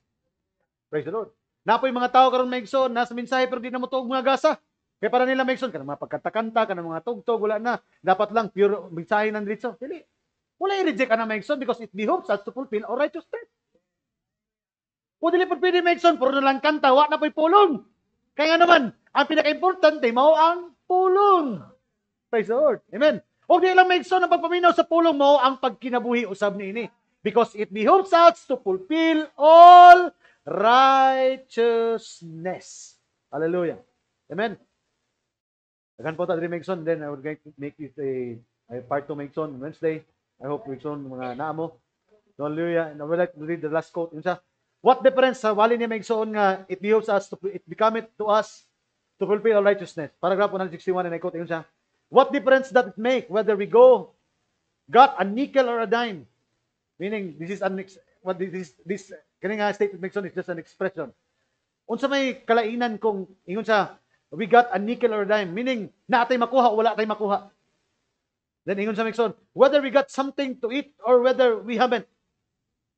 Praise the Lord. Napoy mga tao karon megson, nasa mensahe pero di na mo tuog mga gasa. Kaya para nila megson, kanang mga pagkanta-kanta, kanang mga tugtog, wala na. Dapat lang pure mensahe ng diretso. Dili. Wala i-reject ka na megson because it behooves us to fulfill all righteousness. Kung dili po pwede megson, puro na lang kanta, wala na po'y pulong. Kaya nga naman, ang pinaka-importante, mao ang pulong. Praise the Lord. Amen. O di lang megson ang pagpaminaw sa pulong mo ang pagkinabuhi usab niini. Because it behooves us to fulfill all righteousness. Hallelujah. Amen. Again po ta diri megson, then I would make it a part 2 megson Wednesday. I hope megson mga naamo. Hallelujah. And I would like to read the last quote. Insa, what difference sa wali ni megson nga it behooves us to it become it to us to fulfill all righteousness. Paragraph 161 and I quote insa. What difference does it make whether we got a nickel or a dime? Meaning this kaning nga statement megson is just an expression. Unsa may kalainan kung ingon sa we got a nickel or a dime, meaning naatay makuha o wala tay makuha. Then ingon sa megson, whether we got something to eat or whether we haven't.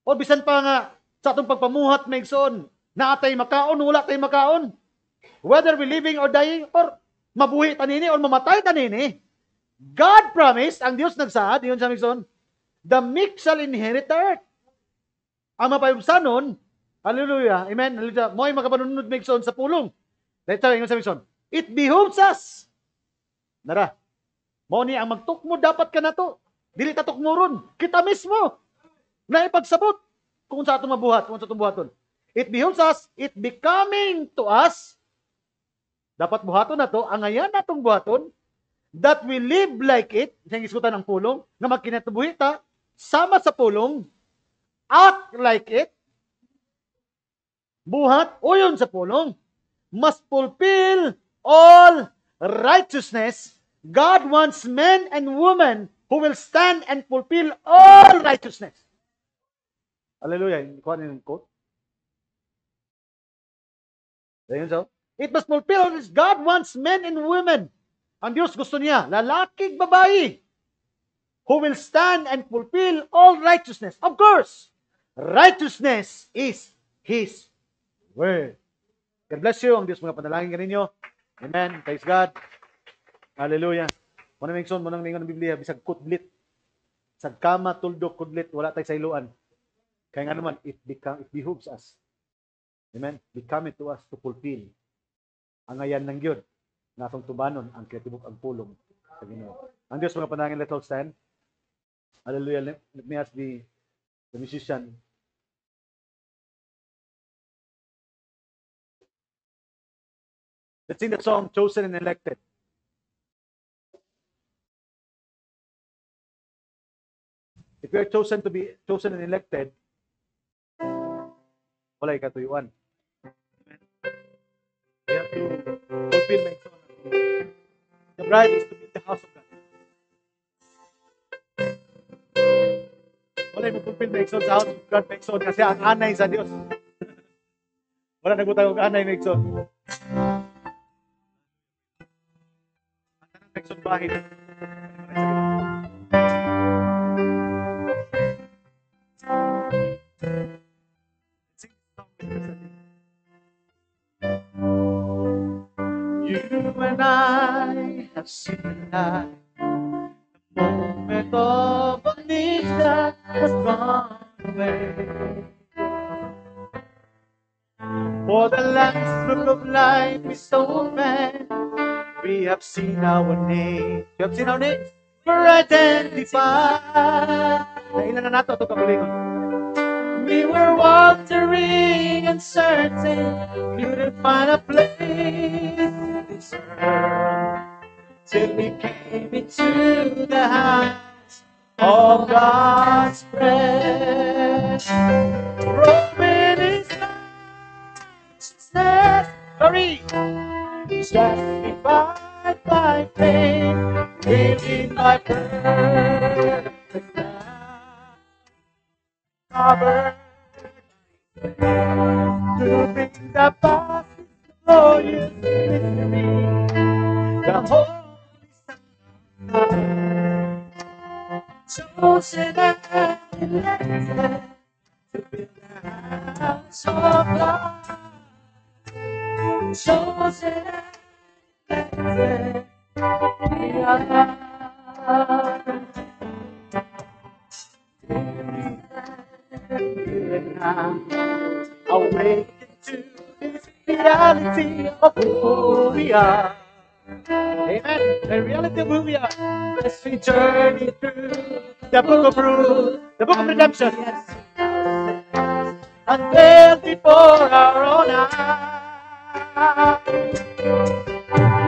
O bisan pa nga sa atong pagpamuhat megson, naatay makaon o wala tay makaon. Whether we living or dying or mabuhi tanini or mamatay tanini. God promised, ang Dios nagsaad, ingon sa megson, the meek shall inherit the earth. Ang mapayugsanon, hallelujah, amen, hallelujah, mo'y makapanunod megson sa pulong. Let's say, ingon sa megson, it behooves us. Nara, mo ni ang magtukmo dapat ka na to. Dili ta tukmoron. Kita mismo na ipagsabot kung sa atong mabuhat, kung sa atong buhaton. It behooves us, it becoming to us. Dapat buhaton na to, ang ayan natong buhaton, that we live like it, isang iskutan ng pulong, na magkinatubuhi ta, sama sa pulong, act like it, buhat, uyon sa pulong, must fulfill all righteousness. God wants men and women who will stand and fulfill all righteousness. Hallelujah. Kuha niyo yung quote. So, it must fulfill this. God wants men and women. Ang Diyos gusto niya, lalaking babae, who will stand and fulfill all righteousness. Of course, righteousness is His word. God bless you. Ang Diyos mga panalangin ka ninyo. Amen. Praise God. Hallelujah. Muna mingson, munang ningon ng Biblia, bisag kudlit. Sa kama, tuldok, kudlit, wala tayo sa iluan. Kaya nga naman, it behooves us. Amen. Become it to us to fulfill ang ayan ng Diyod na atong tubanon ang kreatibok ang pulong sa Ginoo. Ang Diyos mga panangin, let's all stand. Hallelujah. Let me ask the musician. Let's sing the song, Chosen and Elected. If you are chosen to be chosen and elected, walay katuyuan. We have to fulfill my son. The bride is to be the house of God. Walay mo fulfill my son sa house of God, my son, kasi ang anay sa Dios. Wala nagbutang og anay, my son. Ang tanang my son bahay. You and I have seen the light, the moment of amnesia, has gone away. For the Lamb's book of life is open. We have seen our names. We have seen our names. We're identified. Nailan na nato ito kabulingon. We were wandering uncertain. We couldn't find a place in this earth. Till we came into the house of God's presence. Robin is righteousness. Sorry. Justified by faith, living by perfect love, covered to bring the past glorious mystery, the Holy Son, chosen and elected to build the house of God. Chosen and elected, we are awakened to this reality of who we are. Amen. The reality of who we are. As we journey through the book of Ruth, the book of redemption, unveiled before our own eyes.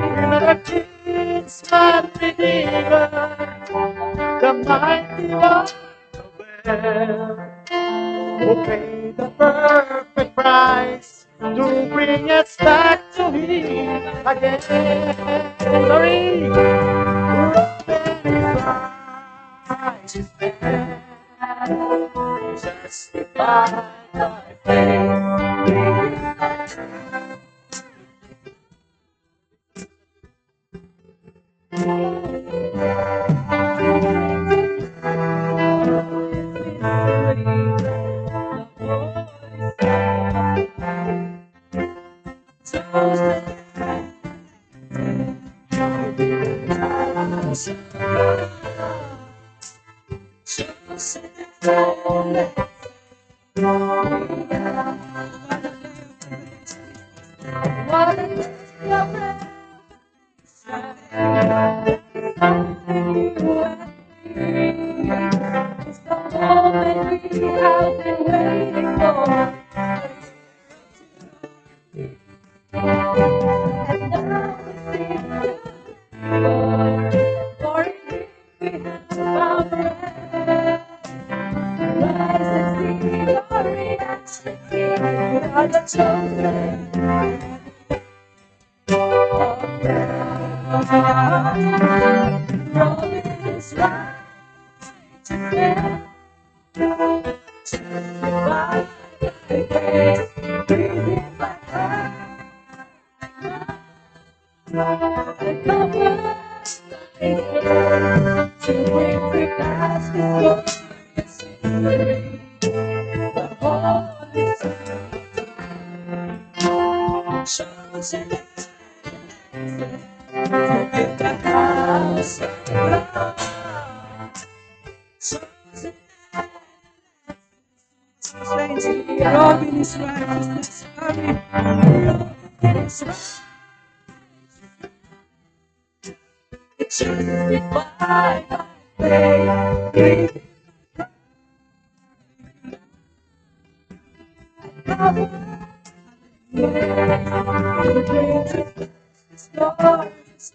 Remember kinsman redeemer, the mighty one who paid the perfect price to bring us back to Him again. Glory, righteousness, justified by faith. Robin is righteousness. Robin is righteousness. Justified by faith.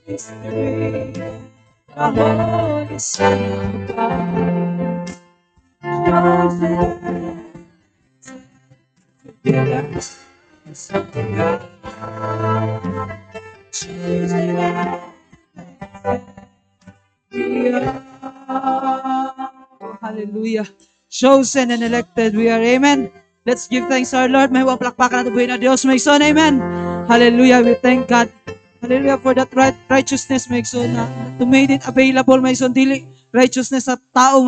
Mystery, the Holy Son of God, chosen to build us of God, chosen we are. Hallelujah. Chosen and elected we are. Amen. Let's give thanks to our Lord. May waplakpakan natin buhay na Diyos. May son. Amen. Hallelujah. We thank God. Hallelujah for that righteousness, may son, to made it available, may son, dili righteousness sa tao